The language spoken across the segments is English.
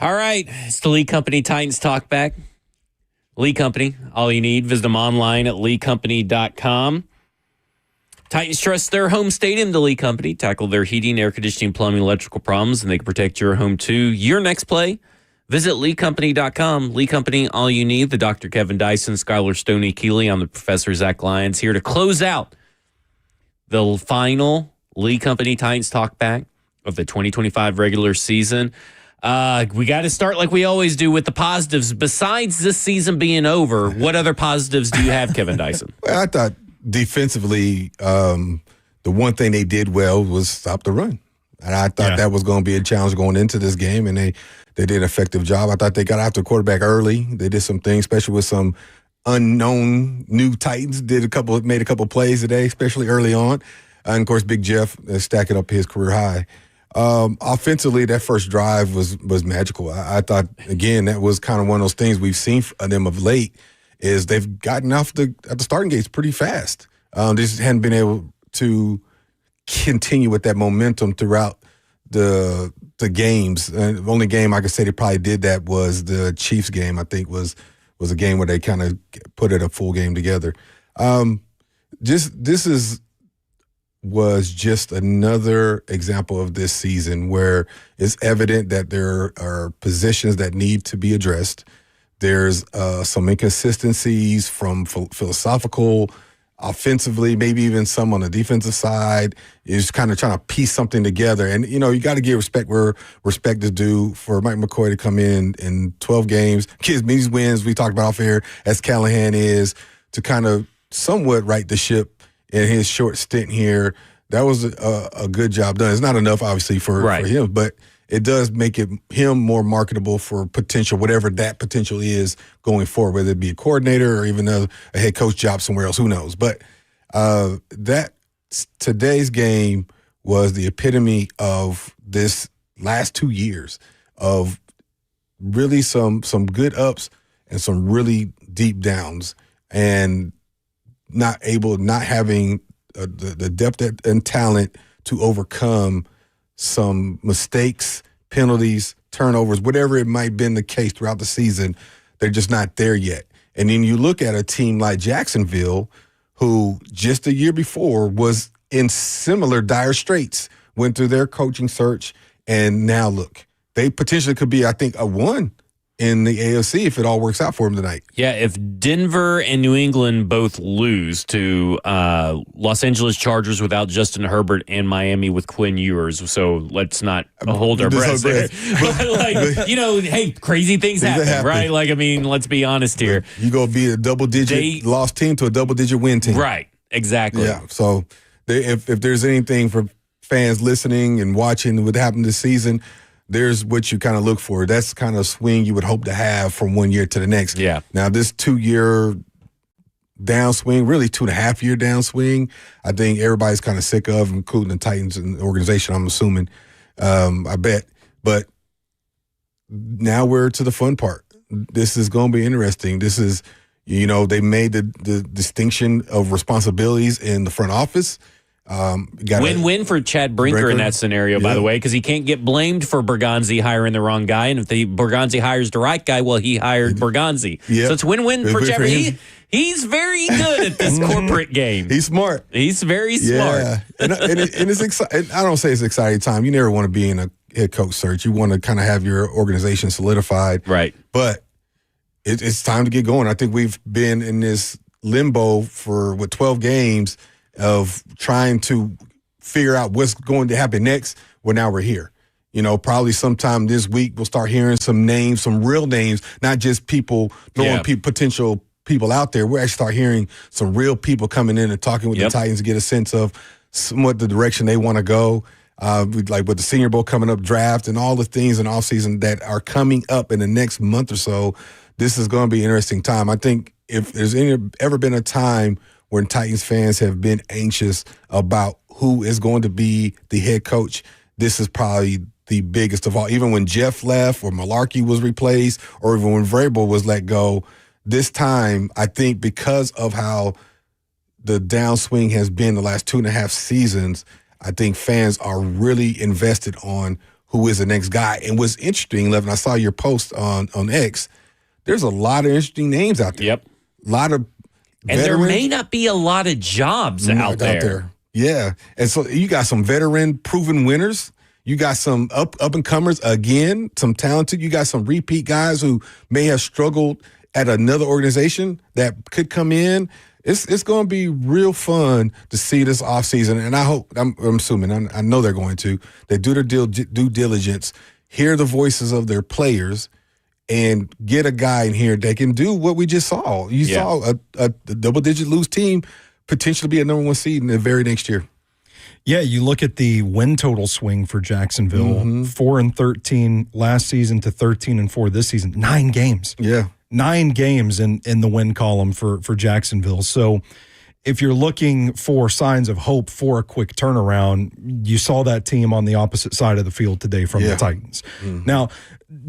All right. It's the Lee Company Titans Talkback. Lee Company, all you need. Visit them online at leecompany.com. Titans trust their home stadium to Lee Company. Tackle their heating, air conditioning, plumbing, electrical problems, and they can protect your home too. Your next play, visit leecompany.com. Lee Company, all you need. The Dr. Kevin Dyson, Skylar Stoney Keeley. I'm the Professor Zach Lyons here to close out the final Lee Company Titans Talkback of the 2025 regular season. We got to start like we always do with the positives. Besides this season being over, what other positives do you have, Kevin Dyson? Well, I thought defensively, the one thing they did well was stop the run. And I thought that was going to be a challenge going into this game, and they did an effective job. I thought they got after the quarterback early. They did some things, especially with some unknown new Titans. Made a couple plays today, especially early on. And, of course, Big Jeff stacking up his career high. Offensively, that first drive was magical. I thought, again, that was kind of one of those things we've seen from them of late is they've gotten off at the starting gates pretty fast. They just hadn't been able to continue with that momentum throughout the games. The only game I could say they probably did that was the Chiefs game, I think was a game where they kind of put it a full game together. Was just another example of this season where it's evident that there are positions that need to be addressed. There's some inconsistencies from philosophical, offensively, maybe even some on the defensive side. Is kind of trying to piece something together. And, you got to give respect where respect is due for Mike McCoy to come in 12 games, get as many wins we talked about off air as Callahan is, to kind of somewhat right the ship in his short stint here. That was a good job done. It's not enough, obviously, for him, but it does make him more marketable for potential, whatever that potential is going forward, whether it be a coordinator or even a head coach job somewhere else, who knows. But today's game was the epitome of this last 2 years of really some good ups and some really deep downs, and not having the depth and talent to overcome some mistakes, penalties, turnovers, whatever it might have been the case throughout the season. They're just not there yet. And then you look at a team like Jacksonville, who just a year before was in similar dire straits, went through their coaching search, and now look, they potentially could be, I think, a 1 in the AFC if it all works out for them tonight. Yeah, if Denver and New England both lose to Los Angeles Chargers without Justin Herbert and Miami with Quinn Ewers, so let's not hold our breath there. But hey, crazy things happen, right? Let's be honest here. You go be a double-digit loss team to a double-digit win team. Right, exactly. Yeah, so if there's anything for fans listening and watching what happened this season, there's what you kind of look for. That's kind of swing you would hope to have from 1 year to the next. Yeah. Now, this 2-year downswing, really 2.5-year downswing, I think everybody's kind of sick of, including the Titans and the organization, I'm assuming. I bet. But now we're to the fun part. This is going to be interesting. This is, they made the distinction of responsibilities in the front office. Win-win for Chad Brinker in that scenario, by the way, because he can't get blamed for Bergonzi hiring the wrong guy. And if Bergonzi hires the right guy, well, he hired Bergonzi. Yep. So it's win-win for Chad. He's very good at this corporate game. He's smart. He's very smart. Yeah. and it's exciting. I don't say it's an exciting time. You never want to be in a head coach search. You want to kind of have your organization solidified. Right. But it's time to get going. I think we've been in this limbo for 12 games of trying to figure out what's going to happen next. Well, now we're here. Probably sometime this week we'll start hearing some names, some real names, not just people throwing potential people out there. We'll actually start hearing some real people coming in and talking with the Titans to get a sense of somewhat the direction they want to go. Like with the Senior Bowl coming up, draft, and all the things in offseason that are coming up in the next month or so. This is going to be an interesting time. I think if there's ever been a time when Titans fans have been anxious about who is going to be the head coach, this is probably the biggest of all. Even when Jeff left or Malarkey was replaced or even when Vrabel was let go, this time, I think because of how the downswing has been the last 2.5 seasons, I think fans are really invested on who is the next guy. And what's interesting, Levin, I saw your post on X. There's a lot of interesting names out there. Yep. A lot of and there may not be a lot of jobs out there. Yeah. And so you got some veteran proven winners. You got some up and comers again, some talented. You got some repeat guys who may have struggled at another organization that could come in. It's going to be real fun to see this offseason, and I hope, I'm assuming, I know they're going to. They do their due diligence, hear the voices of their players, and get a guy in here that can do what we just saw. You saw a double-digit lose team potentially be a number one seed in the very next year. Yeah, you look at the win total swing for Jacksonville, 4-13 last season to 13-4 this season, 9 games. Yeah. 9 games in the win column for Jacksonville. So if you're looking for signs of hope for a quick turnaround, you saw that team on the opposite side of the field today from the Titans. Now,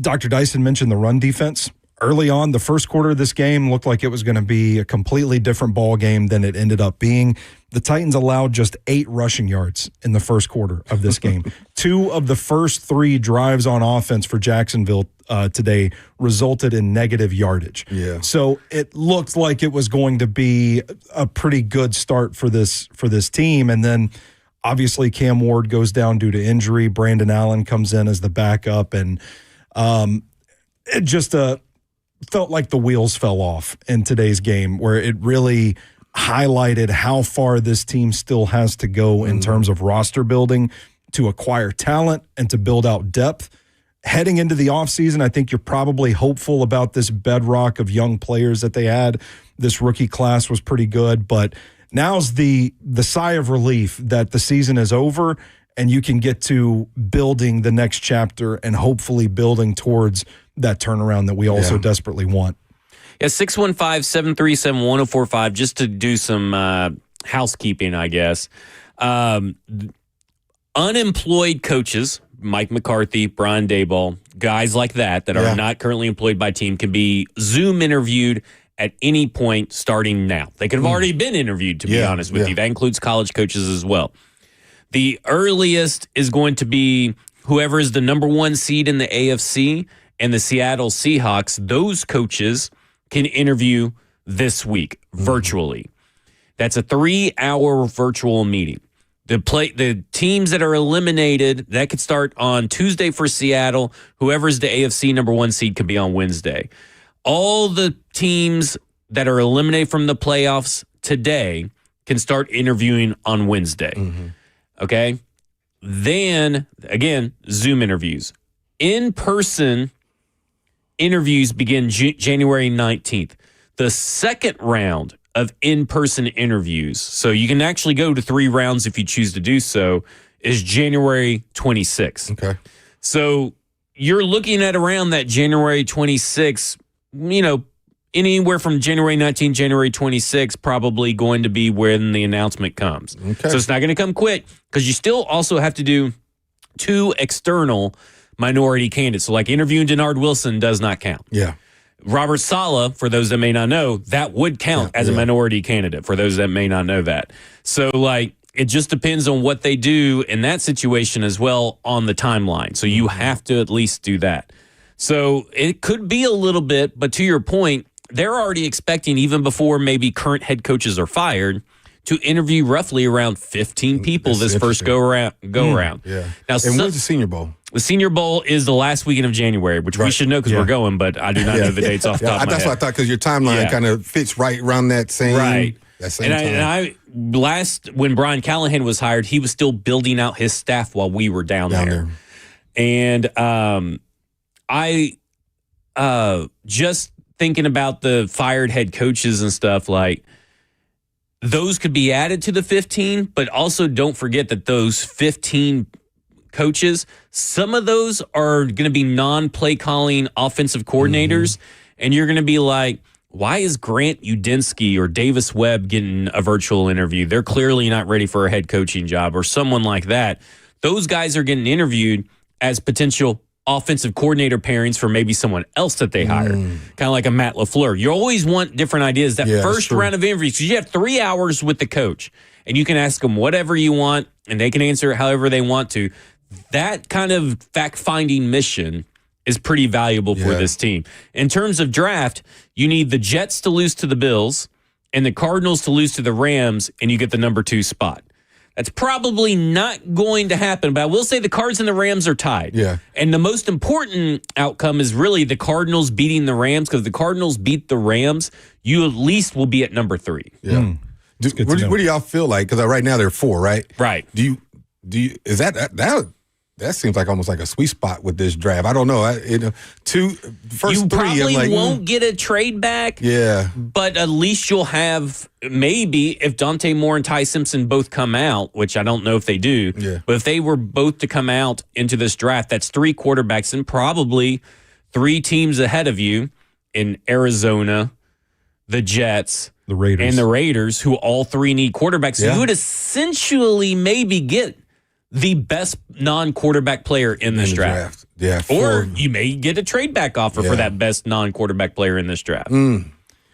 Dr. Dyson mentioned the run defense. Early on, the first quarter of this game looked like it was going to be a completely different ball game than it ended up being. The Titans allowed just 8 rushing yards in the first quarter of this game. 2 of the first 3 drives on offense for Jacksonville today resulted in negative yardage. Yeah. So it looked like it was going to be a pretty good start for this team. And then obviously Cam Ward goes down due to injury. Brandon Allen comes in as the backup. And it just felt like the wheels fell off in today's game, where it really highlighted how far this team still has to go in terms of roster building to acquire talent and to build out depth. Heading into the offseason, I think you're probably hopeful about this bedrock of young players that they had. This rookie class was pretty good, but now's the sigh of relief that the season is over and you can get to building the next chapter and hopefully building towards that turnaround that we also desperately want. Yeah, 615-737-1045, just to do some housekeeping, I guess. Unemployed coaches, Mike McCarthy, Brian Daboll, guys like that are not currently employed by team, can be Zoom interviewed at any point starting now. They could have already been interviewed, to be honest with you. That includes college coaches as well. The earliest is going to be whoever is the number 1 seed in the AFC and the Seattle Seahawks. Those coaches can interview this week virtually. That's a 3-hour virtual meeting. The teams that are eliminated, that could start on Tuesday for Seattle. Whoever's the AFC number 1 seed could be on Wednesday. All the teams that are eliminated from the playoffs today can start interviewing on Wednesday. Okay? Then, again, Zoom interviews. In-person interviews begin January 19th. The second round of in-person interviews, so you can actually go to 3 rounds if you choose to do so, is January 26th. Okay. So you're looking at around that January 26th, anywhere from January 19th, January 26th, probably going to be when the announcement comes. Okay. So it's not going to come quick because you still also have to do 2 external minority candidates. So like interviewing Denard Wilson does not count. Yeah. Robert Saleh, for those that may not know, that would count as a minority candidate, for those that may not know that. So, it just depends on what they do in that situation as well on the timeline. So you have to at least do that. So it could be a little bit, but to your point, they're already expecting, even before maybe current head coaches are fired, to interview roughly around 15 people this first go around. Yeah. Now, and when's the Senior Bowl? The Senior Bowl is the last weekend of January, which we should know because we're going, but I do not know the dates off the top of my head. That's what I thought, because your timeline kind of fits right around that same time. When Brian Callahan was hired, he was still building out his staff while we were down there. And I just thinking about the fired head coaches and stuff, those could be added to the 15, but also don't forget that those 15 coaches, some of those are going to be non-play calling offensive coordinators, and you're going to be like, why is Grant Udinski or Davis Webb getting a virtual interview? They're clearly not ready for a head coaching job, or someone like that. Those guys are getting interviewed as potential offensive coordinator pairings for maybe someone else that they hire, kind of like a Matt LaFleur. You always want different ideas. That first round of interviews, because you have 3 hours with the coach, and you can ask them whatever you want, and they can answer it however they want to. that kind of fact-finding mission is pretty valuable for this team. In terms of draft, you need the Jets to lose to the Bills and the Cardinals to lose to the Rams, and you get the number 2 spot. That's probably not going to happen, but I will say the Cards and the Rams are tied. Yeah. And the most important outcome is really the Cardinals beating the Rams, because if the Cardinals beat the Rams, you at least will be at number 3. Yeah. What do y'all feel like? Because right now they're 4, right? Right. Do you is that seems like almost like a sweet spot with this draft? I don't know. First you 3, probably I'm like, won't get a trade back. Yeah. But at least you'll have, maybe if Dante Moore and Ty Simpson both come out, which I don't know if they do, but if they were both to come out into this draft, that's 3 quarterbacks and probably 3 teams ahead of you in Arizona, the Jets, the Raiders, and the Raiders, who all 3 need quarterbacks. So you would essentially maybe get the best non-quarterback player in this draft. Yeah. Or you may get a trade back offer for that best non-quarterback player in this draft.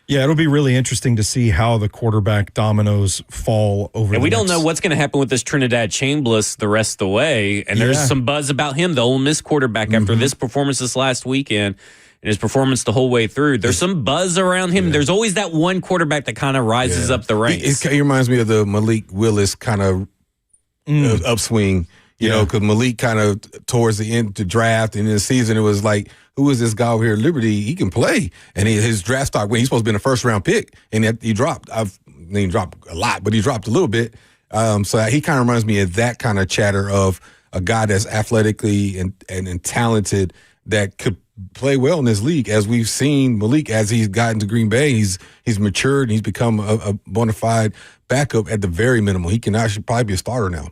Yeah, it'll be really interesting to see how the quarterback dominoes fall over. And we don't know what's going to happen with this Trinidad Chambliss the rest of the way. And there's some buzz about him, the Ole Miss quarterback, after this performance this last weekend and his performance the whole way through. There's some buzz around him. There's always that one quarterback that kind of rises up the ranks. It reminds me of the Malik Willis kind of upswing, you know, because Malik kind of towards the end of the draft and in the season, it was like, who is this guy over here at Liberty? He can play. And his draft stock, when he's supposed to be in a first-round pick, and he dropped. He dropped a lot, but he dropped a little bit. So he kind of reminds me of that kind of chatter of a guy that's athletically and talented that could play well in this league. As we've seen Malik, as he's gotten to Green Bay, he's matured and he's become a bona fide backup at the very minimum. He can actually probably be a starter now.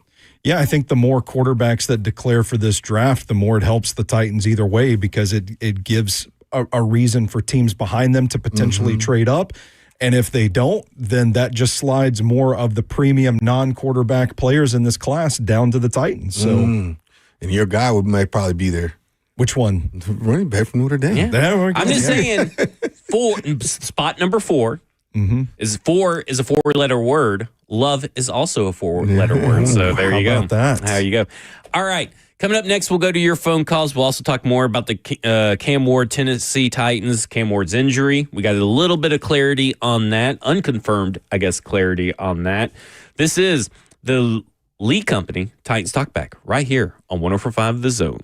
Yeah, I think the more quarterbacks that declare for this draft, the more it helps the Titans either way, because it gives a reason for teams behind them to potentially trade up. And if they don't, then that just slides more of the premium non-quarterback players in this class down to the Titans. So, and your guy might probably be there. Which one? The running back from Notre Dame. Yeah. I'm just saying, spot number 4 is a 4-letter word. Love is also a 4-letter word. So there you go. How about that? There you go. All right. Coming up next, we'll go to your phone calls. We'll also talk more about the Cam Ward Tennessee Titans, Cam Ward's injury. We got a little bit of clarity on that, unconfirmed, I guess, clarity on that. This is the Lee Company Titans Talkback right here on 104.5 The Zone.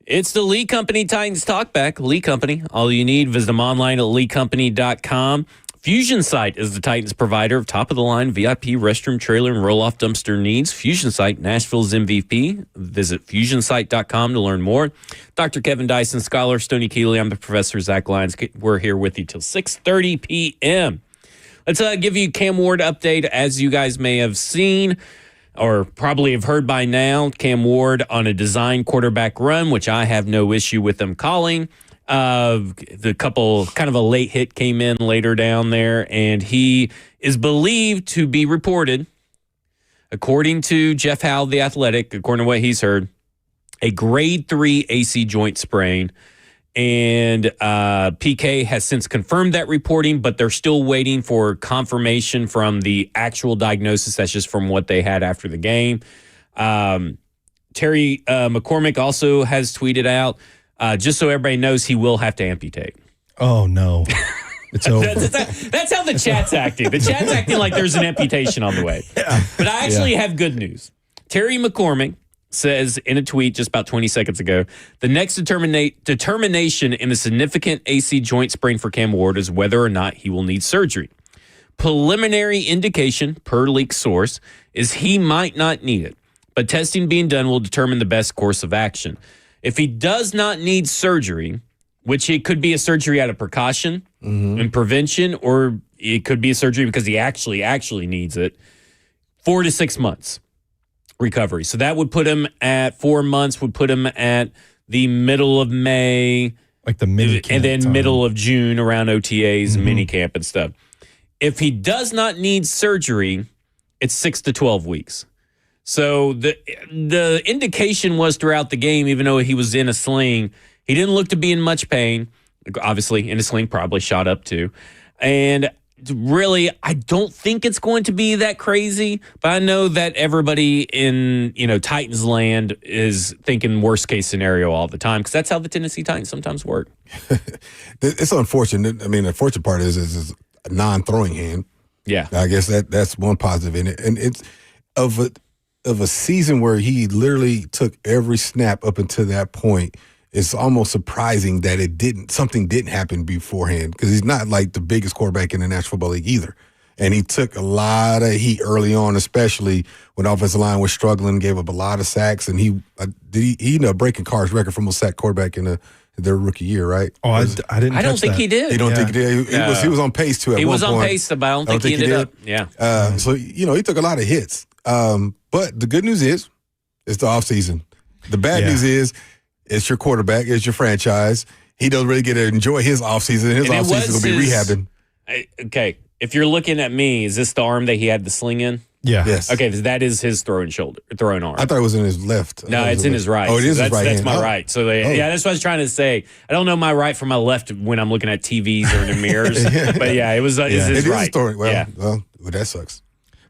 It's the Lee Company Titans Talkback. Lee Company, all you need. Visit them online at leecompany.com. Fusion Site is the Titans provider of top-of-the-line VIP restroom, trailer, and roll-off dumpster needs. Fusion Site, Nashville's MVP. Visit fusionsite.com to learn more. Dr. Kevin Dyson, Scholar, Stoney Keeley. I'm the Professor, Zach Lyons. We're here with you till 6:30 p.m. Let's give you Cam Ward update. As you guys may have seen or probably have heard by now, Cam Ward on a design quarterback run, which I have no issue with them calling. The couple, kind of a late hit came in later down there, and he is believed to be reported, according to Jeff Howe, the Athletic, according to what he's heard, a grade 3 AC joint sprain. And PK has since confirmed that reporting, but they're still waiting for confirmation from the actual diagnosis. That's just from what they had after the game. Terry McCormick also has tweeted out, just so everybody knows, he will have to amputate. Oh, no. It's over. That's how the chat's acting. The chat's acting like there's an amputation on the way. Yeah. But I actually have good news. Terry McCormick says in a tweet just about 20 seconds ago, the next determination in a significant AC joint sprain for Cam Ward is whether or not he will need surgery. Preliminary indication, per leak source, is he might not need it, but testing being done will determine the best course of action. If he does not need surgery, which it could be a surgery out of precaution and prevention, or it could be a surgery because he actually needs it, 4 to 6 months recovery. So that would put him at 4 months, would put him at the middle of May. Like the mini camp and then time. middle of June around OTAs and mini camp and stuff. If he does not need surgery, it's 6 to 12 weeks. So the indication was throughout the game, even though he was in a sling, he didn't look to be in much pain. Obviously, in a sling, probably shot up too. And really, I don't think it's going to be that crazy, but I know that everybody in, Titans land is thinking worst case scenario all the time, because that's how the Tennessee Titans sometimes work. It's unfortunate. I mean, the unfortunate part is a non-throwing hand. Yeah. I guess that's one positive in it. And it's of a season where he literally took every snap up until that point. It's almost surprising that something didn't happen beforehand, because he's not like the biggest quarterback in the National Football League either. And he took a lot of heat early on, especially when the offensive line was struggling, gave up a lot of sacks. And he ended up breaking Carr's record for most sack quarterback in their rookie year, right? Oh, I didn't I don't catch think that. he did. You don't think he did? He was on pace too at one point. He was on pace, but I don't think he ended up. Yeah. So, he took a lot of hits. But the good news is it's the offseason. The bad news is it's your quarterback, it's your franchise. He doesn't really get to enjoy his offseason. His offseason will be rehabbing. Okay. If you're looking at me, is this the arm that he had the sling in? Yeah. Yes. Okay, that is his throwing arm. I thought it was in his left. No, it's in his right. Oh, it is his right That's hand. my right. So, that's what I was trying to say. I don't know my right from my left when I'm looking at TVs or in the mirrors. But, it was his right. Well, that sucks.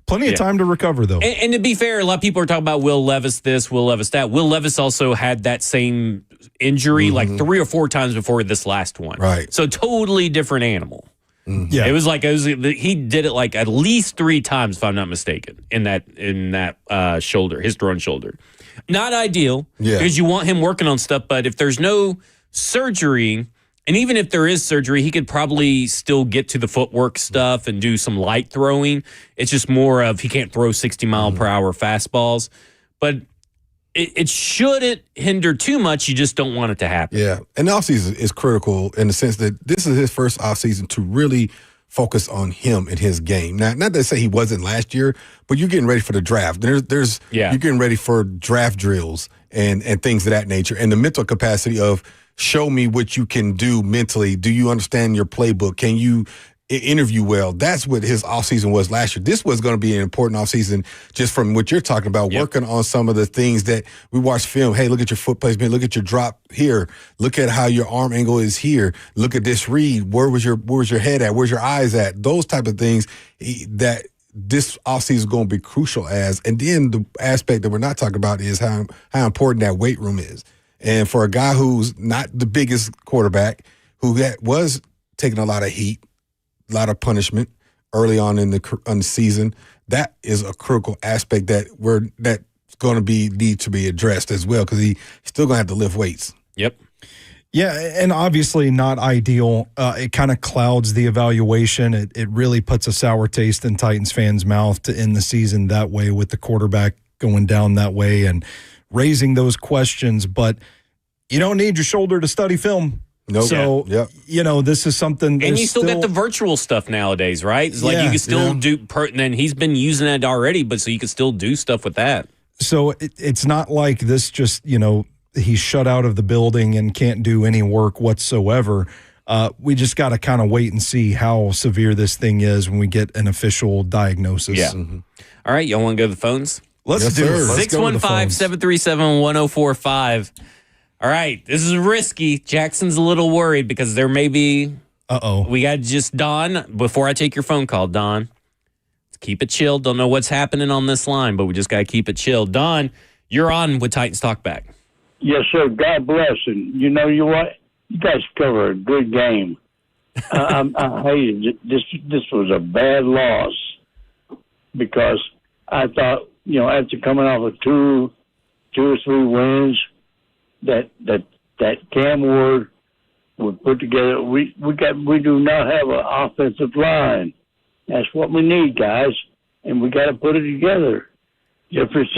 Plenty of time to recover, though. And to be fair, a lot of people are talking about Will Levis this, Will Levis that. Will Levis also had that same injury like 3 or 4 times before this last one. Right. So totally different animal. Yeah. It was he did it like at least 3 times, if I'm not mistaken, in that shoulder, his thrown shoulder. Not ideal because you want him working on stuff, but if there's no surgery, and even if there is surgery, he could probably still get to the footwork stuff and do some light throwing. It's just more of he can't throw 60-mile-per-hour fastballs. But it shouldn't hinder too much. You just don't want it to happen. Yeah, and the offseason is critical in the sense that this is his first offseason to really focus on him and his game. Now, not to say he wasn't last year, but you're getting ready for the draft. You're getting ready for draft drills and things of that nature, and the mental capacity of show me what you can do mentally. Do you understand your playbook? Can you interview well? That's what his offseason was last year. This was going to be an important offseason just from what you're talking about, working on some of the things that we watch film. Hey, look at your foot placement. Look at your drop here. Look at how your arm angle is here. Look at this read. Where was your head at? Where's your eyes at? Those type of things that this offseason is going to be crucial as. And then the aspect that we're not talking about is how important that weight room is. And for a guy who's not the biggest quarterback, who was taking a lot of heat, a lot of punishment early on in the season, that is a critical aspect that going to need to be addressed as well because he's still going to have to lift weights. Yep. Yeah, and obviously not ideal. It kind of clouds the evaluation. It really puts a sour taste in Titans fans' mouth to end the season that way with the quarterback going down that way and raising those questions. But you don't need your shoulder to study film. Nope. So, this is something. And you still got the virtual stuff nowadays, right? It's like you can still do, and he's been using it already, but so you can still do stuff with that. So it's not like this just, he's shut out of the building and can't do any work whatsoever. We just got to kind of wait and see how severe this thing is when we get an official diagnosis. Yeah. Mm-hmm. All right. Y'all want to go to the phones? Let's do it. 615-737-1045. All right. This is risky. Jackson's a little worried because there may be. We got just Don. Before I take your phone call, Don, let's keep it chill. Don't know what's happening on this line, but we just got to keep it chill. Don, you're on with Titans Talkback. Yes, sir. God bless. And you know what? You guys cover a good game. I hated this. This was a bad loss because I thought, after coming off of two or three wins, that Cam Ward would put together. We do not have an offensive line. That's what we need, guys, and we got to put it together. Jeffrey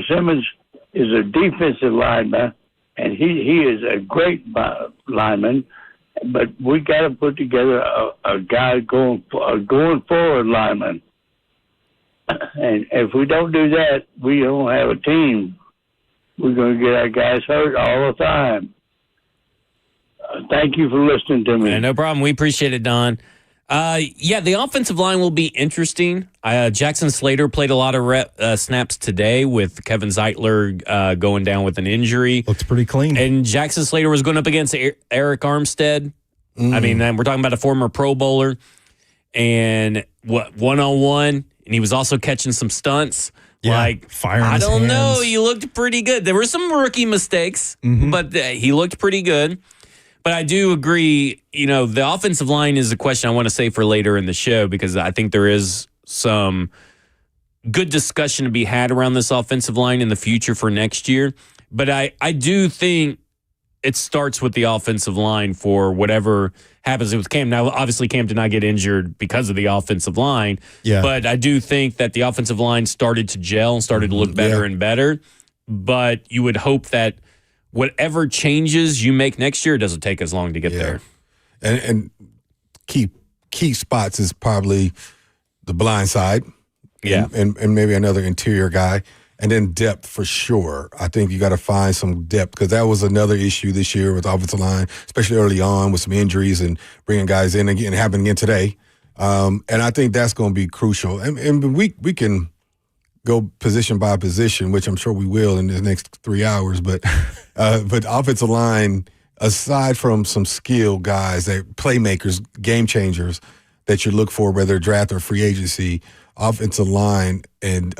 Simmons is a defensive lineman, and he is a great lineman. But we got to put together a guy going forward lineman. And if we don't do that, we don't have a team. We're going to get our guys hurt all the time. Thank you for listening to me. No problem. We appreciate it, Don. The offensive line will be interesting. Jackson Slater played a lot of snaps today with Kevin Zeitler going down with an injury. Looks pretty clean. And Jackson Slater was going up against Eric Armstead. I mean, we're talking about a former Pro Bowler. And one-on-one, and he was also catching some stunts. Yeah, firing I his don't know. hands. He looked pretty good. There were some rookie mistakes, but he looked pretty good. But I do agree, the offensive line is a question I want to save for later in the show because I think there is some good discussion to be had around this offensive line in the future for next year. But I do think it starts with the offensive line for whatever happens with Cam. Now, obviously, Cam did not get injured because of the offensive line. Yeah. But I do think that the offensive line started to gel and started to look better and better. But you would hope that whatever changes you make next year, it doesn't take as long to get there. And key spots is probably the blind side. And maybe another interior guy. And then depth for sure. I think you got to find some depth because that was another issue this year with the offensive line, especially early on with some injuries and bringing guys in again, happening again today. And I think that's going to be crucial. And we can go position by position, which I'm sure we will in the next 3 hours. But offensive line, aside from some skill guys, that playmakers, game changers that you look for, whether draft or free agency, offensive line, and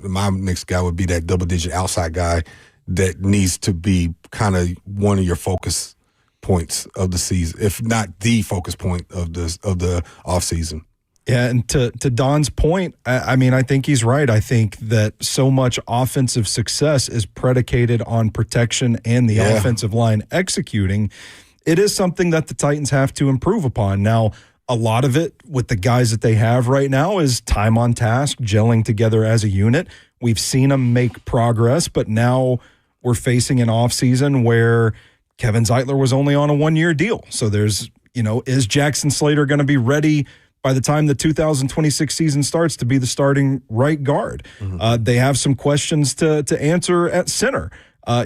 my next guy would be that double-digit outside guy that needs to be kind of one of your focus points of the season, if not the focus point of the offseason. Yeah, and to Don's point, I mean, I think he's right. I think that so much offensive success is predicated on protection and the offensive line executing. It is something that the Titans have to improve upon. Now, a lot of it with the guys that they have right now is time on task, gelling together as a unit. We've seen them make progress, but now we're facing an offseason where Kevin Zeitler was only on a 1-year deal. So there's, is Jackson Slater going to be ready by the time the 2026 season starts to be the starting right guard? They have some questions to answer at center.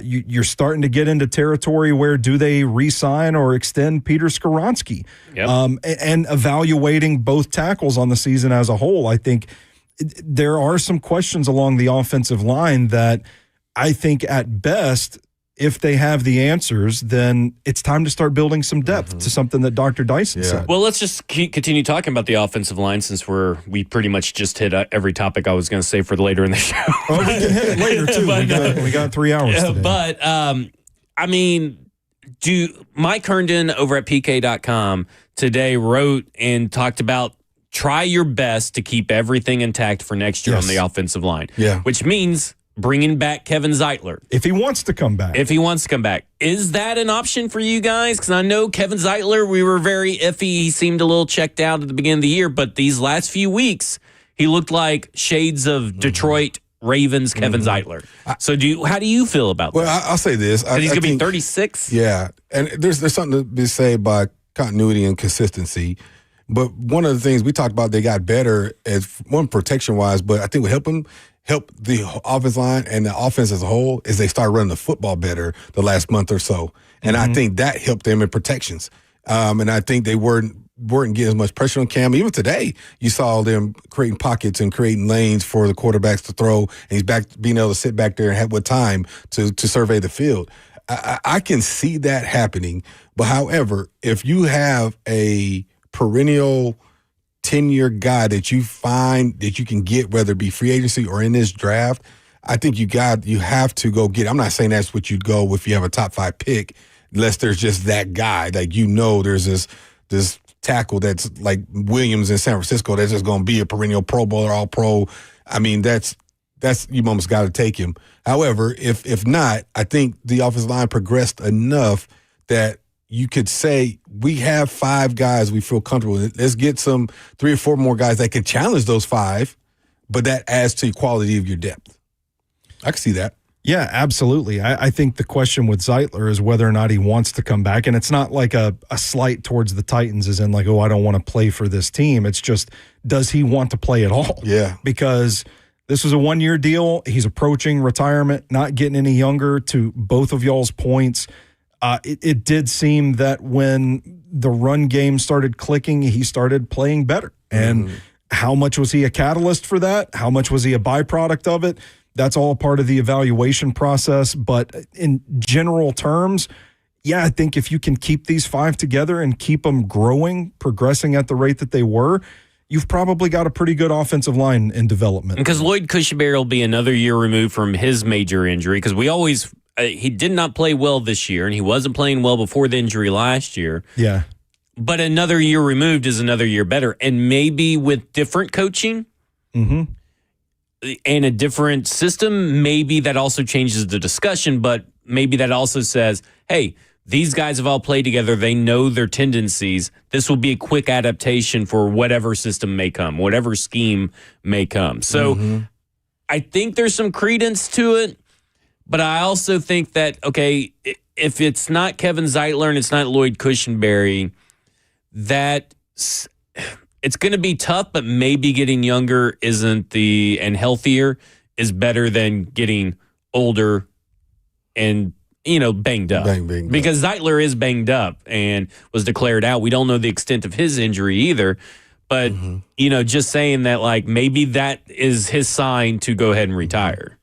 You're starting to get into territory where do they re-sign or extend Peter Skoronski? And evaluating both tackles on the season as a whole, I think there are some questions along the offensive line that I think at best, if they have the answers, then it's time to start building some depth to something that Dr. Dyson said. Well, let's just continue talking about the offensive line since we pretty much just hit every topic I was going to say for later in the show. We can hit it later, too. We got 3 hours today. But, I mean, Mike Herndon over at PK.com today wrote and talked about try your best to keep everything intact for next year on the offensive line. Yeah. Which means bringing back Kevin Zeitler. If he wants to come back. Is that an option for you guys? Because I know Kevin Zeitler, we were very iffy. He seemed a little checked out at the beginning of the year, but these last few weeks, he looked like shades of Detroit Ravens Kevin Zeitler. So how do you feel about that? Well, I'll say this. He's going to be 36? Yeah, and there's something to be said by continuity and consistency. But one of the things we talked about, they got better as one protection-wise, but I think what help the offensive line and the offense as a whole is they started running the football better the last month or so. And I think that helped them in protections. And I think they weren't getting as much pressure on Cam. Even today, you saw them creating pockets and creating lanes for the quarterbacks to throw, and he's back being able to sit back there and have time to survey the field. I can see that happening. But however, if you have a perennial 10-year guy that you find that you can get, whether it be free agency or in this draft, I think you have to go get. I'm not saying that's what you go if you have a top 5 pick, unless there's just that guy. Like, there's this tackle that's like Williams in San Francisco that's just going to be a perennial Pro Bowler, All Pro. I mean, that's you almost got to take him. However, if not, I think the offensive line progressed enough that you could say we have 5 guys we feel comfortable with. Let's get 3 or 4 more guys that can challenge those 5, but that adds to the quality of your depth. I can see that. Yeah, absolutely. I think the question with Zeitler is whether or not he wants to come back. And it's not like a slight towards the Titans as in like, oh, I don't want to play for this team. It's just, does he want to play at all? Yeah. Because this was a 1-year deal. He's approaching retirement, not getting any younger. To both of y'all's points, it did seem that when the run game started clicking, he started playing better. And how much was he a catalyst for that? How much was he a byproduct of it? That's all part of the evaluation process. But in general terms, yeah, I think if you can keep these 5 together and keep them growing, progressing at the rate that they were, you've probably got a pretty good offensive line in development. Because Lloyd Cushenberry will be another year removed from his major injury, because we always he did not play well this year, and he wasn't playing well before the injury last year. Yeah. But another year removed is another year better. And maybe with different coaching and a different system, maybe that also changes the discussion, but maybe that also says, hey, these guys have all played together. They know their tendencies. This will be a quick adaptation for whatever system may come, whatever scheme may come. So I think there's some credence to it, but I also think that, okay, if it's not Kevin Zeitler and it's not Lloyd Cushenberry, that it's going to be tough, but maybe getting younger and healthier is better than getting older and banged up. Because Zeitler is banged up and was declared out. We don't know the extent of his injury either. But, just saying that, like, maybe that is his sign to go ahead and retire.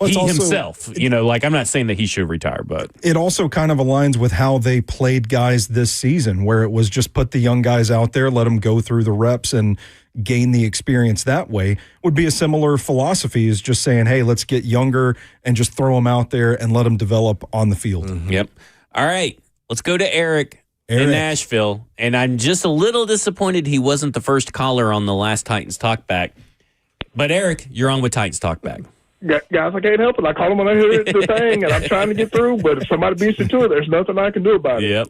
Well, he himself, I'm not saying that he should retire, but it also kind of aligns with how they played guys this season, where it was just put the young guys out there, let them go through the reps and gain the experience that way. Would be a similar philosophy, is just saying, hey, let's get younger and just throw them out there and let them develop on the field. Yep. All right, let's go to Eric in Nashville. And I'm just a little disappointed he wasn't the first caller on the last Titans Talkback. But Eric, you're on with Titans Talkback. Guys, I can't help it. I call them when I hear the thing, and I'm trying to get through, but if somebody beats me to it, there's nothing I can do about it. Yep.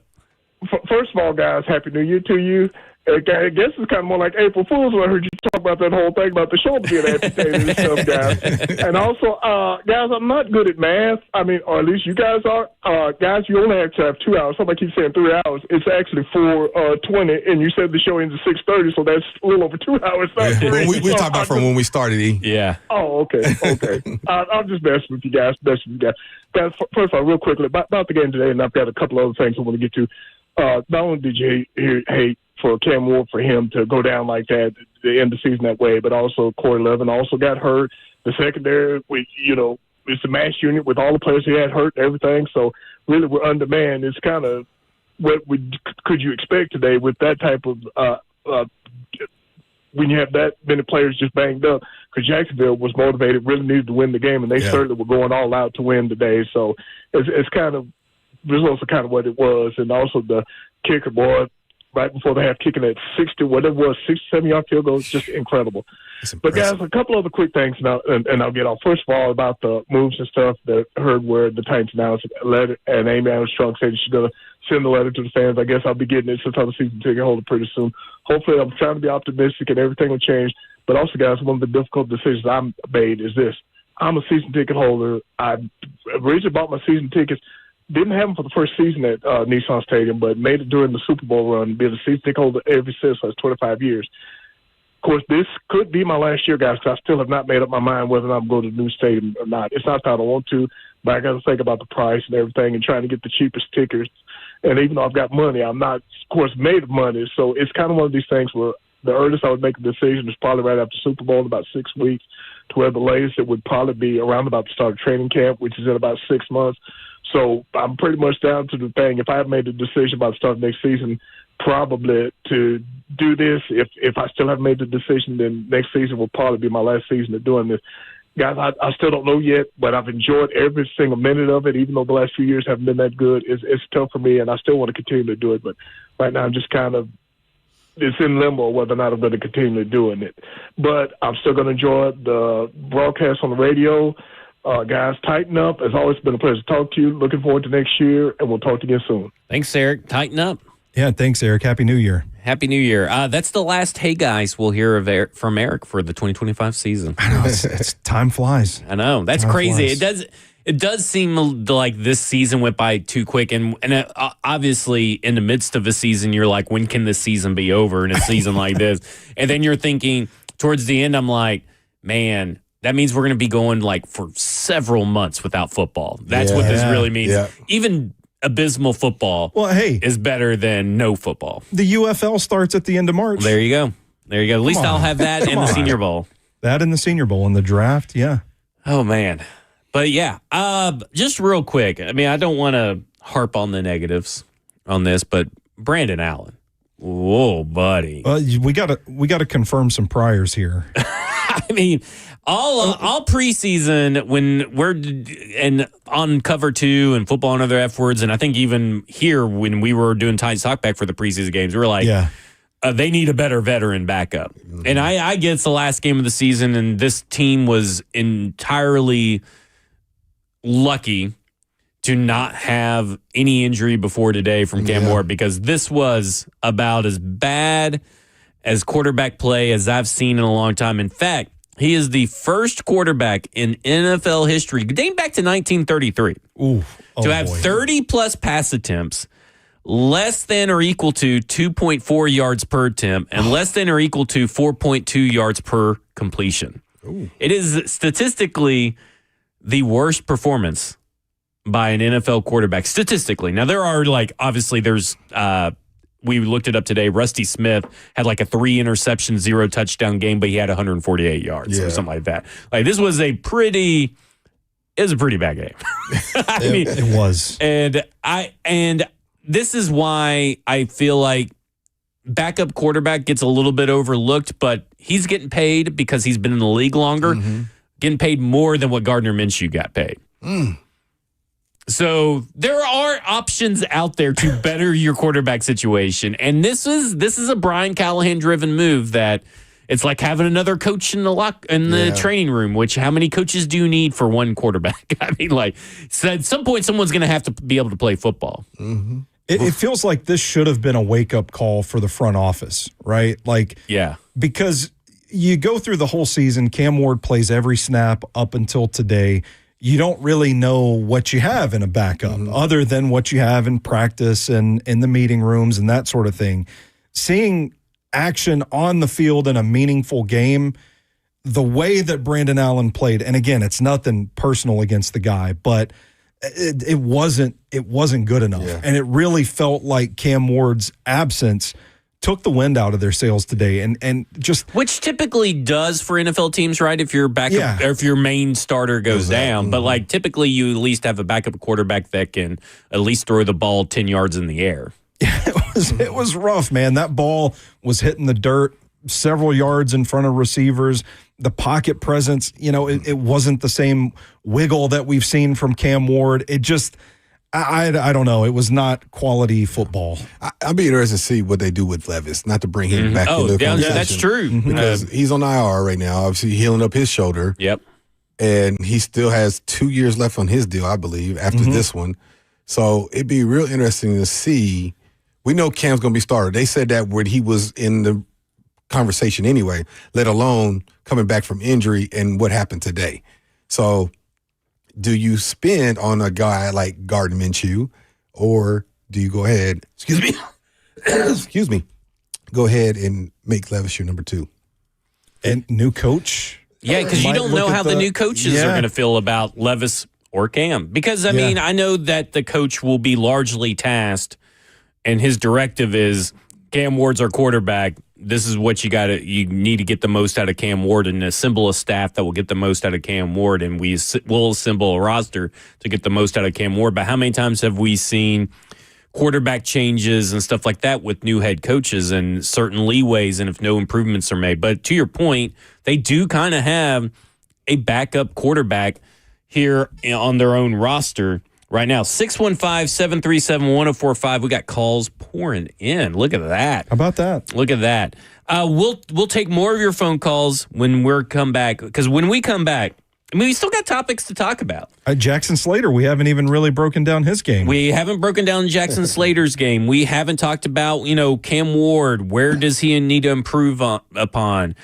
First of all, guys, Happy New Year to you. I guess it's kind of more like April Fool's when I heard you talk about that whole thing about the shoulder being amputated and stuff, guys. And also, guys, I'm not good at math. I mean, or at least you guys are. Guys, you only have to have 2 hours. Somebody keeps saying 3 hours. It's actually 4:20, and you said the show ends at 6:30, so that's a little over 2 hours. We talked about from when we started, E. Yeah. Oh, okay. I'm just messing with you guys. Guys, first of all, real quickly, about the game today, and I've got a couple other things I want to get to. Not only did you hate for Cam Ward for him to go down like that, the end of the season that way, but also Corey Levin also got hurt. The secondary, it's a mass unit with all the players he had hurt and everything. So really, we're undermanned. It's kind of what could you expect today with that type of when you have that many players just banged up? Because Jacksonville was motivated, really needed to win the game, and they certainly were going all out to win today. So it's kind of results are kind of what it was, and also the kicker, boy. right before the half, kicking at 60, whatever it was, 67-yard field goal. Just incredible. But, guys, a couple other quick things, and I'll get off. First of all, about the moves and stuff that I heard where the Titans announced a letter, and Amy Armstrong said she's going to send a letter to the fans. I guess I'll be getting it since I'm a season ticket holder pretty soon. Hopefully, I'm trying to be optimistic and everything will change. But also, guys, one of the difficult decisions I made is this. I'm a season ticket holder. I originally bought my season tickets. Didn't have them for the first season at Nissan Stadium, but made it during the Super Bowl run. Been a season ticket holder ever since. So it's 25 years. Of course, this could be my last year, guys, because I still have not made up my mind whether or not I'm going to the new stadium or not. It's not that I don't want to, but I got to think about the price and everything and trying to get the cheapest tickets. And even though I've got money, I'm not, of course, made of money. So it's kind of one of these things where the earliest I would make a decision is probably right after Super Bowl in about 6 weeks, to where the latest it would probably be around about the start of training camp, which is in about 6 months. So I'm pretty much down to the thing. If I have made a decision about the start of next season, probably to do this, if I still haven't made the decision, then next season will probably be my last season of doing this. Guys, I still don't know yet, but I've enjoyed every single minute of it, even though the last few years haven't been that good. It's tough for me, and I still want to continue to do it. But right now I'm just kind of, it's in limbo whether or not I'm going to continue doing it. But I'm still going to enjoy the broadcast on the radio. Guys, tighten up. It's always been a pleasure to talk to you. Looking forward to next year, and we'll talk to you again soon. Thanks, Eric. Tighten up. Yeah, thanks, Eric. Happy New Year. Happy New Year. That's the last Hey Guys we'll hear from Eric for the 2025 season. I know. It's time flies. I know. That's Time crazy. flies. It does seem like this season went by too quick. And obviously, in the midst of a season, you're like, when can this season be over in a season like this? And then you're thinking, towards the end, I'm like, man, that means we're going to be going like for several months without football. That's what this really means. Yeah. Even abysmal football is better than no football. The UFL starts at the end of March. There you go. At least I'll have that in the Senior Bowl. That in the Senior Bowl and the draft, yeah. Oh, man. But, yeah, just real quick. I mean, I don't want to harp on the negatives on this, but Brandon Allen. Whoa, buddy. We gotta confirm some priors here. I mean, all preseason when we're on cover 2 and football and other F words, and I think even here when we were doing Titans Talkback for the preseason games, we were like, they need a better veteran backup. Mm-hmm. And I get it's the last game of the season, and this team was entirely lucky to not have any injury before today from Cam Ward, because this was about as bad as quarterback play as I've seen in a long time. In fact, he is the first quarterback in NFL history, dating back to 1933, to have 30-plus pass attempts, less than or equal to 2.4 yards per attempt, and less than or equal to 4.2 yards per completion. Ooh. It is statistically the worst performance by an NFL quarterback, statistically. Now, there are, obviously there's we looked it up today. Rusty Smith had like a 3-interception, 0 touchdown game, but he had 148 yards or something like that. This was a pretty bad game. I mean, it was. And this is why I feel like backup quarterback gets a little bit overlooked, but he's getting paid because he's been in the league longer, getting paid more than what Gardner Minshew got paid. So there are options out there to better your quarterback situation. And this is a Brian Callahan driven move that it's like having another coach in the training room, which how many coaches do you need for one quarterback? I mean, so at some point someone's going to have to be able to play football. Mm-hmm. It feels like this should have been a wake-up call for the front office, right? Because you go through the whole season, Cam Ward plays every snap up until today. You don't really know what you have in a backup other than what you have in practice and in the meeting rooms and that sort of thing. Seeing action on the field in a meaningful game, the way that Brandon Allen played, and again, it's nothing personal against the guy, but it wasn't good enough. Yeah. And it really felt like Cam Ward's absence took the wind out of their sails today, and just which typically does for NFL teams, right? If your backup or if your main starter goes down, but typically you at least have a backup quarterback that can at least throw the ball 10 yards in the air. It was rough, man. That ball was hitting the dirt several yards in front of receivers. The pocket presence, it wasn't the same wiggle that we've seen from Cam Ward. It just, I don't know. It was not quality football. I'll be interested to see what they do with Levis, not to bring him back into the conversation. That's true. Because he's on IR right now, obviously healing up his shoulder. Yep. And he still has 2 years left on his deal, I believe, after this one. So it'd be real interesting to see. We know Cam's going to be starter. They said that when he was in the conversation anyway, let alone coming back from injury and what happened today. So do you spend on a guy like Gardner Minshew, or do you go ahead, excuse me, go ahead and make Levis your number 2? And new coach? Yeah, because you don't know how the new coaches are going to feel about Levis or Cam. Because, I mean, I know that the coach will be largely tasked, and his directive is Cam Ward's our quarterback. This is what you need to get the most out of Cam Ward and assemble a staff that will get the most out of Cam Ward, and we'll assemble a roster to get the most out of Cam Ward. But how many times have we seen quarterback changes and stuff like that with new head coaches and certain leeways and if no improvements are made? But to your point, they do kind of have a backup quarterback here on their own roster right now. 615-737-1045. We got calls pouring in. Look at that. How about that? Look at that. We'll take more of your phone calls when we come back, because when we come back, I mean, we still got topics to talk about. Jackson Slater, we haven't even really broken down his game. We haven't broken down Jackson Slater's game. We haven't talked about, Cam Ward. Where does he need to improve upon?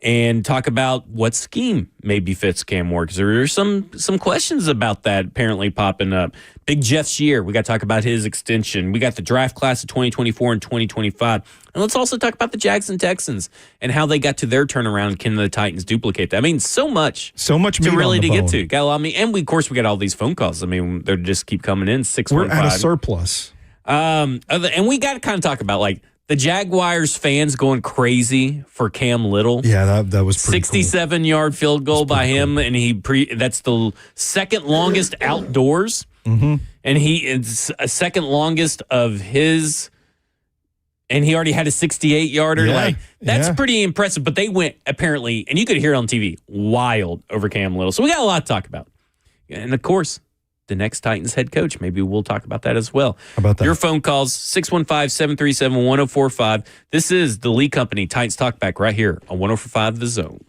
And talk about what scheme maybe fits Cam Ward, because there are some questions about that apparently popping up. Big Jeff's year, we got to talk about his extension. We got the draft class of 2024 and 2025. And let's also talk about the Jags and Texans and how they got to their turnaround. Can the Titans duplicate that? I mean, so much to really to get to. Got a lot of and of course we got all these phone calls. I mean, they just keep coming in. 615. We're at a surplus. And we got to kind of talk about the Jaguars fans going crazy for Cam Little. Yeah, that was pretty 67-yard field goal by him, and that's the second longest outdoors. And it's a second longest of his, and he already had a 68-yarder. That's pretty impressive. But they went, apparently, and you could hear it on TV, wild over Cam Little. So we got a lot to talk about. And of course, the next Titans head coach. Maybe we'll talk about that as well. How about that? Your phone calls, 615-737-1045. This is the Lee Company Titans Talkback right here on 104.5 The Zone.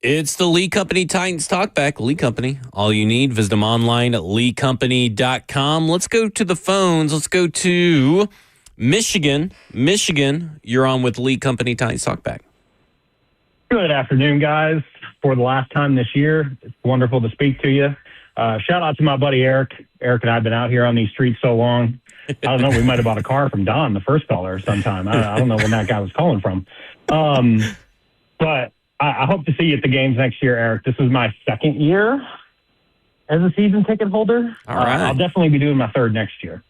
It's the Lee Company Titans Talkback. Lee Company, all you need. Visit them online at leecompany.com. Let's go to the phones. Let's go to Michigan. Michigan, you're on with Lee Company Titans Talkback. Good afternoon, guys. For the last time this year, it's wonderful to speak to you. Shout out to my buddy Eric. Eric and I have been out here on these streets so long. I don't know, we might have bought a car from Don, the first caller, sometime. I don't know when that guy was calling from. But I hope to see you at the games next year, Eric. This is my second year as a season ticket holder. All right. I'll definitely be doing my third next year.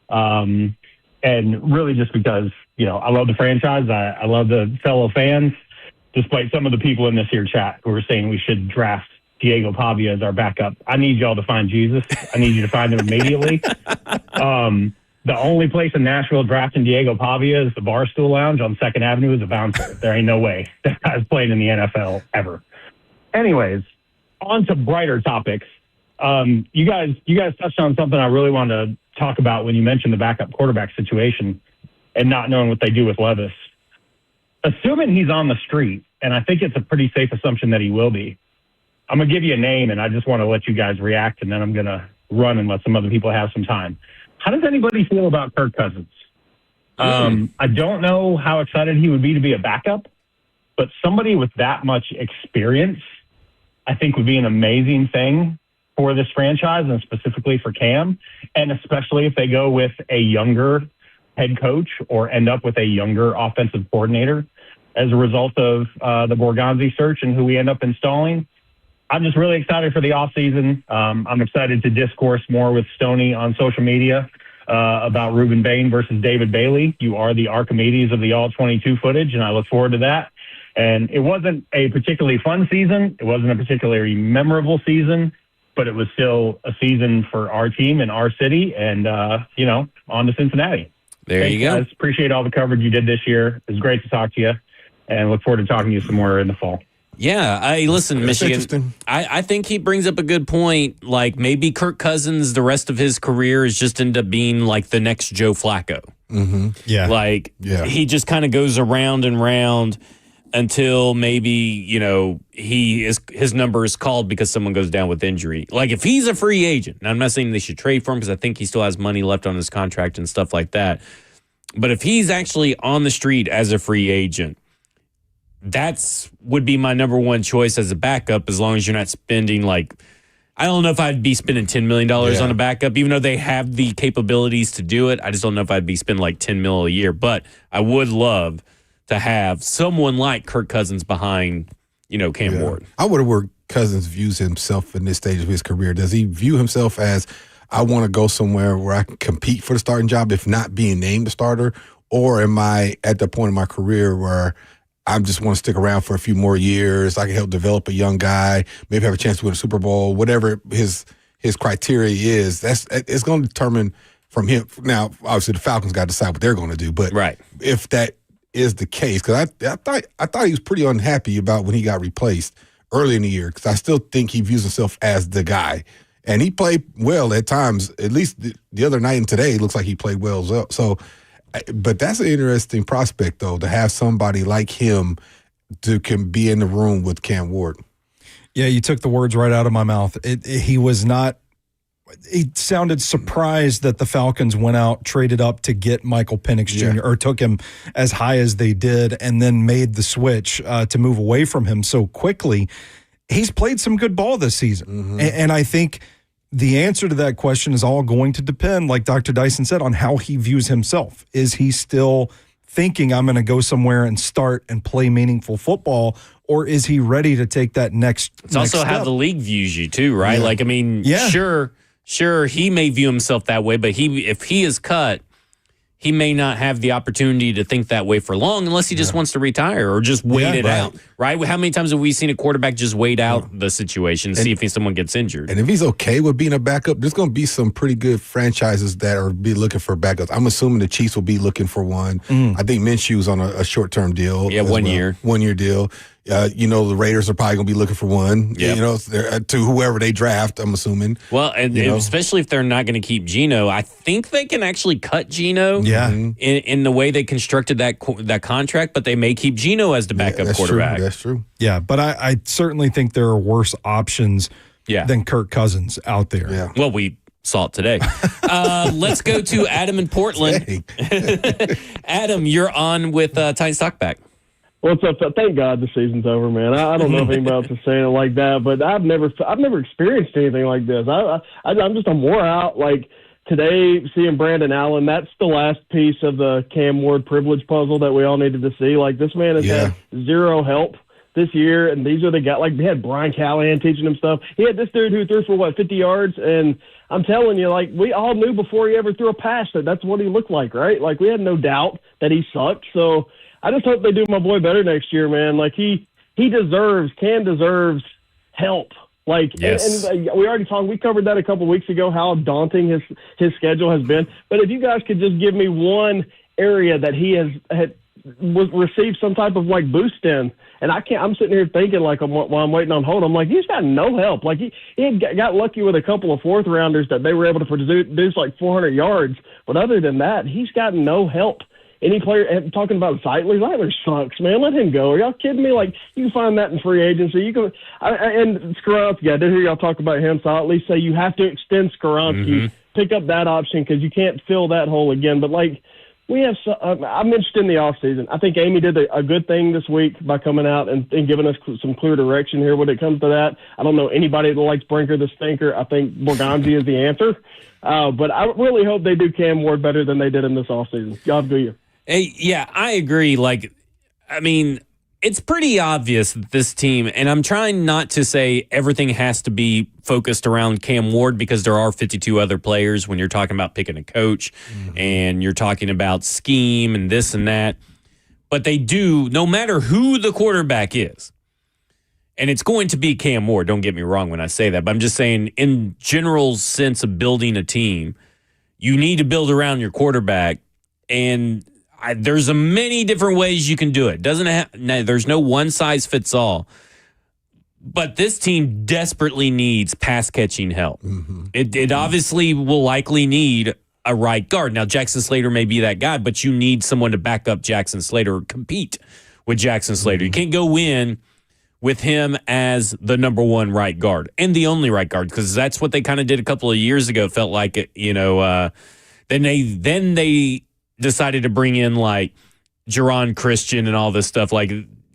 And really just because, I love the franchise. I love the fellow fans, despite some of the people in this here chat who are saying we should draft Diego Pavia as our backup. I need y'all to find Jesus. I need you to find him immediately. The only place in Nashville drafting Diego Pavia is the Barstool Lounge on 2nd Avenue as a bouncer. There ain't no way that guy's playing in the NFL ever. Anyways, on to brighter topics. You guys touched on something I really wanted to talk about when you mentioned the backup quarterback situation and not knowing what they do with Levis. Assuming he's on the street, and I think it's a pretty safe assumption that he will be, I'm going to give you a name, and I just want to let you guys react, and then I'm going to run and let some other people have some time. How does anybody feel about Kirk Cousins? I don't know how excited he would be to be a backup, but somebody with that much experience, I think, would be an amazing thing for this franchise and specifically for Cam, and especially if they go with a younger head coach or end up with a younger offensive coordinator as a result of the Borgonzi search and who we end up installing. I'm just really excited for the offseason. I'm excited to discourse more with Stoney on social media about Reuben Bain versus David Bailey. You are the Archimedes of the All-22 footage, and I look forward to that. And it wasn't a particularly fun season. It wasn't a particularly memorable season, but it was still a season for our team and our city and, on to Cincinnati. Thanks, you go. Guys. Appreciate all the coverage you did this year. It was great to talk to you, and look forward to talking to you some more in the fall. Yeah, listen, That's Michigan. I think he brings up a good point. Like maybe Kirk Cousins, the rest of his career is just end up being like the next Joe Flacco. Mm-hmm. Yeah. He just kind of goes around and round until maybe his number is called because someone goes down with injury. Like if he's a free agent, and I'm not saying they should trade for him because I think he still has money left on his contract and stuff like that. But if he's actually on the street as a free agent, would be my number one choice as a backup, as long as you're not spending I don't know if I'd be spending $10 million on a backup, even though they have the capabilities to do it. I just don't know if I'd be spending $10 million a year, but I would love to have someone like Kirk Cousins behind, Cam Ward. I wonder where Cousins views himself in this stage of his career. Does he view himself as, I want to go somewhere where I can compete for the starting job, if not being named the starter? Or am I at the point in my career where I just want to stick around for a few more years? I can help develop a young guy, maybe have a chance to win a Super Bowl, whatever his criteria is. It's going to determine from him. Now, obviously, the Falcons got to decide what they're going to do. But if that is the case, because I thought he was pretty unhappy about when he got replaced early in the year, because I still think he views himself as the guy. And he played well at times. At least the other night and today, it looks like he played well as well. So, but that's an interesting prospect, though, to have somebody like him can be in the room with Cam Ward. Yeah, you took the words right out of my mouth. He was not. He sounded surprised that the Falcons went out, traded up to get Michael Penix Jr. or took him as high as they did, and then made the switch to move away from him so quickly. He's played some good ball this season, and I think the answer to that question is all going to depend, like Dr. Dyson said, on how he views himself. Is he still thinking, I'm going to go somewhere and start and play meaningful football, or is he ready to take that next It's also step? how the league views you too, right? Sure, he may view himself that way, but if he is cut, he may not have the opportunity to think that way for long unless he just wants to retire or just wait it out, right? How many times have we seen a quarterback just wait out the situation, see if someone gets injured? And if he's okay with being a backup, there's going to be some pretty good franchises that are be looking for backups. I'm assuming the Chiefs will be looking for one. I think Minshew's on a short-term deal. Yeah, 1 year. 1 year deal. The Raiders are probably going to be looking for one. Yep. To whoever they draft, I'm assuming. Well, and especially if they're not going to keep Geno, I think they can actually cut Geno. Yeah. In the way they constructed that contract, but they may keep Geno as the backup quarterback. That's true. Yeah, but I certainly think there are worse options than Kirk Cousins out there. Yeah. Well, we saw it today. Let's go to Adam in Portland. Adam, you're on with Titans Talkback. What's up? Thank God the season's over, man. I don't know if anybody else is saying it like that, but I've never experienced anything like this. I'm wore out. Like today, seeing Brandon Allen, that's the last piece of the Cam Ward privilege puzzle that we all needed to see. Like this man has had zero help this year, and these are the guys. Like we had Brian Callahan teaching him stuff. He had this dude who threw for 50 yards, and I'm telling you, like we all knew before he ever threw a pass that that's what he looked like, right? Like we had no doubt that he sucked. So I just hope they do my boy better next year, man. Like Cam deserves help. Like, yes. and we already talked. We covered that a couple weeks ago. How daunting his schedule has been. But if you guys could just give me one area that he had received some type of like boost in, and I'm sitting here thinking like while I'm waiting on hold, I'm like he's got no help. Like he had got lucky with a couple of fourth rounders that they were able to produce like 400 yards. But other than that, he's got no help. Any player talking about Zeitler sucks, man. Let him go. Are y'all kidding me? Like you can find that in free agency. You can, and Skoronski. I did hear y'all talk about him, so I'll at least say you have to extend Skoronski, pick up that option because you can't fill that hole again. But like we have, I'm interested in the offseason. I think Amy did a good thing this week by coming out and giving us some clear direction here when it comes to that. I don't know anybody that likes Brinker the Stinker. I think Borgonzi is the answer. But I really hope they do Cam Ward better than they did in this offseason. God do you. Hey, yeah, I agree. Like, I mean, it's pretty obvious that this team, and I'm trying not to say everything has to be focused around Cam Ward because there are 52 other players when you're talking about picking a coach and you're talking about scheme and this and that. But they do, no matter who the quarterback is, and it's going to be Cam Ward, don't get me wrong when I say that, but I'm just saying in general sense of building a team, you need to build around your quarterback, and there's many different ways you can do it. There's no one size fits all. But this team desperately needs pass catching help. It obviously will likely need a right guard. Now Jackson Slater may be that guy, but you need someone to back up Jackson Slater or compete with Jackson Slater. You can't go in with him as the number one right guard and the only right guard because that's what they kind of did a couple of years ago. Felt like it, Then they decided to bring in like Jerron Christian and all this stuff. Like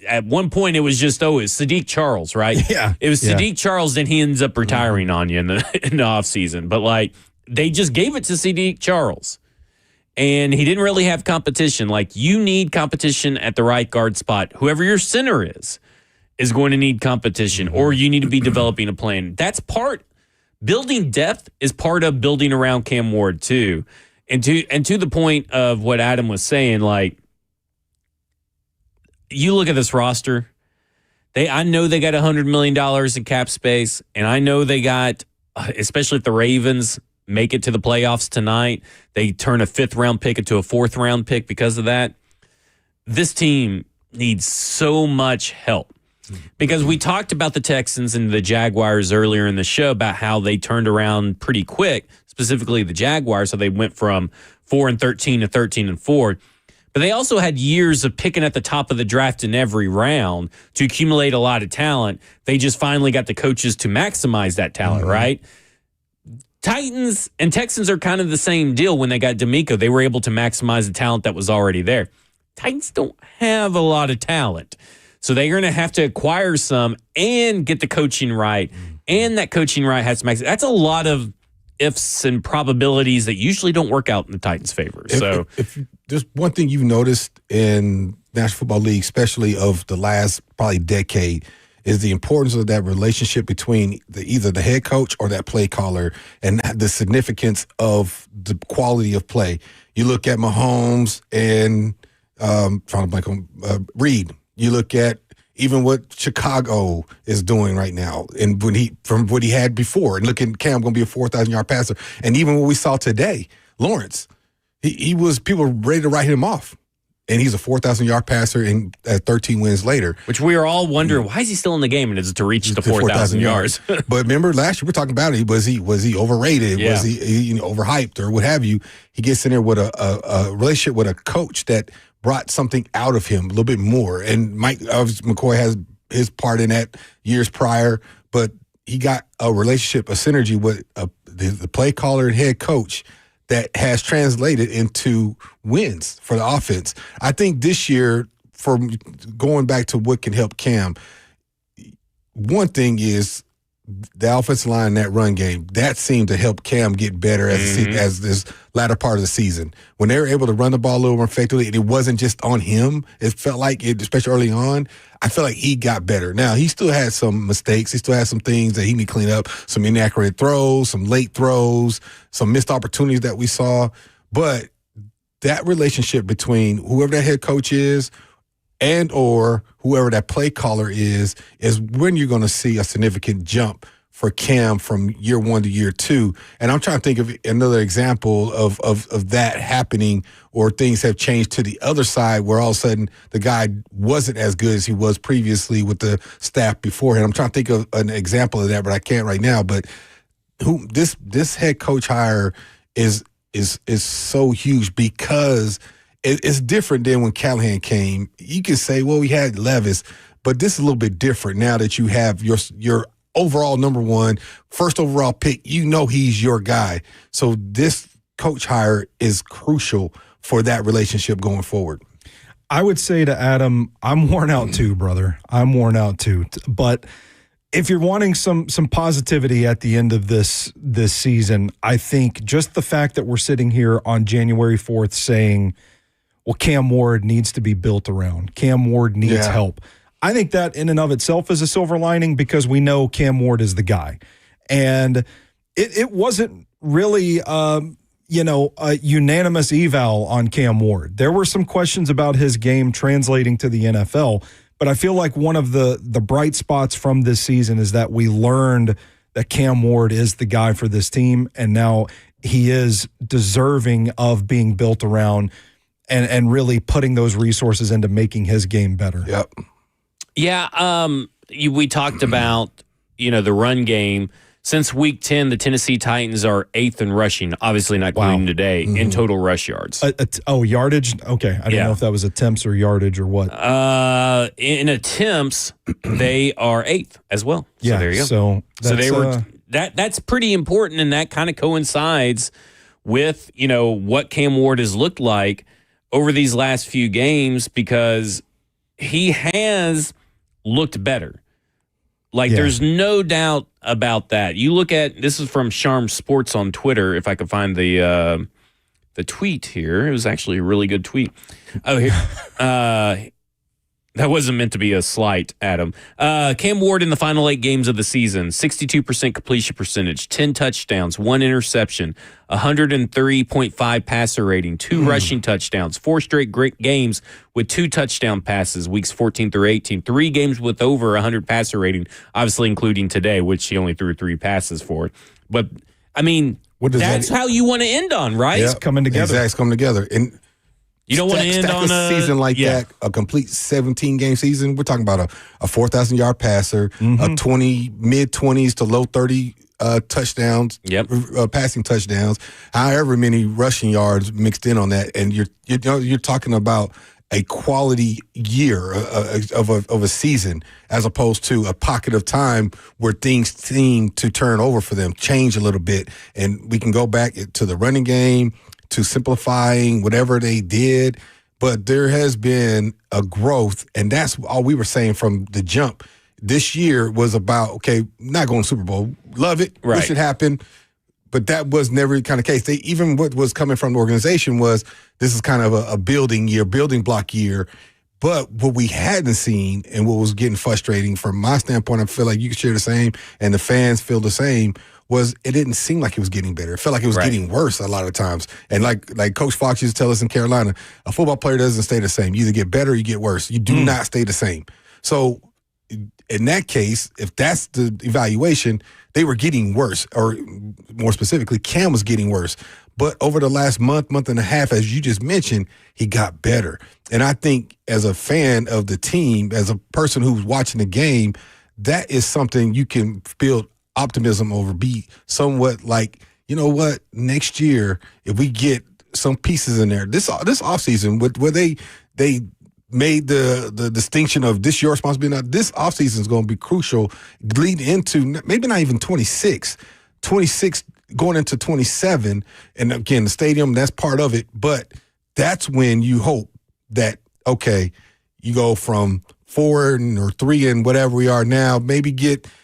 at one point it was just, it's Sadiq Charles, right? Yeah. It was Sadiq Charles, then he ends up retiring on you in the offseason. But like they just gave it to Sadiq Charles. And he didn't really have competition. Like you need competition at the right guard spot. Whoever your center is going to need competition, or you need to be developing a plan. Building depth is part of building around Cam Ward too. And to the point of what Adam was saying, like, you look at this roster, I know they got $100 million in cap space, and I know they got, especially if the Ravens make it to the playoffs tonight, they turn a 5th-round pick into a 4th-round pick because of that. This team needs so much help. Because we talked about the Texans and the Jaguars earlier in the show about how they turned around pretty quick, specifically the Jaguars. So they went from 4-13 to 13-4. But they also had years of picking at the top of the draft in every round to accumulate a lot of talent. They just finally got the coaches to maximize that talent, right? Titans and Texans are kind of the same deal when they got D'Amico. They were able to maximize the talent that was already there. Titans don't have a lot of talent. So they're going to have to acquire some and get the coaching right. And that coaching right has to max. That's a lot of ifs and probabilities that usually don't work out in the Titans' favor. If there's one thing you've noticed in National Football League, especially of the last probably decade, is the importance of that relationship between either the head coach or that play caller and the significance of the quality of play. You look at Mahomes and trying to blank on Reed. You look at even what Chicago is doing right now, and from what he had before, and look at Cam going to be a 4,000-yard passer, and even what we saw today, Lawrence, he was people were ready to write him off, and he's a 4,000-yard passer and 13 wins later. Which we are all wondering, why is he still in the game? And is it to reach the 4,000 yards? But remember, last year we're talking about it. Was he overrated? Yeah. Was he overhyped or what have you? He gets in there with a relationship with a coach that brought something out of him a little bit more. And Mike McCoy has his part in that years prior, but he got a relationship, a synergy with the play caller and head coach that has translated into wins for the offense. I think this year, for going back to what can help Cam, one thing is the offensive line, that run game, that seemed to help Cam get better as this latter part of the season. When they were able to run the ball a little more effectively, and it wasn't just on him, it felt like it, especially early on, I feel like he got better. Now, he still had some mistakes. He still had some things that he need to clean up, some inaccurate throws, some late throws, some missed opportunities that we saw. But that relationship between whoever that head coach is and or whoever that play caller is when you're going to see a significant jump for Cam from year 1 to year 2. And I'm trying to think of another example of that happening, or things have changed to the other side where all of a sudden the guy wasn't as good as he was previously with the staff beforehand. I'm trying to think of an example of that, but I can't right now. But this head coach hire is so huge because it's different than when Callahan came. You can say, well, we had Levis, but this is a little bit different now that you have your overall number 1, first overall pick. You know he's your guy. So this coach hire is crucial for that relationship going forward. I would say to Adam, I'm worn out too, brother. I'm worn out too. But if you're wanting some positivity at the end of this season, I think just the fact that we're sitting here on January 4th saying, well, Cam Ward needs to be built around. Cam Ward needs help. I think that in and of itself is a silver lining because we know Cam Ward is the guy. And it wasn't really, a unanimous eval on Cam Ward. There were some questions about his game translating to the NFL, but I feel like one of the bright spots from this season is that we learned that Cam Ward is the guy for this team, and now he is deserving of being built around and really putting those resources into making his game better. Yep. Yeah, we talked about, the run game. Since week 10, the Tennessee Titans are 8th in rushing, obviously not including today, in total rush yards. Yardage? Okay. I didn't know if that was attempts or yardage or what. In attempts, they are 8th as well. So Yeah, there you go. So they were that's pretty important, and that kind of coincides with, what Cam Ward has looked like over these last few games, because he has looked better. There's no doubt about that. You look at, this is from Sharm Sports on Twitter, if I could find the tweet here. It was actually a really good tweet. Oh, here. That wasn't meant to be a slight, Adam. Cam Ward in the final 8 games of the season, 62% completion percentage, 10 touchdowns, 1 interception, 103.5 passer rating, 2 rushing touchdowns, 4 straight great games with 2 touchdown passes, weeks 14 through 18, 3 games with over 100 passer rating, obviously including today, which he only threw 3 passes for. But, I mean, that's how you want to end on, right? It's coming together. Exactly, it's coming together. And you don't want to end on a season like that, a complete 17-game season. We're talking about a 4,000-yard passer, a mid-20s to low 30 touchdowns, passing touchdowns, however many rushing yards mixed in on that, and you're talking about a quality year of a season, as opposed to a pocket of time where things seem to turn over for them, change a little bit, and we can go back to the running game, to simplifying whatever they did, but there has been a growth, and that's all we were saying from the jump. This year was about, okay, not going to Super Bowl, love it, wish it happened, but that was never kind of case. Even what was coming from the organization was, this is kind of a building year, building block year. But what we hadn't seen, and what was getting frustrating from my standpoint, I feel like you could share the same, and the fans feel the same, was it didn't seem like it was getting better. It felt like it was getting worse a lot of times. And like Coach Fox used to tell us in Carolina, a football player doesn't stay the same. You either get better or you get worse. You do not stay the same. So in that case, if that's the evaluation, they were getting worse, or more specifically, Cam was getting worse. But over the last month and a half, as you just mentioned, he got better. And I think as a fan of the team, as a person who's watching the game, that is something you can build optimism over, be somewhat like, you know what, next year, if we get some pieces in there, this offseason, where they made the distinction of this your responsibility. Now, this offseason is going to be crucial leading into maybe not even 26 going into 27. And again, the stadium, that's part of it. But that's when you hope that, okay, you go from 4 or 3 and whatever we are now, maybe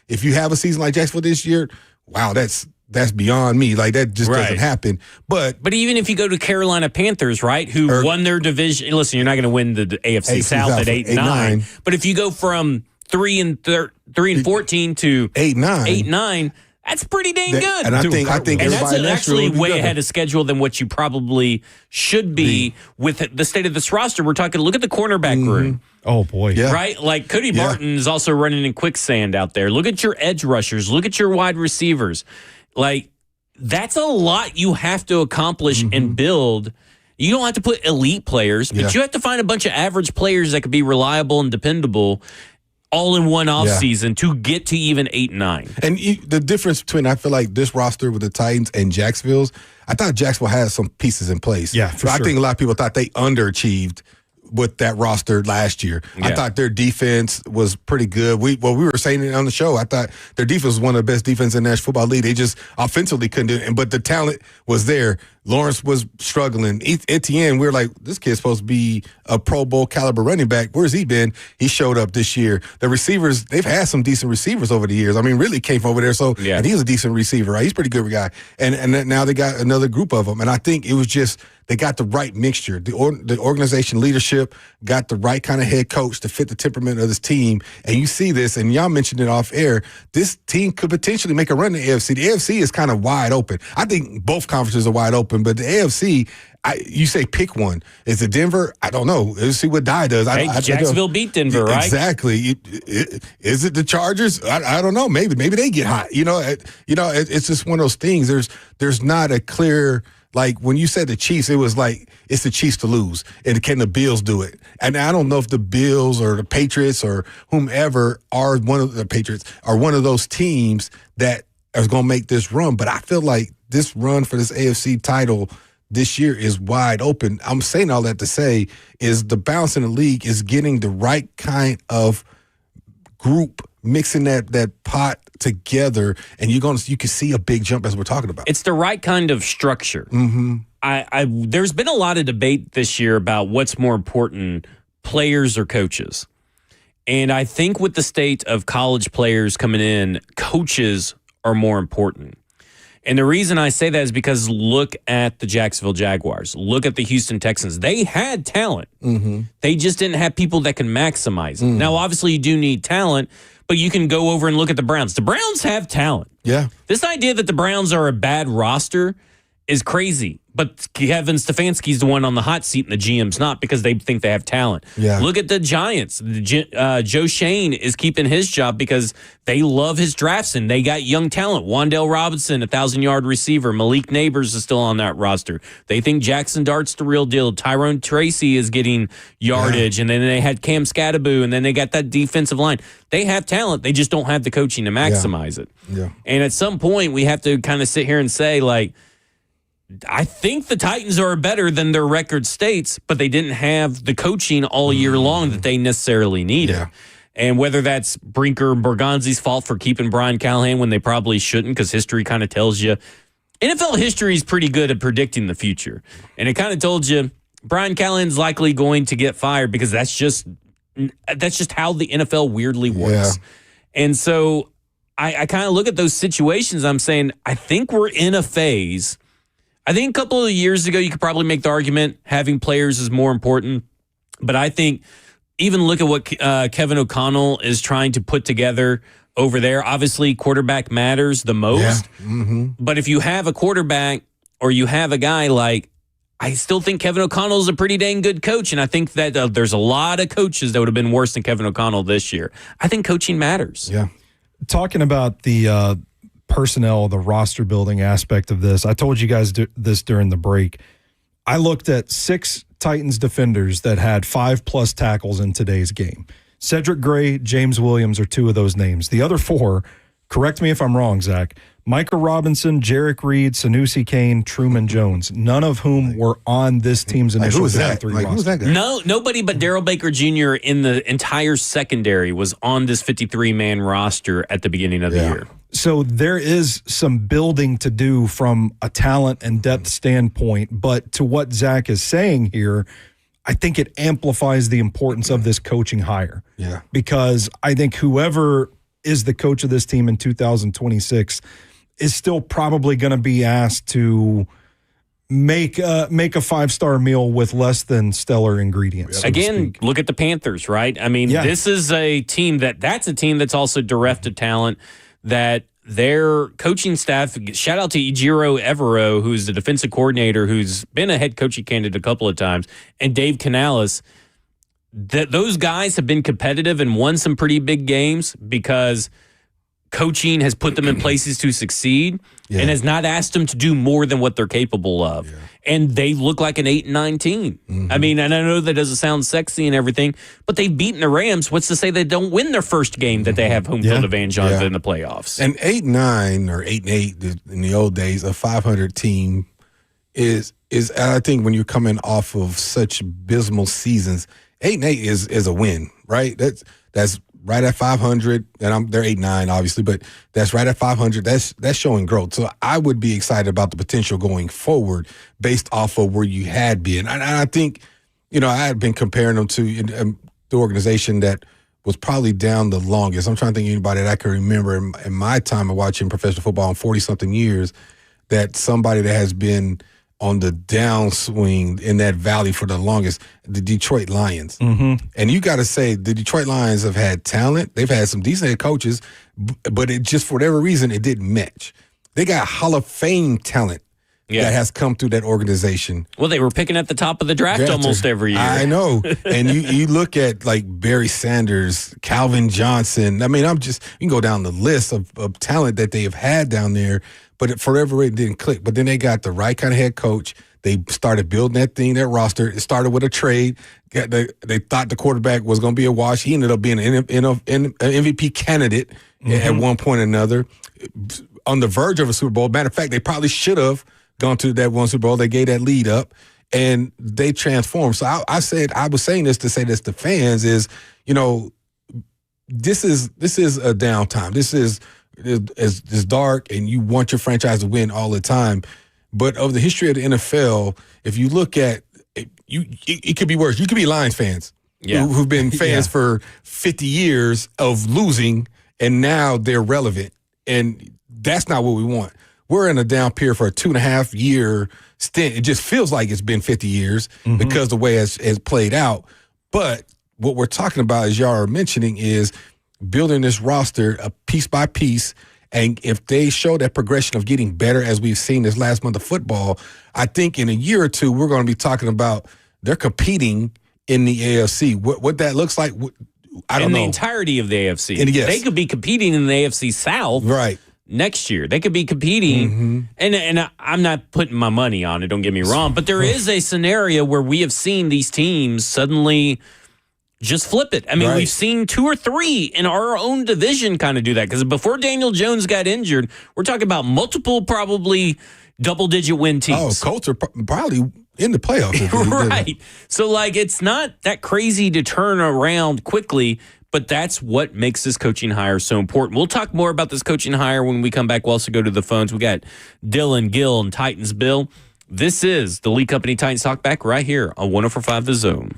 if you have a season like Jacksonville this year, wow, that's beyond me. Like, that just doesn't happen. But even if you go to Carolina Panthers, right, who won their division, listen, you're not going to win the AFC South at 8-9. But if you go from 3 and 14 to 8-9, that's pretty dang good. And I think and that's actually way ahead of schedule than what you probably should be with the state of this roster. We're talking, look at the cornerback room. Oh, boy. Yeah. Right? Like, Cody Barton is also running in quicksand out there. Look at your edge rushers. Look at your wide receivers. Like, that's a lot you have to accomplish and build. You don't have to put elite players, but you have to find a bunch of average players that could be reliable and dependable all in one offseason to get to even 8-9. And the difference between, I feel like, this roster with the Titans and Jacksonville's, I thought Jacksonville had some pieces in place. Yeah, for sure. I think a lot of people thought they underachieved with that roster last year. I thought their defense was pretty good. We were saying it on the show. I thought their defense was one of the best defenses in the National Football League. They just offensively couldn't do it. But the talent was there. Lawrence was struggling. Etienne, we were like, this kid's supposed to be a Pro Bowl caliber running back. Where's he been? He showed up this year. The receivers, they've had some decent receivers over the years. I mean, really came from over there. So, and he's a decent receiver, right? He's a pretty good guy. And now they got another group of them. And I think it was just, they got the right mixture. The organization leadership got the right kind of head coach to fit the temperament of this team. And you see this, and y'all mentioned it off air, this team could potentially make a run in the AFC. The AFC is kind of wide open. I think both conferences are wide open, but the AFC, you say pick one. Is it Denver? I don't know. Let's see what Dye does. Jacksonville beat Denver, right? Exactly. Is it the Chargers? I don't know. Maybe they get hot. It's just one of those things. There's not a clear, like when you said the Chiefs, it was like it's the Chiefs to lose, and can the Bills do it? And I don't know if the Bills or the Patriots or whomever are one of those teams that is going to make this run. But I feel like this run for this AFC title this year is wide open. I'm saying all that to say is the balance in the league is getting the right kind of group, mixing that pot together, and you can see a big jump as we're talking about. It's the right kind of structure. There's been a lot of debate this year about what's more important, players or coaches. And I think with the state of college players coming in, coaches are more important. And the reason I say that is because look at the Jacksonville Jaguars. Look at the Houston Texans. They had talent. They just didn't have people that can maximize it. Now, obviously, you do need talent, but you can go over and look at the Browns. The Browns have talent. Yeah. This idea that the Browns are a bad roster is crazy. But Kevin Stefanski's the one on the hot seat and the GM's not, because they think they have talent. Yeah. Look at the Giants. Joe Shane is keeping his job because they love his drafts and they got young talent. Wan'Dale Robinson, 1,000-yard receiver. Malik Neighbors is still on that roster. They think Jackson Dart's the real deal. Tyrone Tracy is getting yardage. And then they had Cam Scattaboo, and then they got that defensive line. They have talent. They just don't have the coaching to maximize it. Yeah. And at some point, we have to kind of sit here and say, like, I think the Titans are better than their record states, but they didn't have the coaching all year long that they necessarily needed. Yeah. And whether that's Brinker and Borgonzi's fault for keeping Brian Callahan when they probably shouldn't, because history kind of tells you, NFL history is pretty good at predicting the future. And it kind of told you Brian Callahan's likely going to get fired because that's just how the NFL weirdly works. Yeah. And so I kind of look at those situations. I'm saying, I think we're in a phase. I think a couple of years ago, you could probably make the argument having players is more important. But I think even look at what Kevin O'Connell is trying to put together over there. Obviously, quarterback matters the most. Yeah. But if you have a quarterback or you have a guy like, I still think Kevin O'Connell is a pretty dang good coach. And I think that there's a lot of coaches that would have been worse than Kevin O'Connell this year. I think coaching matters. Yeah. Talking about the personnel, the roster building aspect of this. I told you guys this during the break. I looked at 6 Titans defenders that had 5+ tackles in today's game. Cedric Gray, James Williams are 2 of those names. The other 4, correct me if I'm wrong, Zach, Micah Robinson, Jarek Reed, Sanusi Kane, Truman Jones, none of whom were on this team's initial 53 roster. Who's that guy? No, nobody but Daryl Baker Jr. in the entire secondary was on this 53-man roster at the beginning of the year. So there is some building to do from a talent and depth standpoint, but to what Zach is saying here, I think it amplifies the importance of this coaching hire. Yeah. Because I think whoever is the coach of this team in 2026 is still probably going to be asked to make a 5-star meal with less than stellar ingredients. Again, look at the Panthers, right? I mean, this is a team that's a team that's also bereft of talent, that their coaching staff, shout out to Ejiro Evero, who's the defensive coordinator, who's been a head coaching candidate a couple of times, and Dave Canales, that those guys have been competitive and won some pretty big games because coaching has put them in places to succeed and has not asked them to do more than what they're capable of. Yeah. And they look like an 8-9 team. Mm-hmm. I mean, and I know that doesn't sound sexy and everything, but they've beaten the Rams. What's to say they don't win their first game that they have home field advantage on in the playoffs? And 8-9 or 8-8 in the old days, a 500 team is I think when you're coming off of such abysmal seasons, 8-8 is a win, right? That's right at 500, and they're 8-9, obviously, but that's right at 500. That's showing growth. So I would be excited about the potential going forward based off of where you had been. And I think, I had been comparing them to the organization that was probably down the longest. I'm trying to think of anybody that I can remember in my time of watching professional football in 40-something years, that somebody that has been on the downswing in that valley for the longest, the Detroit Lions. Mm-hmm. And you got to say, the Detroit Lions have had talent. They've had some decent head coaches, but it just, for whatever reason, it didn't match. They got Hall of Fame talent that has come through that organization. Well, they were picking at the top of the draft almost every year. I know. And you look at like Barry Sanders, Calvin Johnson. I mean, you can go down the list of talent that they have had down there, but for whatever reason, it didn't click. But then they got the right kind of head coach. They started building that roster. It started with a trade. They thought the quarterback was going to be a wash. He ended up being an MVP candidate at one point or another, on the verge of a Super Bowl. Matter of fact, they probably should have gone to that one Super Bowl. They gave that lead up, and they transformed. So I was saying this to say this to fans is, this is a downtime. This is dark, and you want your franchise to win all the time. But of the history of the NFL, if you look at it, it could be worse. You could be Lions fans who've been fans for 50 years of losing, and now they're relevant. And that's not what we want. We're in a down period for a 2.5-year stint. It just feels like it's been 50 years because the way it's played out. But what we're talking about, as y'all are mentioning, is building this roster piece by piece. And if they show that progression of getting better, as we've seen this last month of football, I think in a year or two, we're going to be talking about they're competing in the AFC. What that looks like, I don't know. In the entirety of the AFC. And yes. They could be competing in the AFC South. Right. Next year. They could be competing, and I'm not putting my money on it, don't get me wrong, but there is a scenario where we have seen these teams suddenly just flip it. I mean, we've seen 2 or 3 in our own division kind of do that, because before Daniel Jones got injured, we're talking about multiple probably double-digit win teams. Oh, Colts are probably in the playoffs. Right. So, it's not that crazy to turn around quickly, but that's what makes this coaching hire so important. We'll talk more about this coaching hire when we come back. We'll also go to the phones. We got Dylan Gill and Titans Bill. This is the Lee Company Titans Talkback right here on 104.5 The Zone.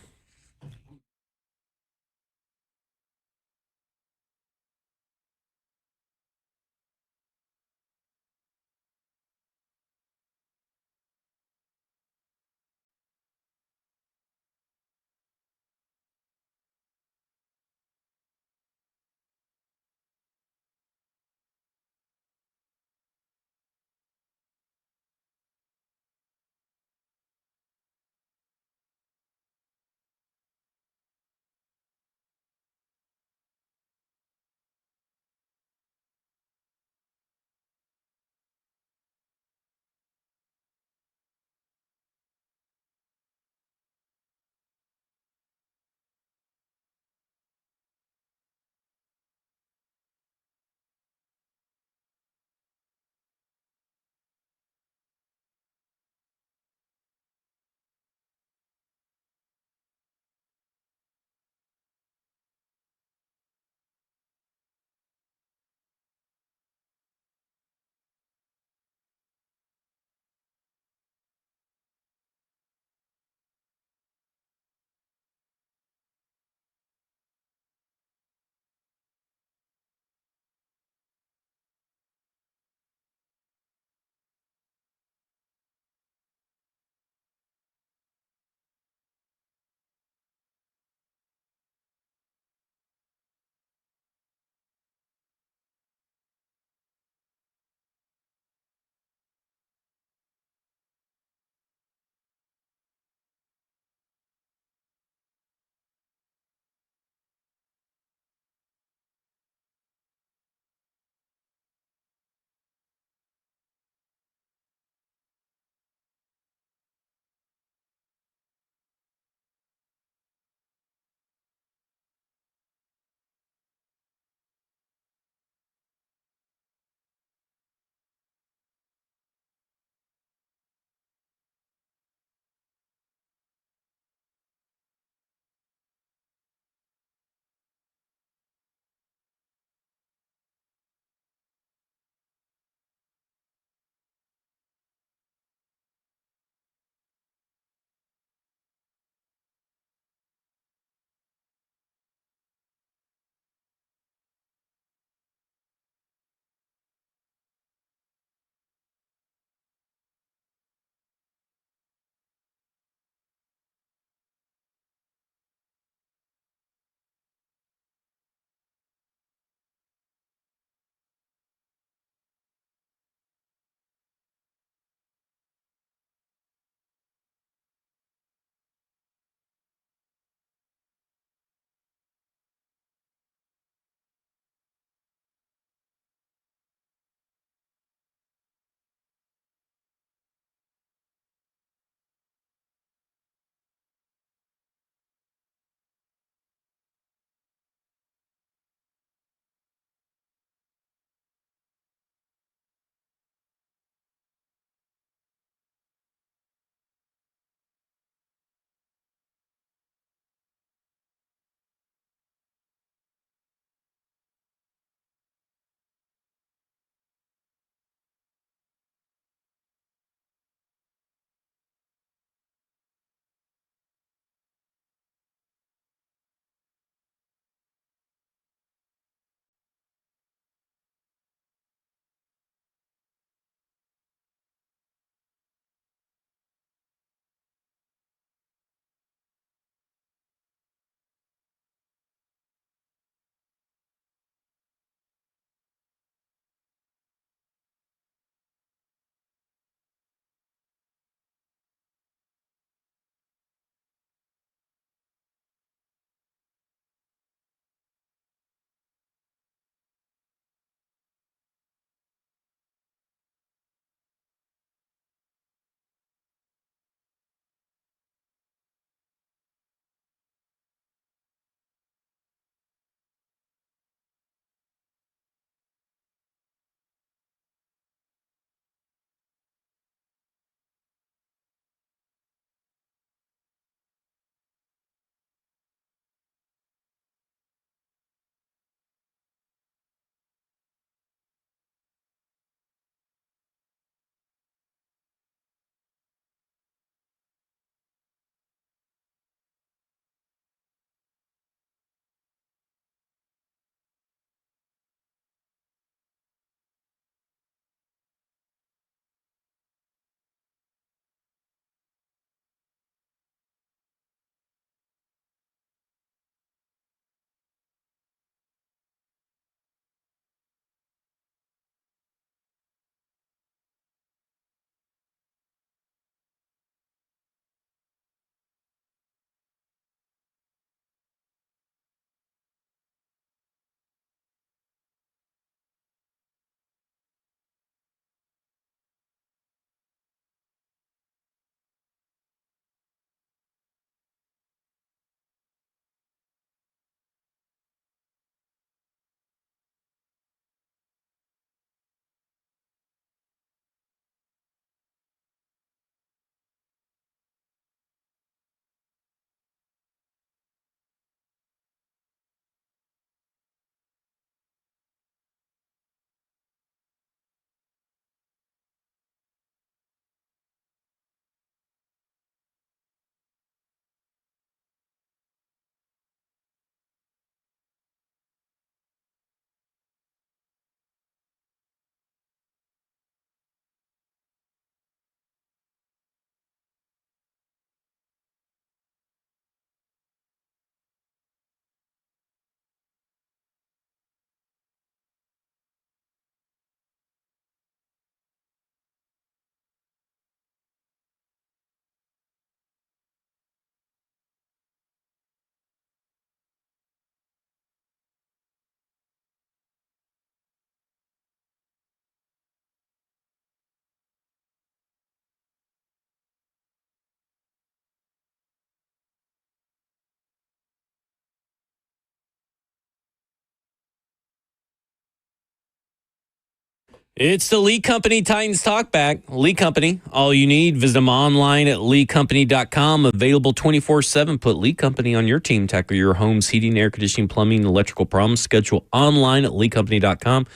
It's the Lee Company Titans Talkback. Lee Company, all you need. Visit them online at leecompany.com. Available 24/7. Put Lee Company on your team. Tackle your home's heating, air conditioning, plumbing, electrical problems. Schedule online at leecompany.com.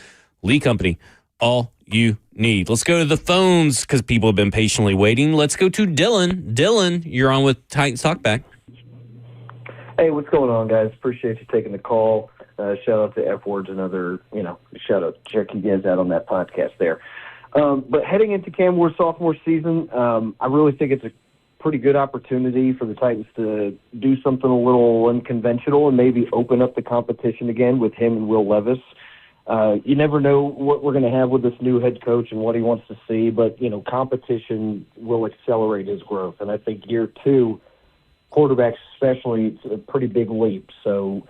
Lee Company, all you need. Let's go to the phones because people have been patiently waiting. Let's go to Dylan. Dylan, you're on with Titans Talkback. Hey, what's going on, guys? Appreciate you taking the call. Shout out to F Words, another, shout out. Check you guys out on that podcast there. But heading into Cam Ward's sophomore season, I really think it's a pretty good opportunity for the Titans to do something a little unconventional and maybe open up the competition again with him and Will Levis. You never know what we're going to have with this new head coach and what he wants to see, but, competition will accelerate his growth. And I think year two, quarterbacks especially, it's a pretty big leap. So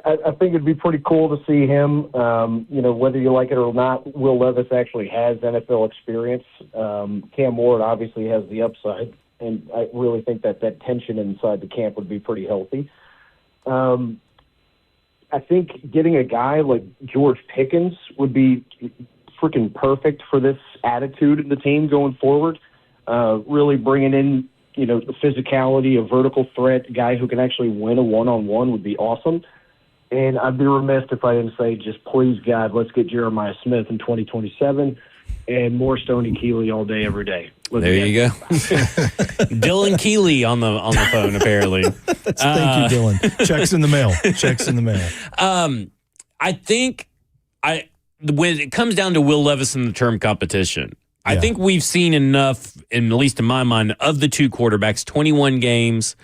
I think it'd be pretty cool to see him. Whether you like it or not, Will Levis actually has NFL experience. Cam Ward obviously has the upside, and I really think that tension inside the camp would be pretty healthy. I think getting a guy like George Pickens would be freaking perfect for this attitude of the team going forward. Really bringing in, the physicality, a vertical threat, a guy who can actually win a one-on-one would be awesome. And I'd be remiss if I didn't say, just please, God, let's get Jeremiah Smith in 2027 and more Stoney Keeley all day, every day. There you go. Dylan Keeley on the phone, apparently. Thank you, Dylan. Checks in the mail. Checks in the mail. I think when it comes down to Will Levis and the term competition, I think we've seen enough, at least in my mind, of the two quarterbacks, 21 games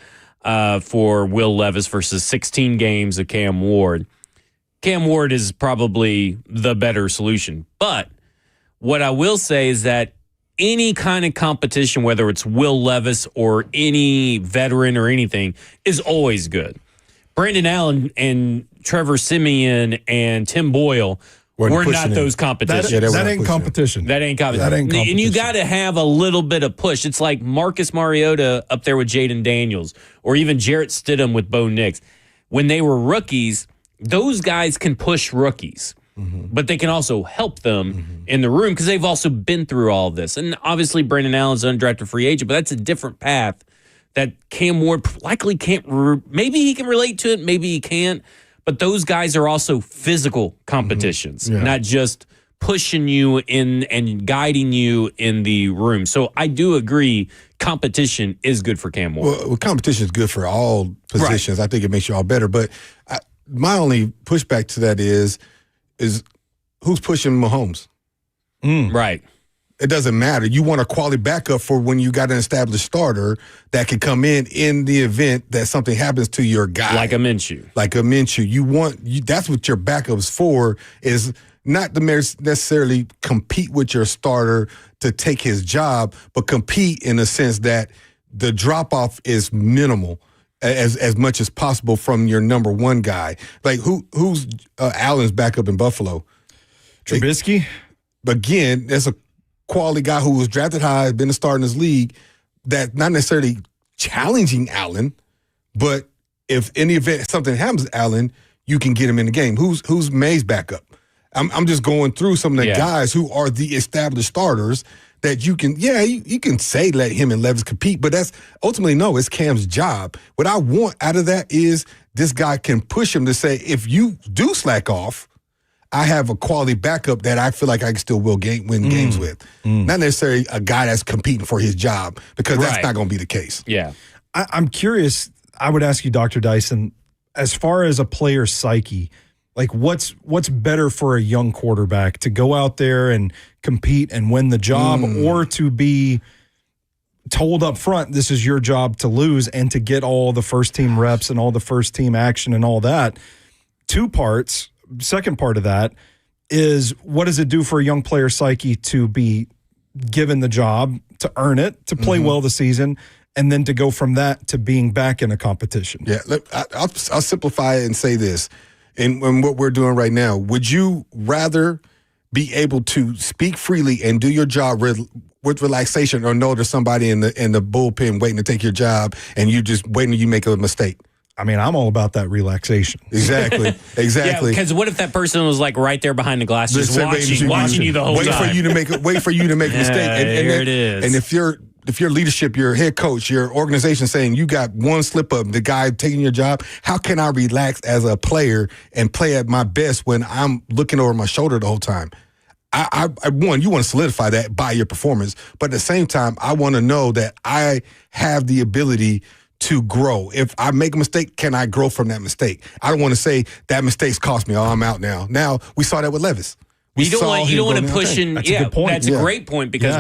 for Will Levis versus 16 games of Cam Ward. Cam Ward is probably the better solution. But what I will say is that any kind of competition, whether it's Will Levis or any veteran or anything, is always good. Brandon Allen and Trevor Siemian and Tim Boyle were not those competitions. That ain't competition. That ain't competition. And you got to have a little bit of push. It's like Marcus Mariota up there with Jaden Daniels or even Jarrett Stidham with Bo Nix. When they were rookies, those guys can push rookies. But they can also help them in the room because they've also been through all of this. And obviously, Brandon Allen's an undrafted free agent, but that's a different path that Cam Ward likely can't. Maybe he can relate to it, maybe he can't. But those guys are also physical competitions, not just pushing you in and guiding you in the room. So I do agree competition is good for Cam Ward. Well, competition is good for all positions. Right. I think it makes you all better. But my only pushback to that is who's pushing Mahomes? Right. It doesn't matter. You want a quality backup for when you got an established starter that can come in the event that something happens to your guy. Like a Minshew. That's what your backup's for, is not to necessarily compete with your starter to take his job, but compete in the sense that the drop-off is minimal as much as possible from your number one guy. Like who's Allen's backup in Buffalo? Trubisky? Again, that's a quality guy who was drafted high, been a star in this league, that not necessarily challenging Allen, but if in the event something happens to Allen, you can get him in the game. Who's May's backup? I'm just going through some of the guys who are the established starters that you can, you can say let him and Levis compete, but that's ultimately, no, it's Cam's job. What I want out of that is this guy can push him to say, if you do slack off, I have a quality backup that I feel like I can still win games with. Not necessarily a guy that's competing for his job, because that's not going to be the case. Yeah. I'm curious. I would ask you, Dr. Dyson, as far as a player's psyche, like what's better for a young quarterback, to go out there and compete and win the job, or to be told up front, this is your job to lose and to get all the first team reps and all the first team action and all that? Two parts. Second part of that is, what does it do for a young player's psyche to be given the job, to earn it, to play well the season, and then to go from that to being back in a competition? Yeah, I'll simplify it and say this. And what we're doing right now, would you rather be able to speak freely and do your job with relaxation, or know there's somebody in the bullpen waiting to take your job and you just waiting till you make a mistake? I mean, I'm all about that relaxation. Exactly. Yeah, because what if that person was like right there behind the glass, just watching you the whole wait time? For you to make a mistake. And here it is. And if your leadership, your head coach, your organization saying you got one slip up, the guy taking your job, how can I relax as a player and play at my best when I'm looking over my shoulder the whole time? I one, you want to solidify that by your performance, but at the same time, I want to know that I have the ability to grow. If I make a mistake, can I grow from that mistake? I don't want to say that mistake's cost me. Oh, I'm out now. Now we saw that with Levis. You don't want to push in. That's a good point. That's a great point because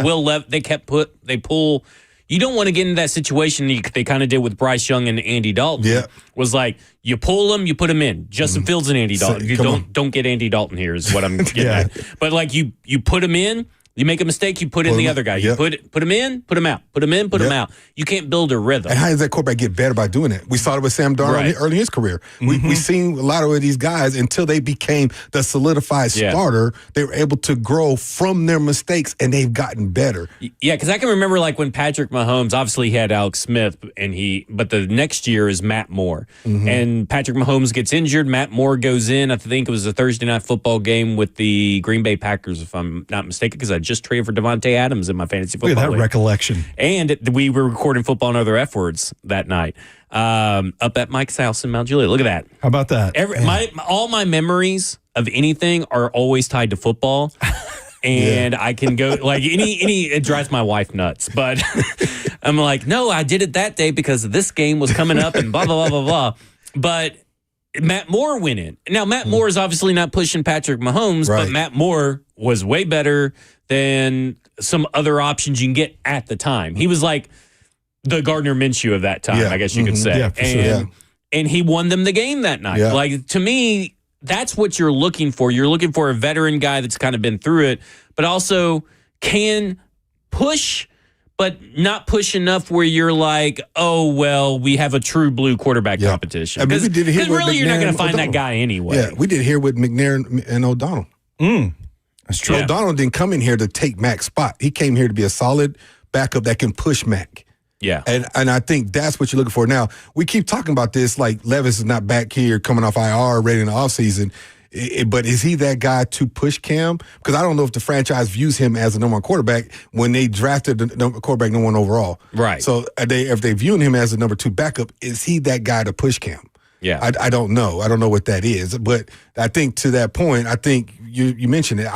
they pull. You don't want to get into that situation they kind of did with Bryce Young and Andy Dalton. Yeah. Was like you pull them, you put them in. Justin Fields and Andy Dalton. You don't get Andy Dalton here is what I'm getting at. But like you put them in. You make a mistake, you put in the other guy. You put him in, put him out. Put him in, put him out. You can't build a rhythm. And how does that quarterback get better by doing it? We saw it with Sam Darnold early in his career. We seen a lot of these guys until they became the solidified starter. They were able to grow from their mistakes, and they've gotten better. Yeah, because I can remember like when Patrick Mahomes, obviously he had Alex Smith, but the next year is Matt Moore. And Patrick Mahomes gets injured. Matt Moore goes in. I think it was a Thursday night football game with the Green Bay Packers, if I'm not mistaken, because I just traded for Devontae Adams in my fantasy football Look at that league. recollection. And we were recording Football and Other F Words that night up at Mike's house in Mount Juliet. Look at that. How about that? All my memories of anything are always tied to football. And I can go like it drives my wife nuts. But I'm like, no, I did it that day because this game was coming up and blah, blah, blah, blah, blah. But Matt Moore went in. Now, Matt Moore is obviously not pushing Patrick Mahomes, but Matt Moore was way better than some other options you can get at the time. He was like the Gardner Minshew of that time, I guess you could say. Yeah, for sure. And he won them the game that night. Yeah. Like, to me, that's what you're looking for. You're looking for a veteran guy that's kind of been through it, but also can push, but not push enough where you're like, oh, well, we have a true blue quarterback competition. I mean, we did it here Because with really, you're not McNair going to find O'Donnell. that guy anyway. Yeah, we did here with McNair and O'Donnell. That's true. O'Donnell didn't come in here to take Mac's spot. He came here to be a solid backup that can push Mac. Yeah. And I think that's what you're looking for. Now, we keep talking about this like Levis is not back here coming off IR ready in the offseason. But is he that guy to push Cam? Because I don't know if the franchise views him as a number one quarterback when they drafted the quarterback number one overall. Right. So if they viewing him as a number two backup, is he that guy to push Cam? Yeah. I don't know. I don't know what that is. But I think to that point, I think you mentioned it.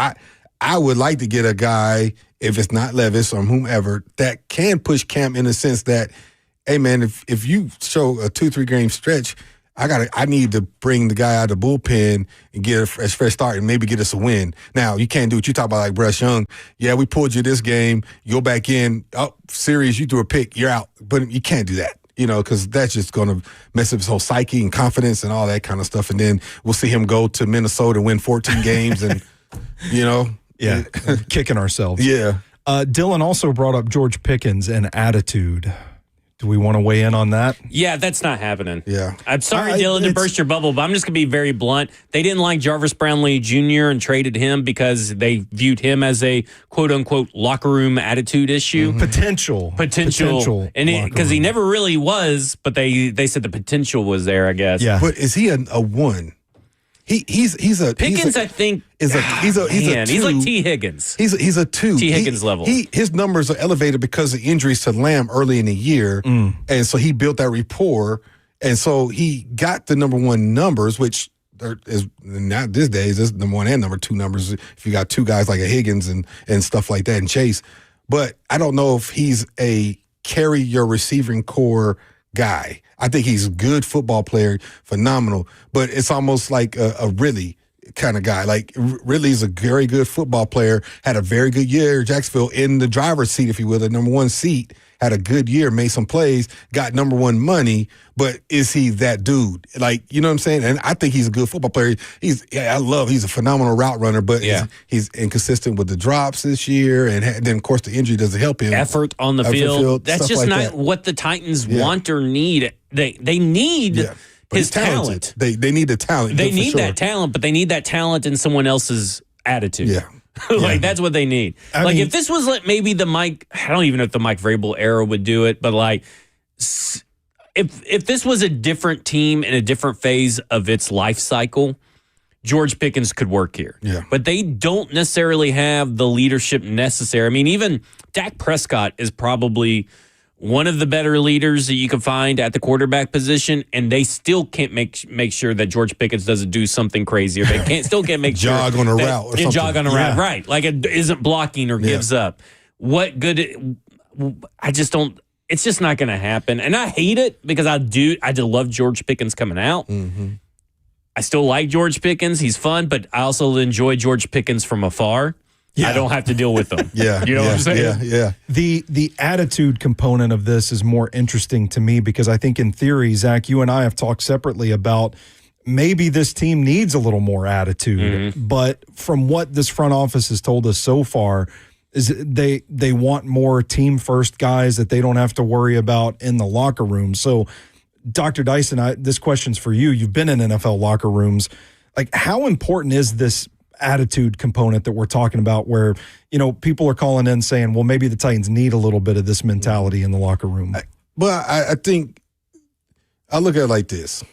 I would like to get a guy, if it's not Levis or whomever, that can push Cam in the sense that, hey man, if you show a 2-3 game stretch, I need to bring the guy out of the bullpen and get a fresh start and maybe get us a win. Now, you can't do what you talk about like Bryce Young. Yeah, we pulled you this game. You go back in, series, you threw a pick, you're out. But you can't do that, because that's just going to mess up his whole psyche and confidence and all that kind of stuff. And then we'll see him go to Minnesota and win 14 games and, Yeah, kicking ourselves. Yeah. Dylan also brought up George Pickens and attitude. Do we want to weigh in on that? Yeah, that's not happening. Yeah. I'm sorry, Dylan, to burst your bubble, but I'm just going to be very blunt. They didn't like Jarvis Brownlee Jr. and traded him because they viewed him as a quote-unquote locker room attitude issue. Potential. And because he never really was, but they said the potential was there, I guess. Yeah. But is he a one? He's a Pickens, I think, he's a two. He's like T. Higgins. He's a two. T. Higgins level. His numbers are elevated because of injuries to Lamb early in the year, and so he built that rapport, and so he got the number one numbers, which is not these days. This number one and number two numbers. If you got two guys like a Higgins and stuff like that, and Chase, but I don't know if he's a carry your receiving core guy. I think he's a good football player, phenomenal, but it's almost like a Ridley kind of guy. Like Ridley's a very good football player, had a very good year, Jacksonville, in the driver's seat, if you will, the number one seat, had a good year, made some plays, got number one money, but is he that dude? Like, you know what I'm saying? And I think he's a good football player. He's a phenomenal route runner, but he's inconsistent with the drops this year, and then, of course, the injury doesn't help him. Effort on the field. That's just like not that. what the Titans want or need. They need his talent. They need the talent. They need that talent, but they need that talent in someone else's attitude. Yeah. That's what they need. I mean, if this was like maybe the Mike, I don't even know if the Mike Vrabel era would do it, but like if this was a different team in a different phase of its life cycle, George Pickens could work here. Yeah. But they don't necessarily have the leadership necessary. I mean, even Dak Prescott is probably one of the better leaders that you can find at the quarterback position, and they still can't make sure that George Pickens doesn't do something crazy, or they still can't make jog sure on a that route or they something. jog on a route, right? Like it isn't blocking or gives up. What good? I just don't. It's just not going to happen, and I hate it because I do love George Pickens coming out. Mm-hmm. I still like George Pickens. He's fun, but I also enjoy George Pickens from afar. Yeah. I don't have to deal with them. Yeah. You know what I'm saying? Yeah. The attitude component of this is more interesting to me because I think in theory, Zach, you and I have talked separately about maybe this team needs a little more attitude. But from what this front office has told us so far, is they want more team first guys that they don't have to worry about in the locker room. So Dr. Dyson, this question's for you. You've been in NFL locker rooms. Like, how important is this attitude component that we're talking about where, people are calling in saying, well, maybe the Titans need a little bit of this mentality in the locker room? I think I look at it like this.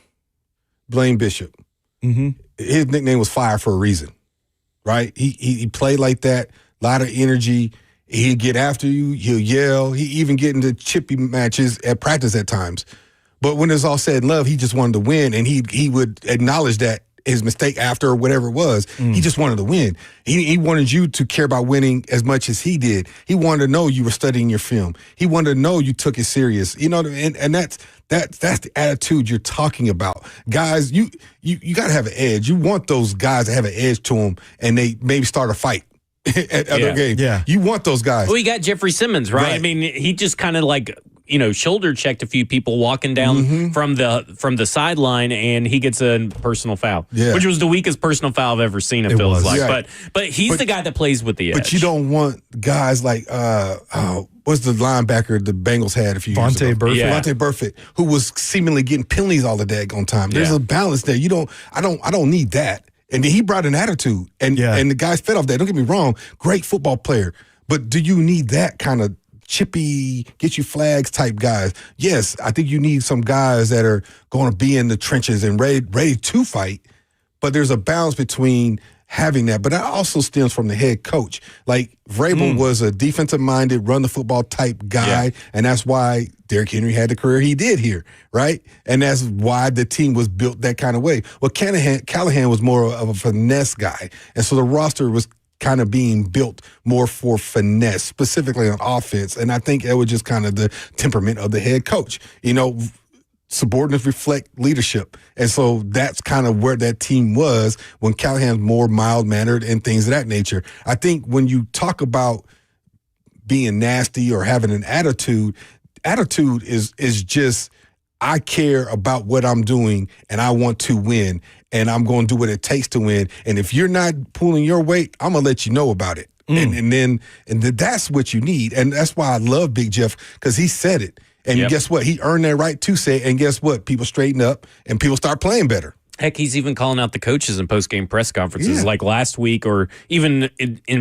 Blaine Bishop. Mm-hmm. His nickname was Fire for a reason, right? He played like that, a lot of energy. He'd get after you. He'll yell. He even get into chippy matches at practice at times. But when it's all said and love, he just wanted to win, and he would acknowledge that his mistake after or whatever it was. He just wanted to win. He wanted you to care about winning as much as he did. He wanted to know you were studying your film. He wanted to know you took it serious. And that's the attitude you're talking about. Guys, you got to have an edge. You want those guys to have an edge to them, and they maybe start a fight at other games. Yeah. You want those guys. Well, you got Jeffrey Simmons, right? I mean, he just kind of like shoulder checked a few people walking down from the sideline, and he gets a personal foul, which was the weakest personal foul I've ever seen. It feels like, yeah. but he's the guy that plays with the edge. But you don't want guys like what's the linebacker the Bengals had a few years ago? Vontae Burfict, who was seemingly getting penalties all the daggone time. There's a balance there. I don't need that. And then he brought an attitude, and the guys fed off that. Don't get me wrong, great football player, but do you need that kind of chippy, get you flags type guys? Yes, I think you need some guys that are going to be in the trenches and ready to fight, but there's a balance between having that. But that also stems from the head coach. Like, Vrabel was a defensive-minded, run-the-football type guy, and that's why Derrick Henry had the career he did here, right? And that's why the team was built that kind of way. Well, Callahan was more of a finesse guy, and so the roster was kind of being built more for finesse, specifically on offense. And I think that was just kind of the temperament of the head coach. Subordinates reflect leadership. And so that's kind of where that team was when Callahan's more mild-mannered and things of that nature. I think when you talk about being nasty or having an attitude is just, I care about what I'm doing and I want to win, and I'm going to do what it takes to win. And if you're not pulling your weight, I'm going to let you know about it. And then that's what you need. And that's why I love Big Jeff, because he said it. And guess what? He earned that right to say it. And guess what? People straighten up and people start playing better. Heck, he's even calling out the coaches in post-game press conferences, like last week, or even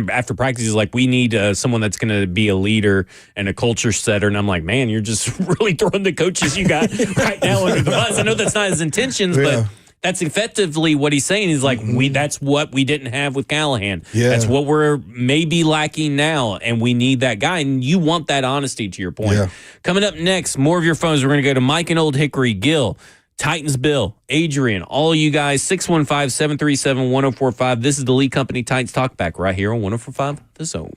after practice. He's like, we need someone that's going to be a leader and a culture setter. And I'm like, man, you're just really throwing the coaches you got right now under the bus. I know that's not his intentions, but that's effectively what he's saying. He's like, that's what we didn't have with Callahan. That's what we're maybe lacking now, and we need that guy. And you want that honesty, to your point. Coming up next, more of your phones. We're going to go to Mike in Old Hickory, Gil, Titans Bill, Adrian, all you guys, 615-737-1045. This is the Lee Company Titans Talkback right here on 1045 The Zone.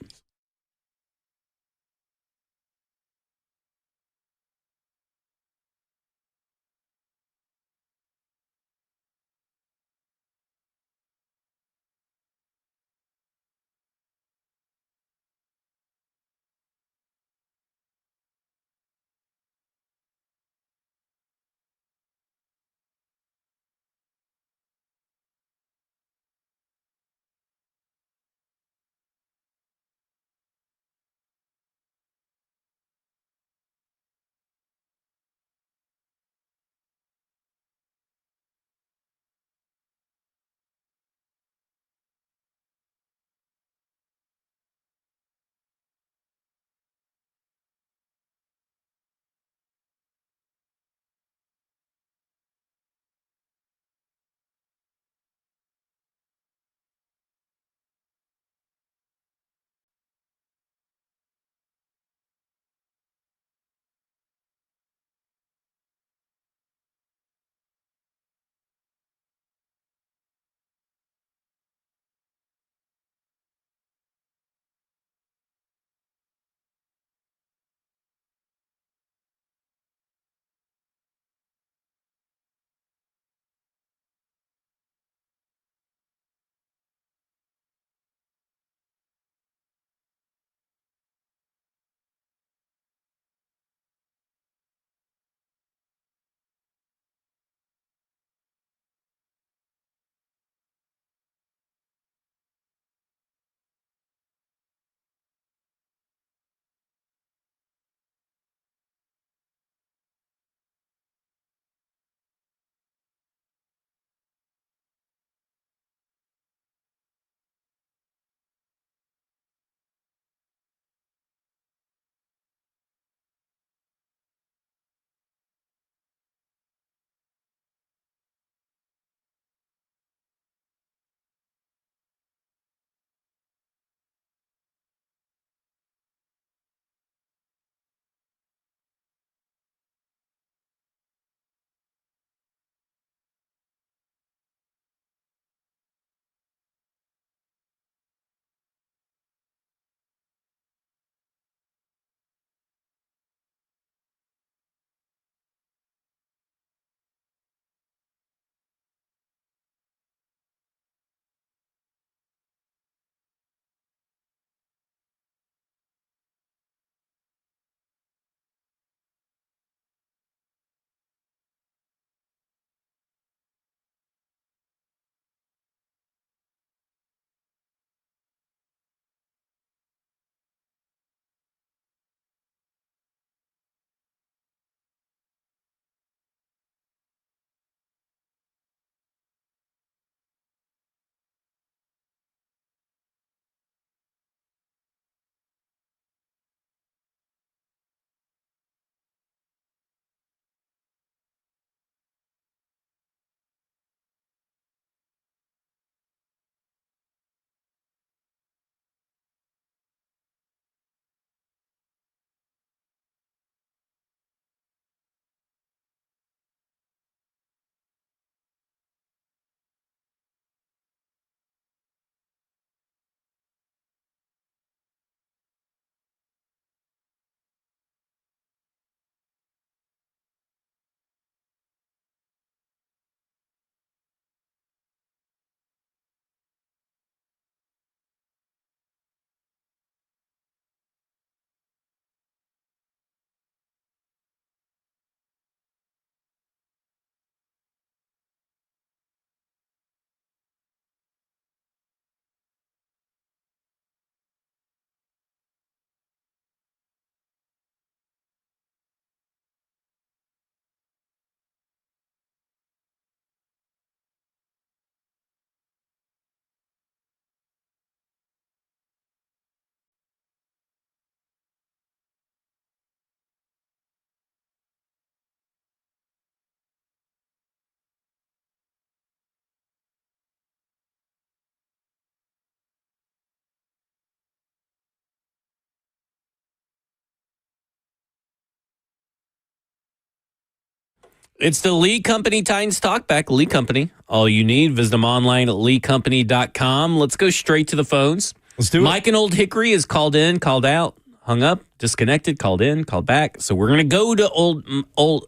It's the Lee Company Titans Talkback. Lee Company. All you need. Visit them online at leecompany.com. Let's go straight to the phones. Let's do it. Mike in Old Hickory is called in, called out, hung up, disconnected, called in, called back. So we're going to go to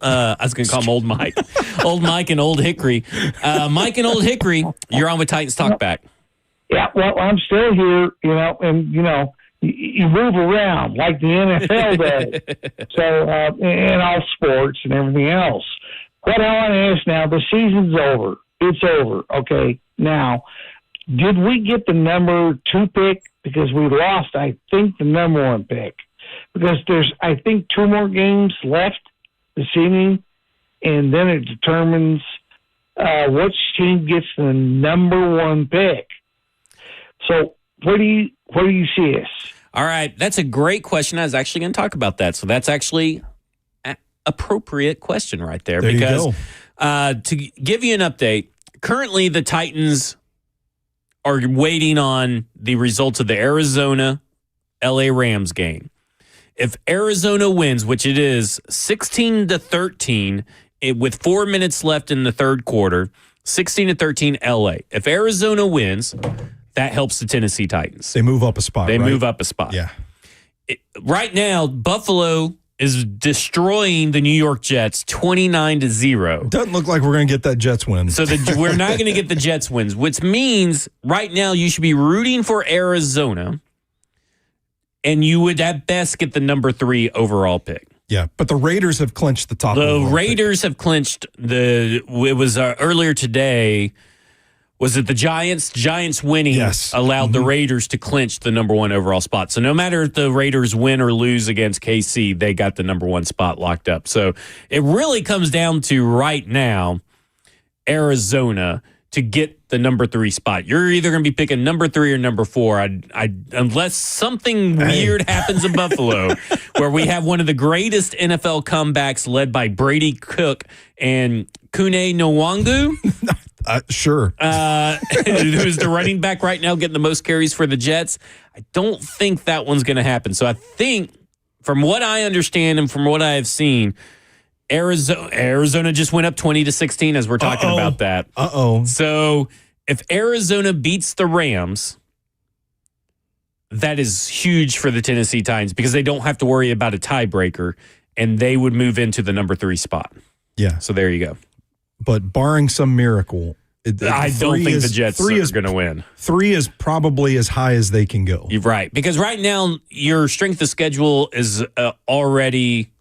I was going to call him Old Mike. Old Mike in Old Hickory. Mike in Old Hickory, you're on with Titans Talkback. Yeah, well, I'm still here, and, you move around like the NFL does. So, in all sports and everything else. What I want to ask now, the season's over. It's over. Okay. Now, did we get the number 2 pick? Because we lost, I think, the number 1 pick. Because there's, I think, 2 more games left this evening, and then it determines which team gets the number 1 pick. So where do you see us? All right. That's a great question. I was actually going to talk about that. So that's actually an appropriate question right there. There because you to give you an update, currently the Titans are waiting on the results of the Arizona-LA Rams game. If Arizona wins, which it is 16-13 with 4 minutes left in the third quarter, 16-13 LA. If Arizona wins, that helps the Tennessee Titans. They move up a spot. They right? move up a spot. Yeah. Right now, Buffalo is destroying the New York Jets 29-0. Doesn't look like we're going to get that Jets win. So we're not going to get the Jets wins, which means right now you should be rooting for Arizona, and you would at best get the number 3 overall pick. Yeah, but the Raiders have clinched the top. The Raiders have clinched it was earlier today. Was it the Giants? Giants winning allowed the Raiders to clinch the number 1 overall spot. So no matter if the Raiders win or lose against KC, they got the number 1 spot locked up. So it really comes down to right now, Arizona to get the number 3 spot. You're either going to be picking number 3 or number 4. Unless something weird happens in Buffalo, where we have one of the greatest NFL comebacks led by Brady Cook and Kune Nwangu. Sure. Who's the running back right now getting the most carries for the Jets. I don't think that one's going to happen. So I think, from what I understand and from what I have seen, Arizona just went up 20-16 as we're talking about that. So if Arizona beats the Rams, that is huge for the Tennessee Titans because they don't have to worry about a tiebreaker, and they would move into the number 3 spot. Yeah. So there you go. But barring some miracle, I don't think the Jets are going to win. 3 is probably as high as they can go. You're right. Because right now, your strength of schedule is already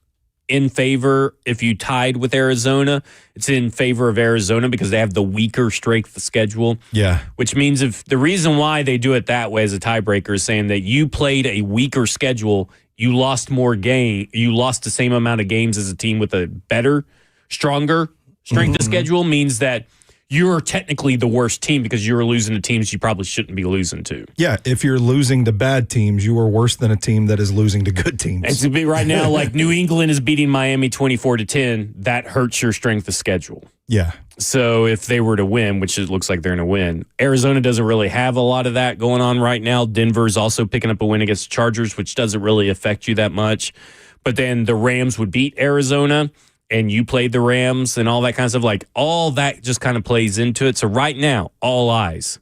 in favor. If you tied with Arizona, it's in favor of Arizona because they have the weaker strength of schedule. Yeah. Which means if the reason why they do it that way as a tiebreaker is saying that you played a weaker schedule, you lost you lost the same amount of games as a team with a better, stronger strength of schedule, means that you're technically the worst team because you're losing to teams you probably shouldn't be losing to. Yeah, if you're losing to bad teams, you are worse than a team that is losing to good teams. And to be right now, like New England is beating Miami 24-10, that hurts your strength of schedule. Yeah. So if they were to win, which it looks like they're going to win, Arizona doesn't really have a lot of that going on right now. Denver's also picking up a win against the Chargers, which doesn't really affect you that much. But then the Rams would beat Arizona, and you played the Rams and all that kind of stuff. Like, all that just kind of plays into it. So right now, all eyes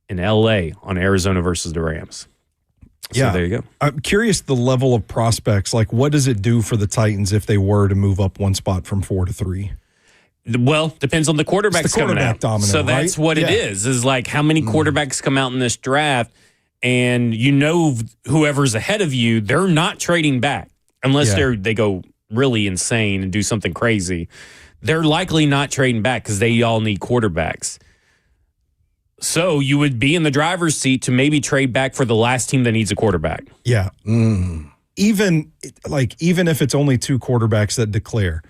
in L.A. on Arizona versus the Rams. So there you go. I'm curious the level of prospects. Like, what does it do for the Titans if they were to move up 1 spot from 4 to 3? Well, depends on the quarterbacks coming out. Domino, so that's right? what it is like how many quarterbacks come out in this draft, and whoever's ahead of you, they're not trading back unless they go really insane and do something crazy. They're likely not trading back because they all need quarterbacks. So you would be in the driver's seat to maybe trade back for the last team that needs a quarterback. Yeah. Even if it's only 2 quarterbacks that declare,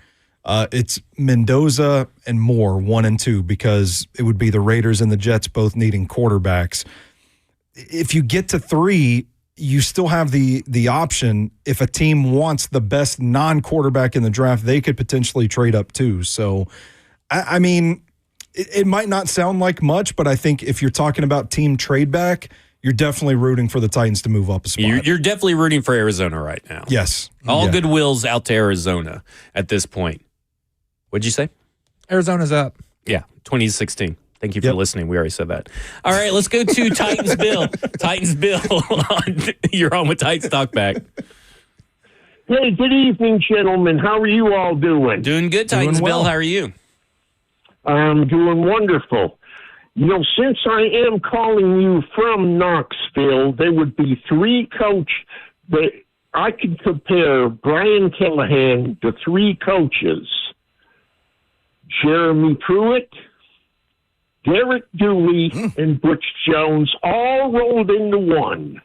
it's Mendoza and Moore 1 and 2, because it would be the Raiders and the Jets both needing quarterbacks. If you get to 3, you still have the option. If a team wants the best non-quarterback in the draft, they could potentially trade up too. So, I mean, it might not sound like much, but I think if you're talking about team trade back, you're definitely rooting for the Titans to move up a spot. You're definitely rooting for Arizona right now. Yes. All goodwill's out to Arizona at this point. What'd you say? Arizona's up. Yeah, 2016. Thank you for listening. We already said that. All right, let's go to Titans Bill. Titans Bill, you're on with Titans Talkback. Hey, good evening, gentlemen. How are you all doing? Doing good, Titans Bill. How are you? I'm doing wonderful. You know, since I am calling you from Knoxville, there would be three that I could compare Brian Callahan to three coaches. Jeremy Pruitt, Derek Dooley, and Butch Jones all rolled into one.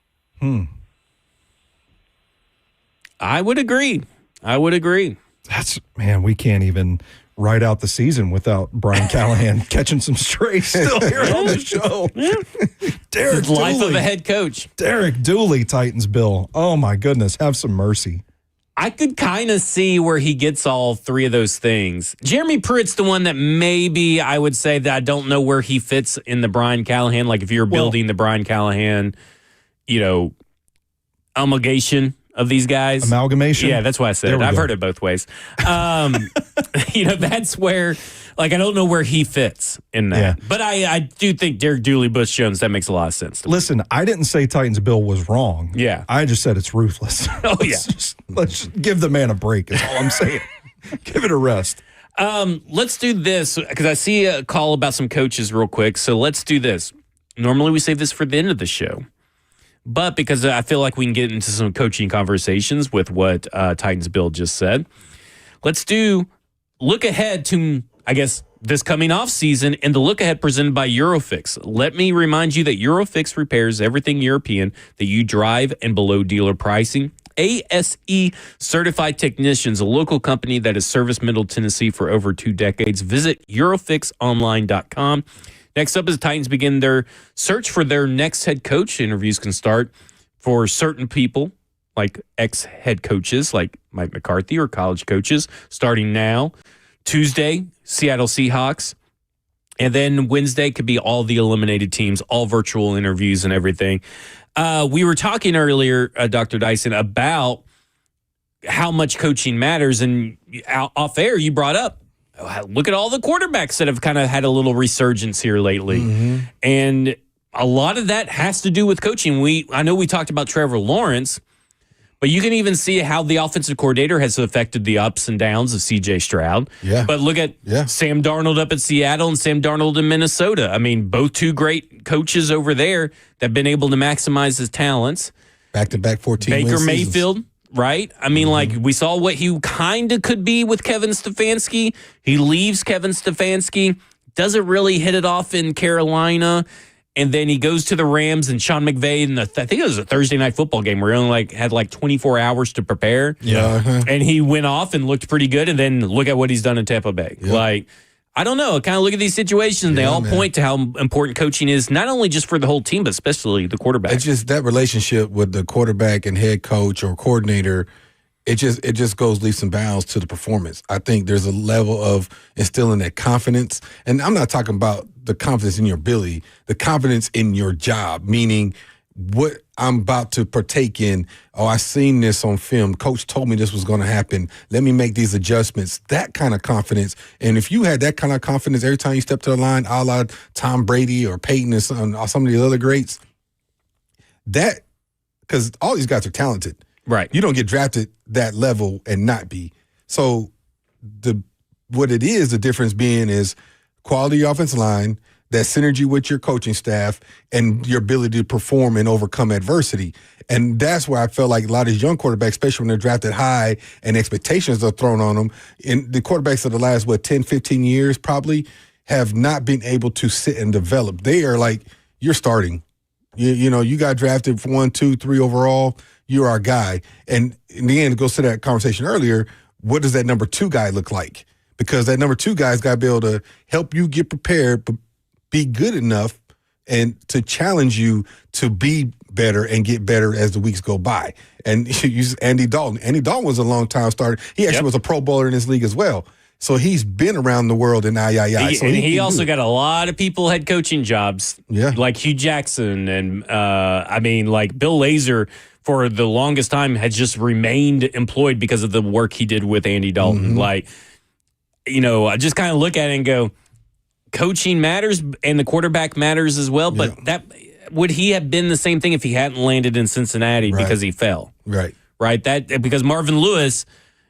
I would agree. Man, we can't even ride out the season without Brian Callahan catching some strays still here on the show. Derek The life Dooley. of a head coach. Derek Dooley, Titans Bill. Oh, my goodness. Have some mercy. I could kind of see where he gets all three of those things. Jeremy Pruitt's the one that maybe I would say that I don't know where he fits in the Brian Callahan. Like if you're building the Brian Callahan, amalgamation of these guys. Amalgamation? Yeah, that's why I said it. I've heard it both ways. That's where, I don't know where he fits in that. Yeah. But I do think Derek Dooley, Butch Jones, that makes a lot of sense to me. Listen, I didn't say Titans Bill was wrong. Yeah. I just said it's ruthless. Oh, yeah. Let's just give the man a break is all I'm saying. Give it a rest. Let's do this because I see a call about some coaches real quick. So let's do this. Normally we save this for the end of the show. But because I feel like we can get into some coaching conversations with what Titans Bill just said, let's look ahead to, I guess, this coming off season and the look ahead presented by Eurofix. Let me remind you that Eurofix repairs everything European that you drive and below dealer pricing. ASE certified technicians, a local company that has serviced Middle Tennessee for over 2 decades. Visit EurofixOnline.com. Next up, as Titans begin their search for their next head coach, interviews can start for certain people, like ex-head coaches like Mike McCarthy or college coaches, starting now. Tuesday, Seattle Seahawks. And then Wednesday could be all the eliminated teams, all virtual interviews and everything. We were talking earlier, Dr. Dyson, about how much coaching matters. And off air, you brought up, look at all the quarterbacks that have kind of had a little resurgence here lately. Mm-hmm. And a lot of that has to do with coaching. I know we talked about Trevor Lawrence, but you can even see how the offensive coordinator has affected the ups and downs of C.J. Stroud. Yeah. But look at Sam Darnold up at Seattle and Sam Darnold in Minnesota. I mean, both two great coaches over there that have been able to maximize his talents. Back-to-back 14 Baker win Mayfield, seasons. right? I mean, like we saw what he kind of could be with Kevin Stefanski. He leaves Kevin Stefanski, doesn't really hit it off in Carolina. And then he goes to the Rams and Sean McVay, and I think it was a Thursday night football game where he only had 24 hours to prepare. Yeah. And he went off and looked pretty good. And then look at what he's done in Tampa Bay. Yeah. I don't know. Kind of look at these situations. They all point to how important coaching is, not only just for the whole team, but especially the quarterback. It's just that relationship with the quarterback and head coach or coordinator. It just goes leaps and bounds to the performance. I think there's a level of instilling that confidence. And I'm not talking about the confidence in your ability, the confidence in your job, meaning what I'm about to partake in. Oh, I seen this on film. Coach told me this was going to happen. Let me make these adjustments. That kind of confidence. And if you had that kind of confidence every time you step to the line, a la Tom Brady or Peyton or some of the other greats, because all these guys are talented. Right. You don't get drafted that level and not be. So what it is, the difference being is quality offensive line, that synergy with your coaching staff, and your ability to perform and overcome adversity. And that's where I felt like a lot of these young quarterbacks, especially when they're drafted high and expectations are thrown on them, and the quarterbacks of the last, 10, 15 years probably have not been able to sit and develop. They are like, you're starting. You got drafted for 1, 2, 3 overall. You're our guy. And in the end, it goes to that conversation earlier, what does that number 2 guy look like? Because that number 2 guy's got to be able to help you get prepared, but be good enough and to challenge you to be better and get better as the weeks go by. And you use Andy Dalton. Andy Dalton was a long-time starter. He actually was a Pro Bowler in this league as well. So he's been around the world in He also got a lot of people head coaching jobs, like Hugh Jackson. And, Bill Lazor, for the longest time, had just remained employed because of the work he did with Andy Dalton. Mm-hmm. I just kind of look at it and go, coaching matters and the quarterback matters as well. But that would he have been the same thing if he hadn't landed in Cincinnati because he fell? Right. Because Marvin Lewis,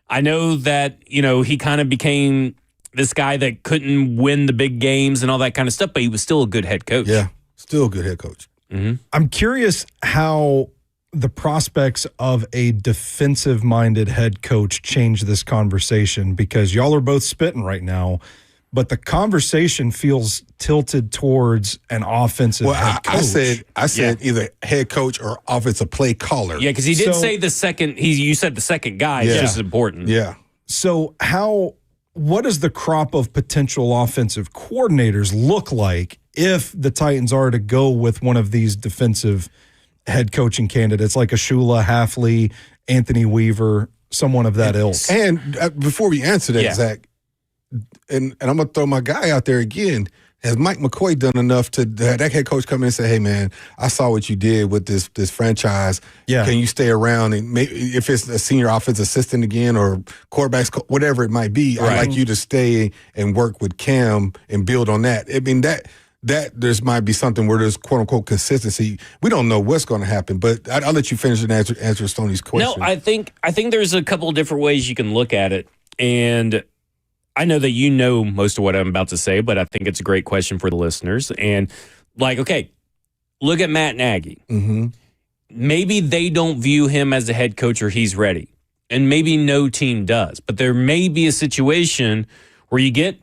I know that, he kind of became this guy that couldn't win the big games and all that kind of stuff, but he was still a good head coach. Yeah, still a good head coach. Mm-hmm. I'm curious how the prospects of a defensive-minded head coach change this conversation, because y'all are both spitting right now, but the conversation feels tilted towards an offensive head coach. I said either head coach or offensive play caller. Yeah, because he did say the second. You said the second guy is just as important. Yeah. So what does the crop of potential offensive coordinators look like if the Titans are to go with one of these defensive head coaching candidates, like a Shula, Halfley, Anthony Weaver, someone of that ilk? And before we answer that, Zach, and I'm going to throw my guy out there again. Has Mike McCoy done enough to have that head coach come in and say, hey, man, I saw what you did with this franchise. Yeah. Can you stay around? And maybe if it's a senior offensive assistant again or quarterbacks, whatever it might be, I'd like you to stay and work with Cam and build on that. I mean, that there's might be something where there's quote-unquote consistency. We don't know what's going to happen, but I'll let you finish and answer Stoney's question. No, I think there's a couple of different ways you can look at it. And I know that you know most of what I'm about to say, but I think it's a great question for the listeners. And okay, look at Matt Nagy. Mm-hmm. Maybe they don't view him as a head coach or he's ready. And maybe no team does. But there may be a situation where you get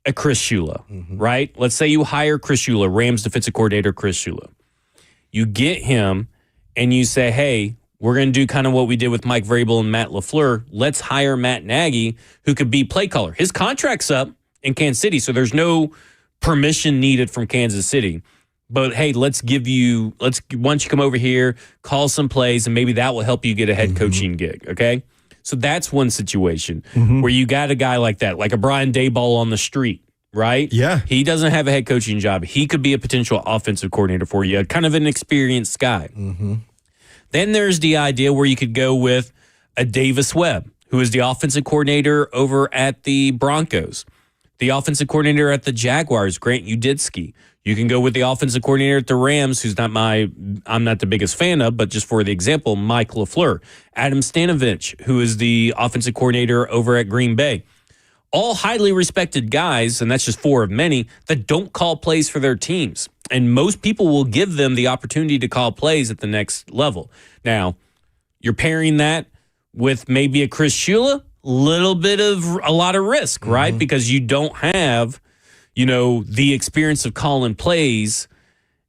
a Chris Shula, right? Let's say you hire Chris Shula, Rams defensive coordinator Chris Shula. You get him and you say, hey, we're going to do kind of what we did with Mike Vrabel and Matt LaFleur. Let's hire Matt Nagy, who could be play caller. His contract's up in Kansas City, so there's no permission needed from Kansas City. But, hey, once you come over here, call some plays, and maybe that will help you get a head coaching gig, okay? So that's one situation where you got a guy like that, like a Brian Daboll on the street, right? Yeah. He doesn't have a head coaching job. He could be a potential offensive coordinator for you, kind of an experienced guy. Mm-hmm. Then there's the idea where you could go with a Davis Webb, who is the offensive coordinator over at the Broncos, the offensive coordinator at the Jaguars, Grant Uditsky. You can go with the offensive coordinator at the Rams, who's I'm not the biggest fan of, but just for the example, Mike LaFleur. Adam Stanovich, who is the offensive coordinator over at Green Bay. All highly respected guys, and that's just four of many, that don't call plays for their teams. And most people will give them the opportunity to call plays at the next level. Now, you're pairing that with maybe a Chris Shula, a lot of risk, right? Because you don't have the experience of calling plays.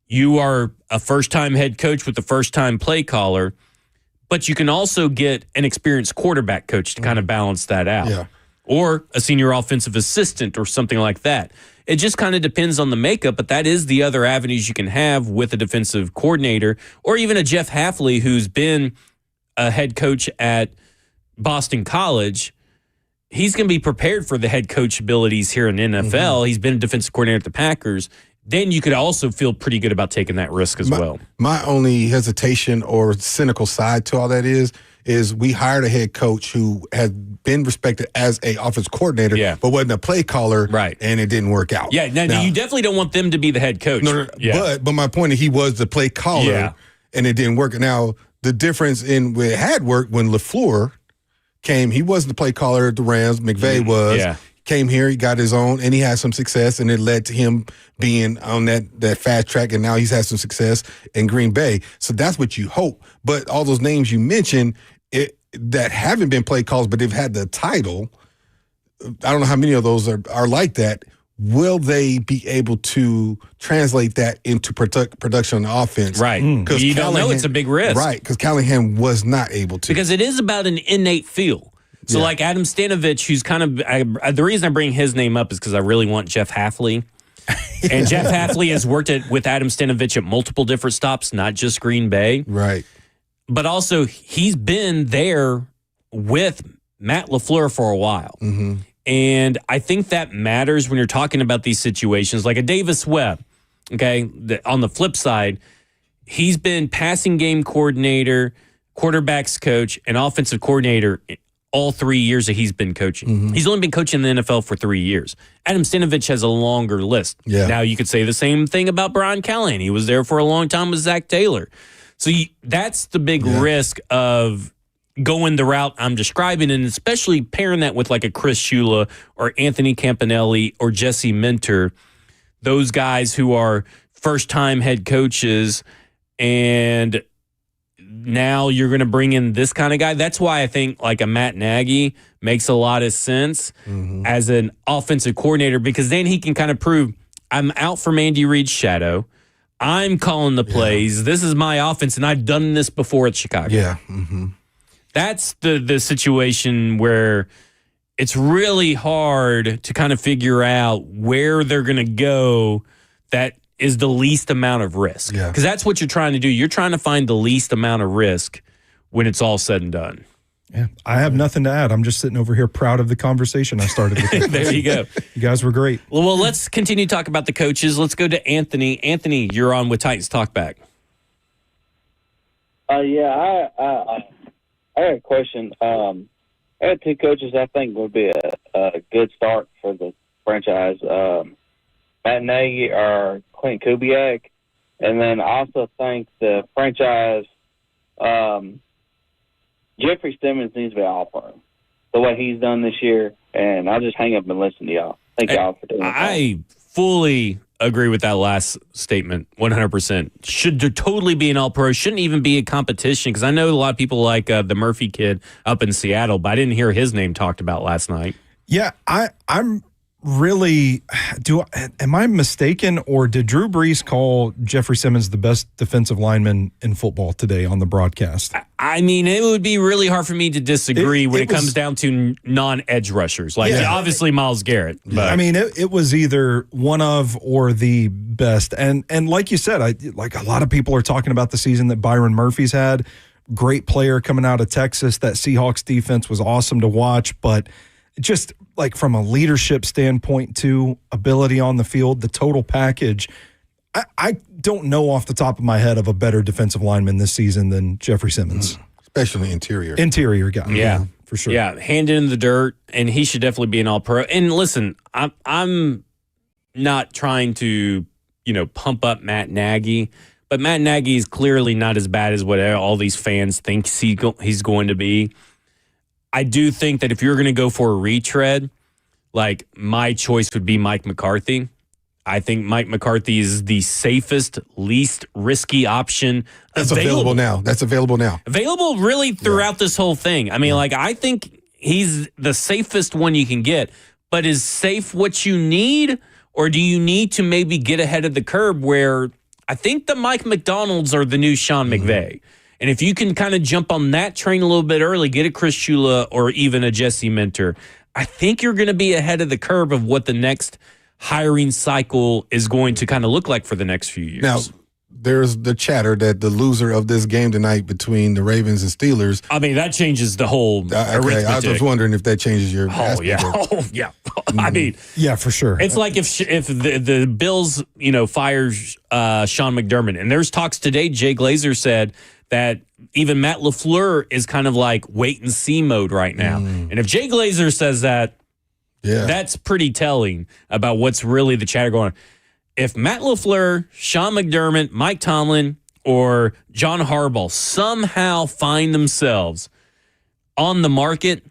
You are a first-time head coach with a first-time play caller, but you can also get an experienced quarterback coach to kind of balance that out. Yeah. Or a senior offensive assistant or something like that. It just kind of depends on the makeup, but that is the other avenues you can have with a defensive coordinator, or even a Jeff Halfley, who's been a head coach at Boston College. He's going to be prepared for the head coach abilities here in the NFL. He's been a defensive coordinator at the Packers. Then you could also feel pretty good about taking that risk as well. My only hesitation or cynical side to all that is we hired a head coach who had been respected as a offense coordinator, but wasn't a play caller, right? And it didn't work out. Yeah, now you definitely don't want them to be the head coach. No, but my point is he was the play caller, and it didn't work. Now the difference in it had worked when LaFleur came. He wasn't the play caller at the Rams. McVay was. Yeah. Came here, he got his own, and he had some success, and it led to him being on that fast track, and now he's had some success in Green Bay. So that's what you hope. But all those names you mentioned that haven't been play calls, but they've had the title, I don't know how many of those are like that. Will they be able to translate that into production on the offense? Right. Because you don't know, it's a big risk. Right, because Callahan was not able to. Because it is about an innate feel. So like Adam Stanovich, who's kind of the reason I bring his name up is because I really want Jeff Halfley. And Jeff Halfley has worked with Adam Stanovich at multiple different stops, not just Green Bay. Right. But also he's been there with Matt LaFleur for a while. Mm-hmm. And I think that matters when you're talking about these situations. Like a Davis Webb, okay? On the flip side, he's been passing game coordinator, quarterbacks coach, and offensive coordinator all 3 years that he's been coaching. He's only been coaching in the NFL for 3 years. Adam Stenavich has a longer list. Yeah. Now, you could say the same thing about Brian Callahan. He was there for a long time with Zach Taylor. So that's the big risk of going the route I'm describing, and especially pairing that with like a Chris Shula or Anthony Campanelli or Jesse Minter, those guys who are first-time head coaches, and now you're going to bring in this kind of guy. That's why I think like a Matt Nagy makes a lot of sense as an offensive coordinator, because then he can kind of prove, I'm out from Andy Reid's shadow. I'm calling the plays. This is my offense, and I've done this before at Chicago. Yeah. That's the situation where it's really hard to kind of figure out where they're going to go that is the least amount of risk. Yeah. Because that's what you're trying to do. You're trying to find the least amount of risk when it's all said and done. Yeah, I have nothing to add. I'm just sitting over here proud of the conversation I started with. There you go. You guys were great. Well, let's continue to talk about the coaches. Let's go to Anthony. Anthony, you're on with Titans Talkback. I had a question. I had two coaches I think would be a good start for the franchise. Matt Nagy or Clint Kubiak. And then I also think the franchise, Jeffrey Simmons needs to be All-Pro, the way he's done this year. And I'll just hang up and listen to y'all. Thank y'all for doing that. I fully agree with that last statement, 100%. Should totally be an All-Pro. Shouldn't even be a competition, because I know a lot of people like the Murphy kid up in Seattle, but I didn't hear his name talked about last night. Yeah, I'm really am I mistaken, or did Drew Brees call Jeffrey Simmons the best defensive lineman in football today on the broadcast? I mean, it would be really hard for me to disagree when it comes down to non-edge rushers. Like, obviously Myles Garrett. But. I mean, it was either one of or the best. And like you said, like a lot of people are talking about the season that Byron Murphy's had. Great player coming out of Texas. That Seahawks defense was awesome to watch, but just like from a leadership standpoint to ability on the field, the total package, I don't know off the top of my head of a better defensive lineman this season than Jeffrey Simmons. Especially interior. Interior guy. Yeah. For sure. Yeah, hand in the dirt, and he should definitely be an All-Pro. And listen, I'm not trying to, pump up Matt Nagy, but Matt Nagy is clearly not as bad as what all these fans think he's going to be. I do think that if you're going to go for a retread, like my choice would be Mike McCarthy. I think Mike McCarthy is the safest, least risky option available now. That's available now. Available really throughout this whole thing. I mean, I think he's the safest one you can get, but is safe what you need, or do you need to maybe get ahead of the curve where I think the Mike McDonalds are the new Sean McVay. And if you can kind of jump on that train a little bit early, get a Chris Shula or even a Jesse Minter, I think you're going to be ahead of the curve of what the next hiring cycle is going to kind of look like for the next few years. Now, there's the chatter that the loser of this game tonight between the Ravens and Steelers. I mean, that changes the whole arithmetic. I was wondering if that changes your. Oh yeah. I mean, yeah, for sure. It's like if the Bills, fires Sean McDermott, and there's talks today. Jay Glazer said that even Matt LaFleur is kind of like wait and see mode right now. And if Jay Glazer says that, that's pretty telling about what's really the chatter going on. If Matt LaFleur, Sean McDermott, Mike Tomlin, or John Harbaugh somehow find themselves on the market,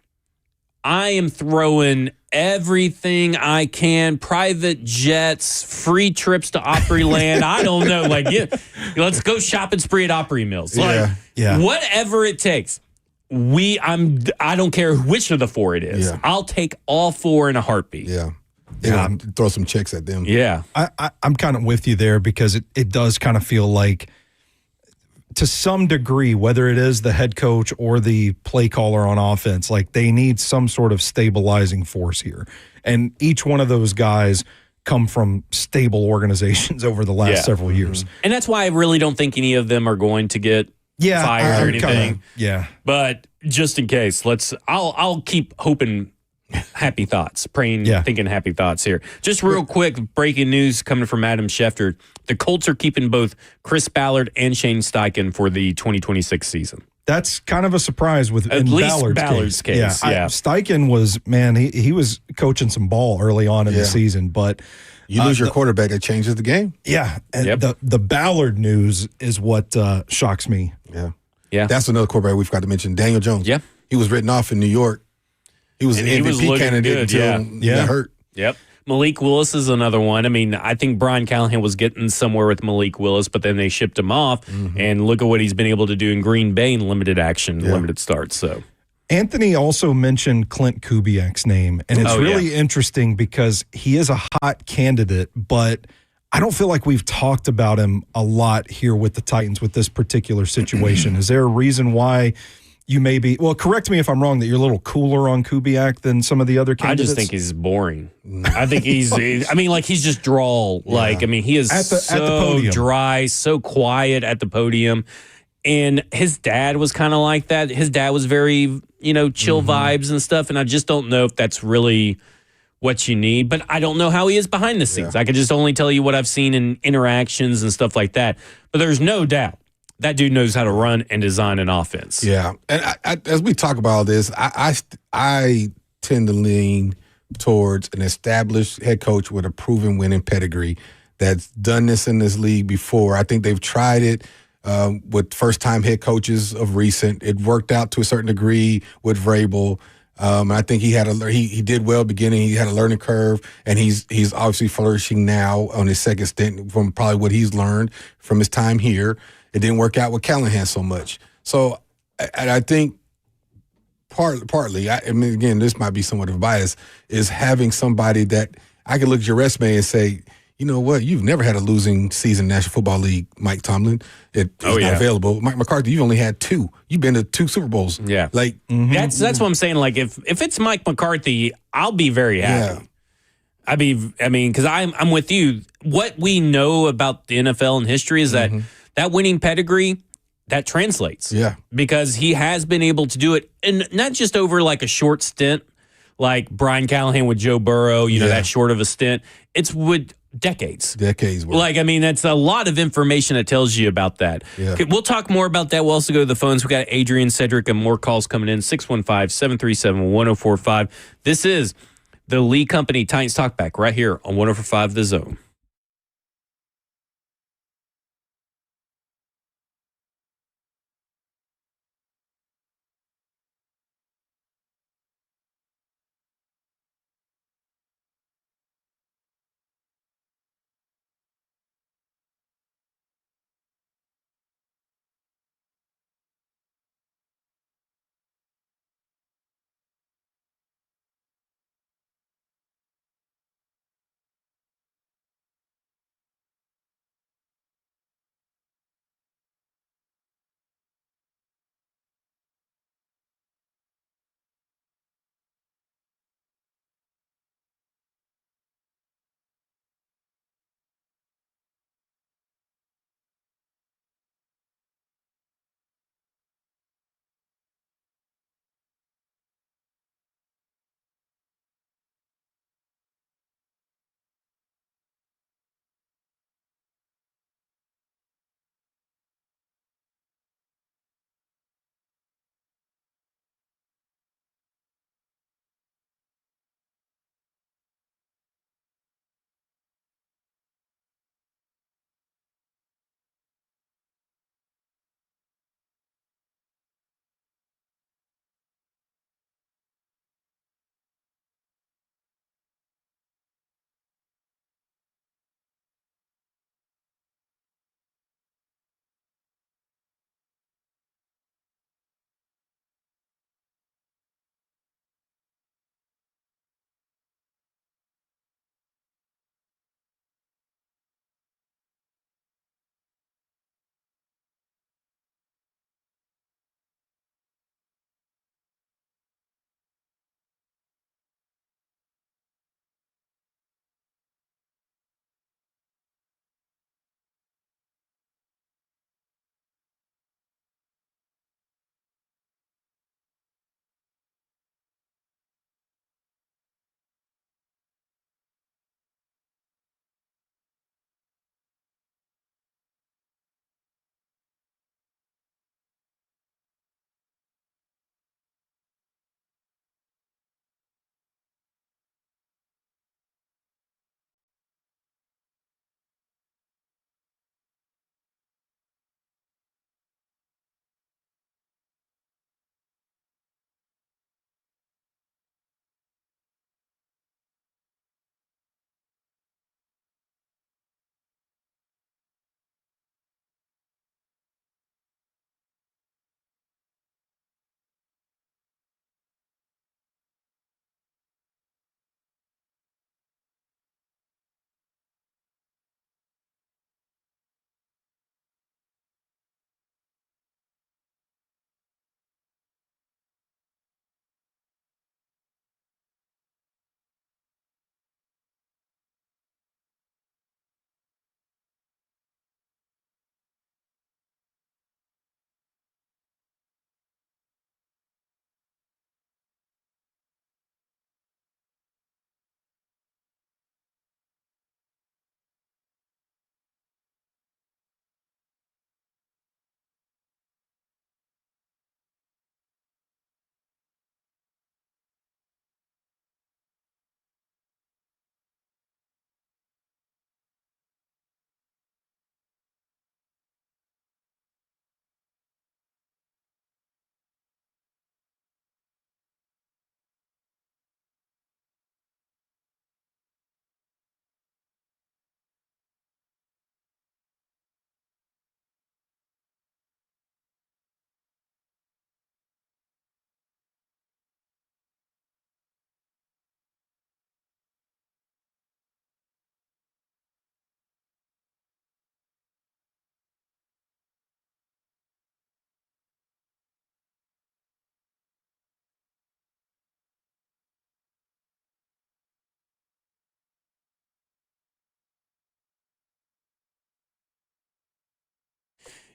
I am throwing everything I can, private jets, free trips to Opryland. I don't know. Let's go shopping spree at Opry Mills. Whatever it takes. I don't care which of the four it is. Yeah. I'll take all four in a heartbeat. Yeah. Throw some checks at them. Yeah. I'm kind of with you there, because it does kind of feel like, to some degree, whether it is the head coach or the play caller on offense, like they need some sort of stabilizing force here. And each one of those guys come from stable organizations over the last several years. And that's why I really don't think any of them are going to get fired or anything. But just in case, I'll keep hoping happy thoughts, praying, thinking happy thoughts here. Just real quick, breaking news coming from Adam Schefter. The Colts are keeping both Chris Ballard and Shane Steichen for the 2026 season. That's kind of a surprise with At in least Ballard's, Ballard's case, yeah. Steichen was, man, he was coaching some ball early on in the season, but you lose your quarterback, that changes the game. Yeah, and the Ballard news is what shocks me. Yeah. That's another quarterback we've got to mention, Daniel Jones. Yeah. He was written off in New York. He was an MVP candidate until he got hurt. Yep. Malik Willis is another one. I mean, I think Brian Callahan was getting somewhere with Malik Willis, but then they shipped him off. And look at what he's been able to do in Green Bay in limited action, limited starts. So Anthony also mentioned Clint Kubiak's name, and it's really interesting because he is a hot candidate, but I don't feel like we've talked about him a lot here with the Titans with this particular situation. Is there a reason why you may be, well, correct me if I'm wrong, that you're a little cooler on Kubiak than some of the other candidates? I just think he's boring. I think he's just drawl. Like, I mean, he is at the so podium. dry, so quiet at the podium. And his dad was kind of like that. His dad was very, chill vibes and stuff. And I just don't know if that's really what you need. But I don't know how he is behind the scenes. I could just only tell you what I've seen in interactions and stuff like that. But there's no doubt that dude knows how to run and design an offense. Yeah. And as we talk about all this, I tend to lean towards an established head coach with a proven winning pedigree that's done this in this league before. I think they've tried it with first-time head coaches of recent. It worked out to a certain degree with Vrabel. I think he did well beginning. He had a learning curve, and he's obviously flourishing now on his second stint from probably what he's learned from his time here. It didn't work out with Callahan so much. So I think partly, I mean, again, this might be somewhat of a bias, is having somebody that I can look at your resume and say, you know what, you've never had a losing season in National Football League, Mike Tomlin. It's not available. Mike McCarthy, you've only had 2. You've been to 2 Super Bowls. Yeah. Like That's what I'm saying. Like, if it's Mike McCarthy, I'll be very happy. Because I'm with you. What we know about the NFL and history is that winning pedigree, that translates. Yeah. Because he has been able to do it, and not just over like a short stint, like Brian Callahan with Joe Burrow, that short of a stint. It's with decades. Decades. Like, I mean, that's a lot of information that tells you about that. Yeah. Okay, we'll talk more about that. We'll also go to the phones. We got Adrian, Cedric, and more calls coming in. 615-737-1045. This is the Lee Company Titans Talkback right here on 1045 The Zone.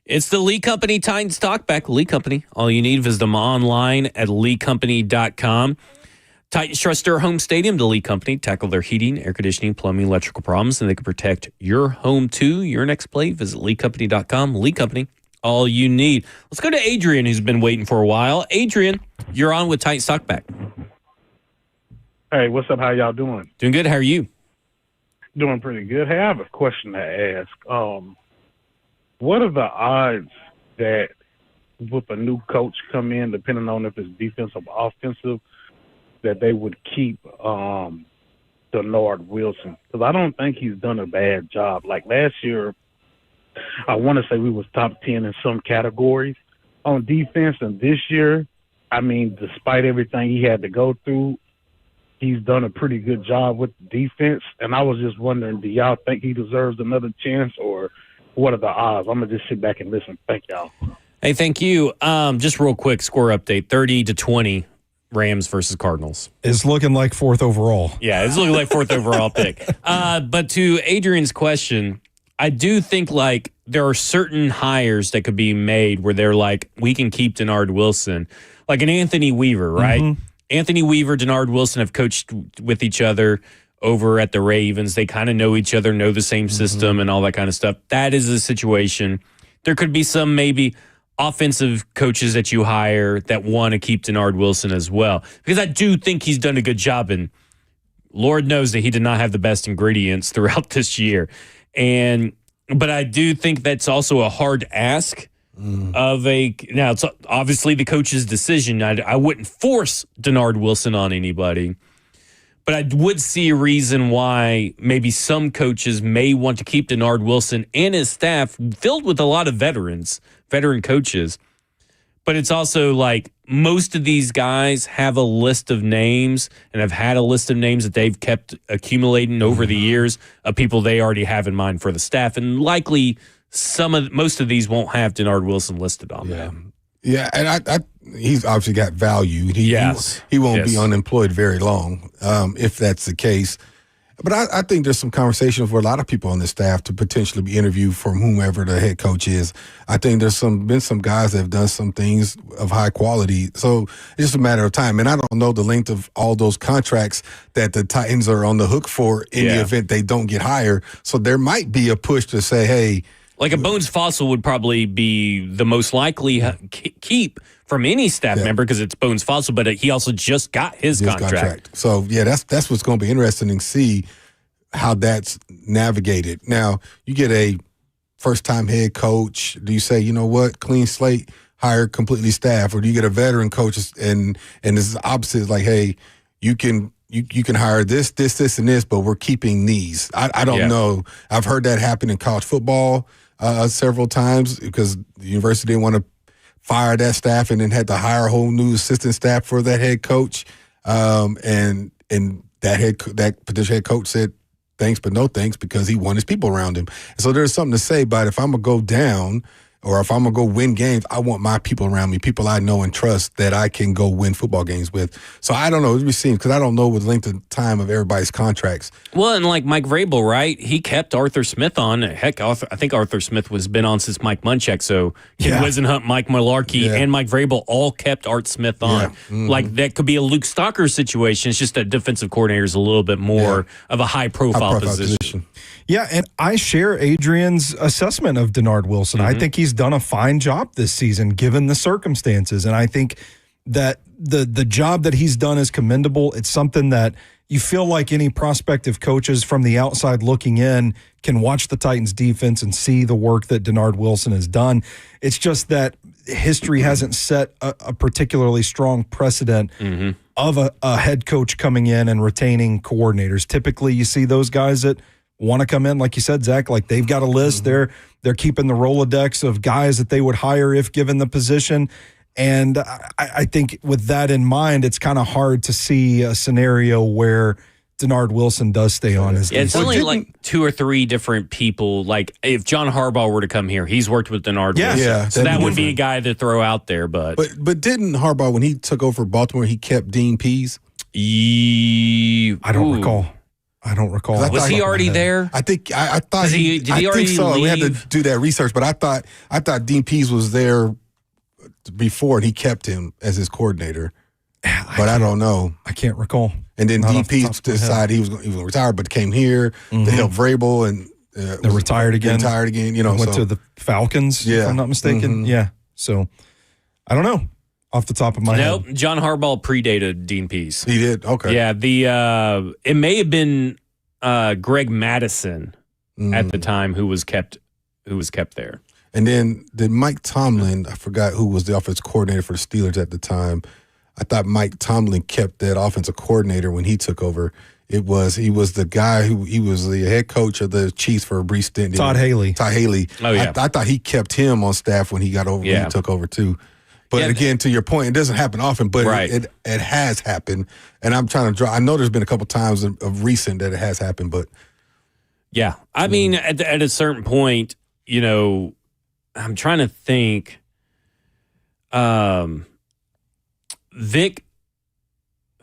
It's the Lee Company Titans Talkback. Lee Company. All you need, visit them online at leecompany.com. Titans trust their home stadium to Lee Company. Tackle their heating, air conditioning, plumbing, electrical problems, and they can protect your home too. Your next play, visit leecompany.com. Lee Company. All you need. Let's go to Adrian, who's been waiting for a while. Adrian, you're on with Titans Talkback. Hey, what's up? How y'all doing? Doing good. How are you? Doing pretty good. Hey, I have a question to ask. What are the odds that with a new coach come in, depending on if it's defensive or offensive, that they would keep Denard Wilson? Because I don't think he's done a bad job. Like last year, I want to say we was top 10 in some categories on defense, and this year, I mean, despite everything he had to go through, he's done a pretty good job with the defense. And I was just wondering, do y'all think he deserves another chance, or what are the odds? I'm going to just sit back and listen. Thank y'all. Hey, thank you. Just real quick, score update, 30-20, Rams versus Cardinals. It's looking like 4th overall. Yeah, it's looking like 4th overall pick. But to Adrian's question, I do think like there are certain hires that could be made where they're like, we can keep Denard Wilson. Like an Anthony Weaver, right? Mm-hmm. Anthony Weaver, Denard Wilson have coached with each other over at the Ravens. They kind of know each other, know the same system and all that kind of stuff. That is a situation. There could be some maybe offensive coaches that you hire that want to keep Denard Wilson as well. Because I do think he's done a good job, and Lord knows that he did not have the best ingredients throughout this year. But I do think that's also a hard ask of a – now, it's obviously the coach's decision. I wouldn't force Denard Wilson on anybody. But I would see a reason why maybe some coaches may want to keep Denard Wilson and his staff filled with a lot of veteran coaches. But it's also like most of these guys have a list of names and have had a list of names that they've kept accumulating over the years of people they already have in mind for the staff. And likely most of these won't have Denard Wilson listed on them. Yeah, and he's obviously got value. He won't be unemployed very long if that's the case. But I think there's some conversation for a lot of people on the staff to potentially be interviewed from whomever the head coach is. I think there's been some guys that have done some things of high quality. So it's just a matter of time. And I don't know the length of all those contracts that the Titans are on the hook for in the event they don't get hired. So there might be a push to say, hey, like a Bones Fossil would probably be the most likely keep from any staff member because it's Bones Fossil, but he also just got his contract. So, yeah, that's what's going to be interesting to see how that's navigated. Now, you get a first-time head coach. Do you say, you know what, clean slate, hire completely staff, or do you get a veteran coach and this is opposite, like, hey, you can hire this, and this, but we're keeping these. I don't know. I've heard that happen in college football several times because the university didn't want to fire that staff and then had to hire a whole new assistant staff for that head coach. And that potential head coach said thanks but no thanks because he wanted his people around him. And so there's something to say about if I'm going to go down or if I'm going to go win games, I want my people around me, people I know and trust that I can go win football games with. So I don't know. It'll be seen because I don't know the length of time of everybody's contracts. Well, and like Mike Vrabel, right? He kept Arthur Smith on. Heck, I think Arthur Smith has been on since Mike Munchak. So Ken Wisenhunt, Mike Mularkey, and Mike Vrabel all kept Art Smith on. Yeah. Mm-hmm. Like that could be a Luke Stalker situation. It's just that defensive coordinator is a little bit more of a high-profile position. Yeah, and I share Adrian's assessment of Denard Wilson. Mm-hmm. I think he's done a fine job this season given the circumstances, and I think that the job that he's done is commendable. It's something that you feel like any prospective coaches from the outside looking in can watch the Titans defense and see the work that Denard Wilson has done. It's just that history hasn't set a particularly strong precedent of a head coach coming in and retaining coordinators. Typically, you see those guys that want to come in, like you said, Zach, like they've got a list. They're keeping the Rolodex of guys that they would hire if given the position. And I think with that in mind, it's kind of hard to see a scenario where Denard Wilson does stay on his it's only like 2 or 3 different people. Like if John Harbaugh were to come here, he's worked with Denard Wilson. Yeah, so that would be a guy to throw out there. But didn't Harbaugh, when he took over Baltimore, he kept Dean Pease? I don't recall. I don't recall. Was he already there? I think I thought Did he I already think so. We had to leave? do that research, but I thought Dean Pease was there before, and he kept him as his coordinator. But I don't know. I can't recall. And then Not Dean off the top Pease of my head. decided he was going to retire, but came here to help Vrabel, and They retired again. Retired again. You know, Went to the Falcons, if I'm not mistaken. Yeah. So I don't know off the top of my Nope. head. John Harbaugh predated Dean Pease. He did. Okay. Yeah. It may have been Greg Madison at the time who was kept there. And then Mike Tomlin, I forgot who was the offensive coordinator for the Steelers at the time. I thought Mike Tomlin kept that offensive coordinator when he took over. He was the guy he was the head coach of the Chiefs for a brief stint. Todd Haley. Todd Haley. Oh, yeah. I thought he kept him on staff when he got over. When he took over too. But again, to your point, it doesn't happen often, but it has happened. And I'm trying to draw. I know there's been a couple times of recent that it has happened, but yeah, I mean, at a certain point, you know, I'm trying to think. Vic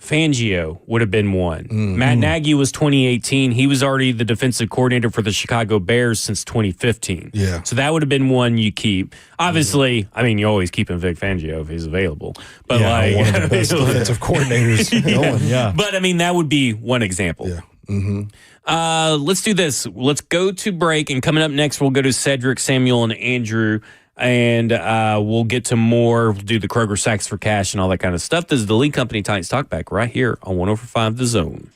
Fangio would have been one. Matt Nagy was 2018. He was already the defensive coordinator for the Chicago Bears since 2015. Yeah. So that would have been one you keep. Obviously, I mean, you always keep in Vic Fangio if he's available. But one of the best defensive coordinators going. Yeah. But I mean, that would be one example. yeah. Let's do this. Let's go to break, and coming up next, we'll go to Cedric, Samuel, and Andrew, and we'll get to more. We'll do the Kroger Sacks for Cash and all that kind of stuff. This is the Lee Company Titans Talkback right here on 104.5 The Zone.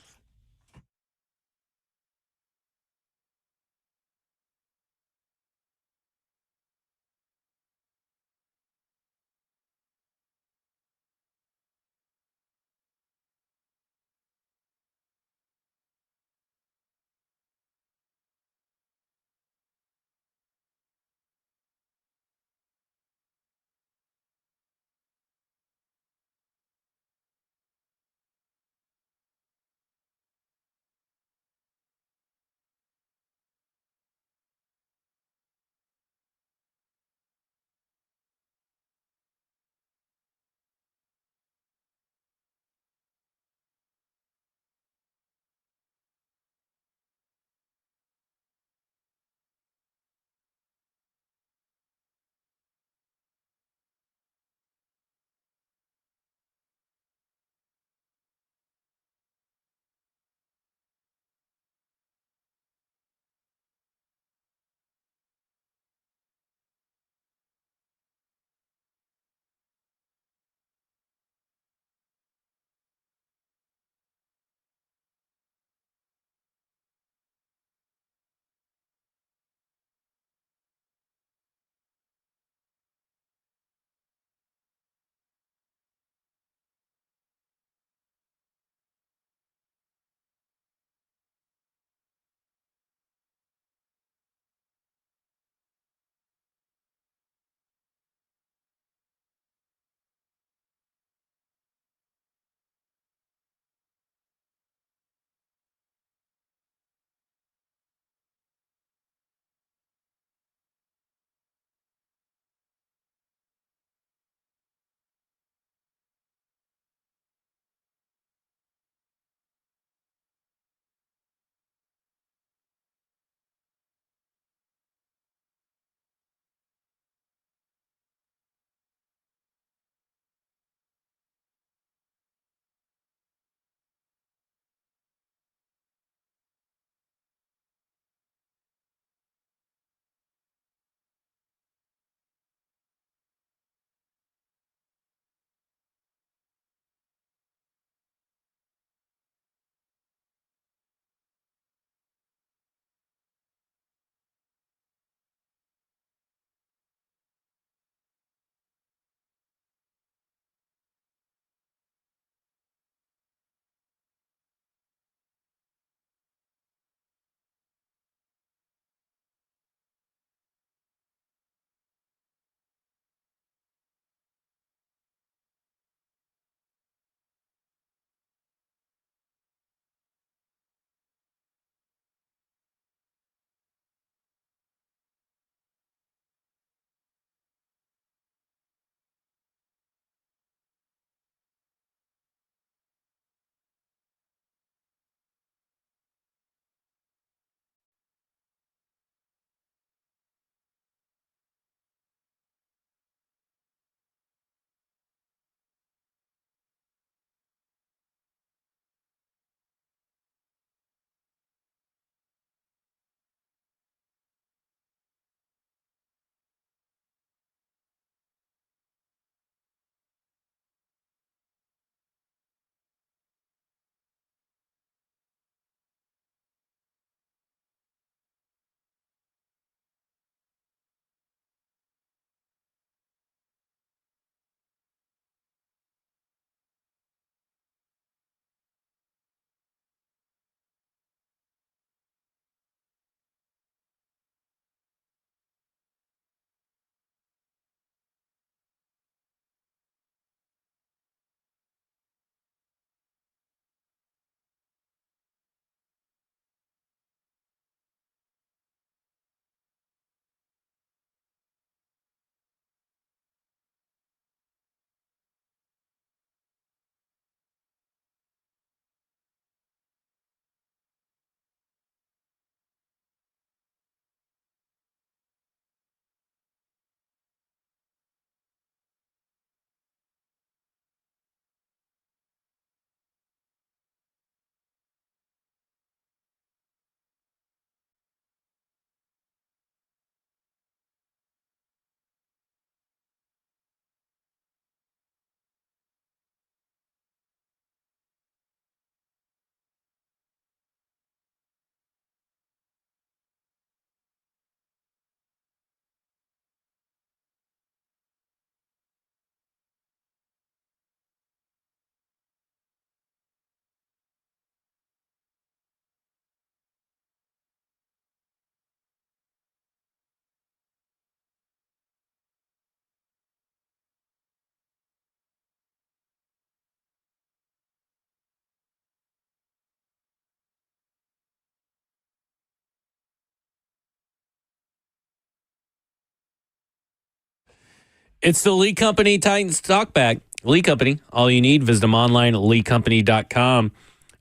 It's the Lee Company Titans Talkback. Lee Company, all you need. Visit them online at leecompany.com.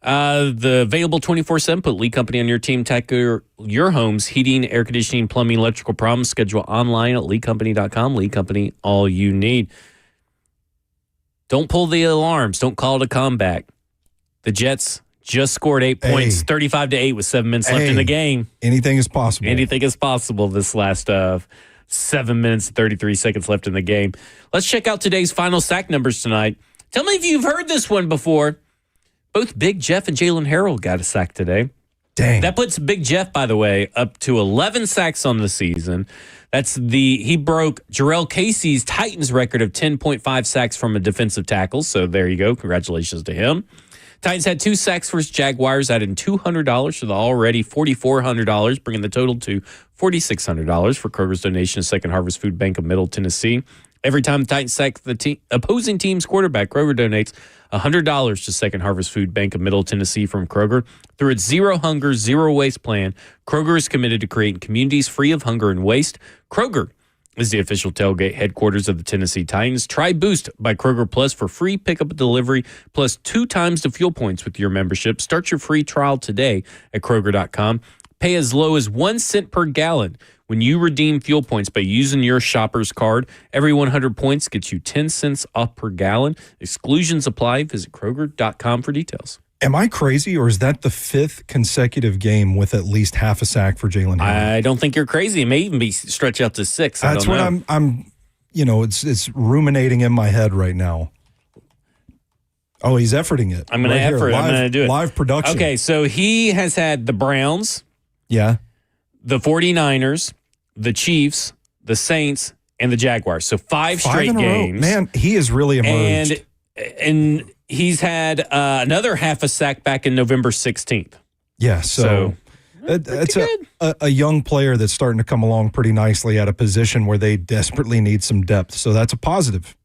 The available 24/7. Put Lee Company on your team. Tackle your home's heating, air conditioning, plumbing, electrical problems. Schedule online at leecompany.com. Lee Company, all you need. Don't pull the alarms. Don't call it a comeback. The Jets just scored 8 points, 35-8 with 7 minutes left in the game. Anything is possible. Anything is possible this last 7 minutes and 33 seconds left in the game. Let's check out today's final sack numbers tonight. Tell me if you've heard this one before. Both Big Jeff and Jalen Harrell got a sack today. Dang. That puts Big Jeff, by the way, up to 11 sacks on the season. He broke Jarrell Casey's Titans record of 10.5 sacks from a defensive tackle. So there you go. Congratulations to him. Titans had 2 sacks versus Jaguars, adding $200 to the already $4,400, bringing the total to $4,600 for Kroger's donation to Second Harvest Food Bank of Middle Tennessee. Every time the Titans sack the opposing team's quarterback, Kroger donates $100 to Second Harvest Food Bank of Middle Tennessee from Kroger. Through its Zero Hunger, Zero Waste plan, Kroger is committed to creating communities free of hunger and waste. Kroger is the official tailgate headquarters of the Tennessee Titans. Try Boost by Kroger Plus for free pickup and delivery, plus 2 times the fuel points with your membership. Start your free trial today at Kroger.com. Pay as low as 1 cent per gallon when you redeem fuel points by using your shopper's card. Every 100 points gets you 10 cents off per gallon. Exclusions apply. Visit Kroger.com for details. Am I crazy, or is that the 5th consecutive game with at least half a sack for Jalen Harrell? I don't think you're crazy. It may even be stretched out to 6. That's what I'm it's ruminating in my head right now. Oh, he's efforting it. I'm going to effort. I'm going to do it. Live production. Okay, so he has had the Browns, yeah, the 49ers, the Chiefs, the Saints, and the Jaguars. So 5 straight games. Man, he has really emerged. And he's had another half a sack back in November 16th. Yeah, so it's a young player that's starting to come along pretty nicely at a position where they desperately need some depth. So that's a positive.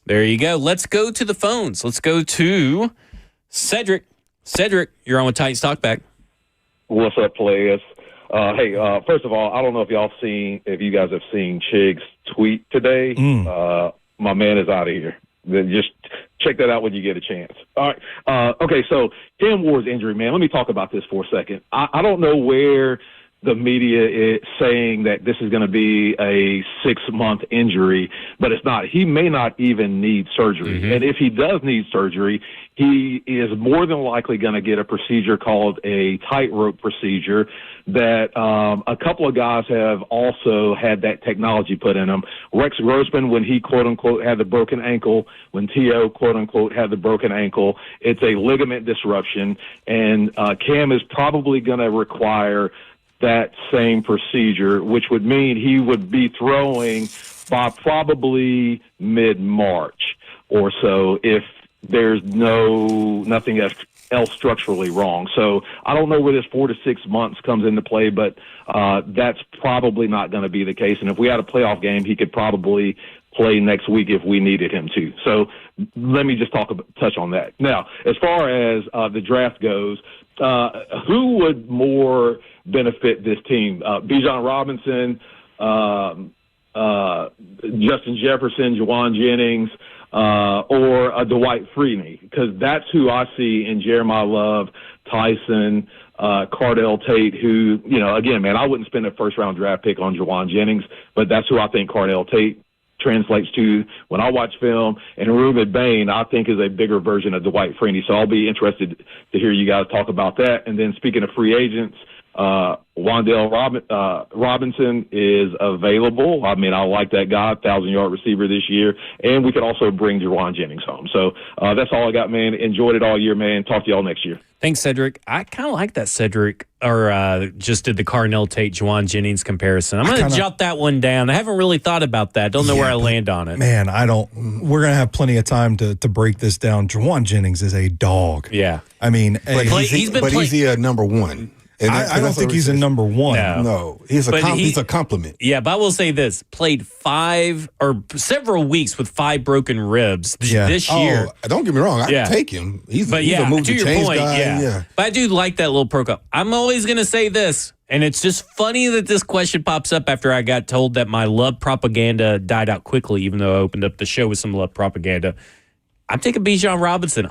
There you go. Let's go to the phones. Let's go to Cedric. Cedric, you're on with Titans Talkback. What's up, players? Hey, first of all, I don't know if you guys have seen Chig's tweet today. My man is out of here. Then just check that out when you get a chance. All right. Okay, so Cam Ward's injury, man, let me talk about this for a second. I don't know where the media is saying that this is going to be a 6-month injury, but it's not. He may not even need surgery. Mm-hmm. And if he does need surgery, he is more than likely going to get a procedure called a tightrope procedure that a couple of guys have also had that technology put in them. Rex Grossman, when he, quote-unquote, had the broken ankle, when T.O., quote-unquote, had the broken ankle, it's a ligament disruption, and Cam is probably going to require that same procedure, which would mean he would be throwing by probably mid-March or so if there's nothing else structurally wrong. So I don't know where this 4 to 6 months comes into play, but that's probably not going to be the case. And if we had a playoff game, he could probably play next week if we needed him to. So let me just touch on that. Now, as far as the draft goes, who would more benefit this team? Bijan Robinson, Justin Jefferson, Juwan Jennings, or Dwight Freeney? Because that's who I see in Jeremiah Love, Tyson, Cardell Tate, who, again, man, I wouldn't spend a first-round draft pick on Juwan Jennings, but that's who I think Cardell Tate translates to when I watch film. And Reuben Bain, I think, is a bigger version of Dwight Freeney. So I'll be interested to hear you guys talk about that. And then speaking of free agents, Wan'Dale Robinson is available. I mean, I like that guy, 1,000-yard receiver this year. And we could also bring Juwan Jennings home. So that's all I got, man. Enjoyed it all year, man. Talk to y'all next year. Thanks, Cedric. I kind of like that Cedric, or just did the Carnell Tate, Juwan Jennings comparison. I'm going to jot that one down. I haven't really thought about that. Don't know where I land on it. Man, we're going to have plenty of time to break this down. Juwan Jennings is a dog. Yeah. I mean, he's a number one. And I don't think he's a number one. No, he's a compliment. Yeah, but I will say this: played several weeks with 5 broken ribs this year. Don't get me wrong, I take him. He's a move to your change point, guy. Yeah, but I do like that little pro cup. I'm always going to say this: And it's just funny that this question pops up after I got told that my love propaganda died out quickly, even though I opened up the show with some love propaganda. I'm taking Bijan Robinson.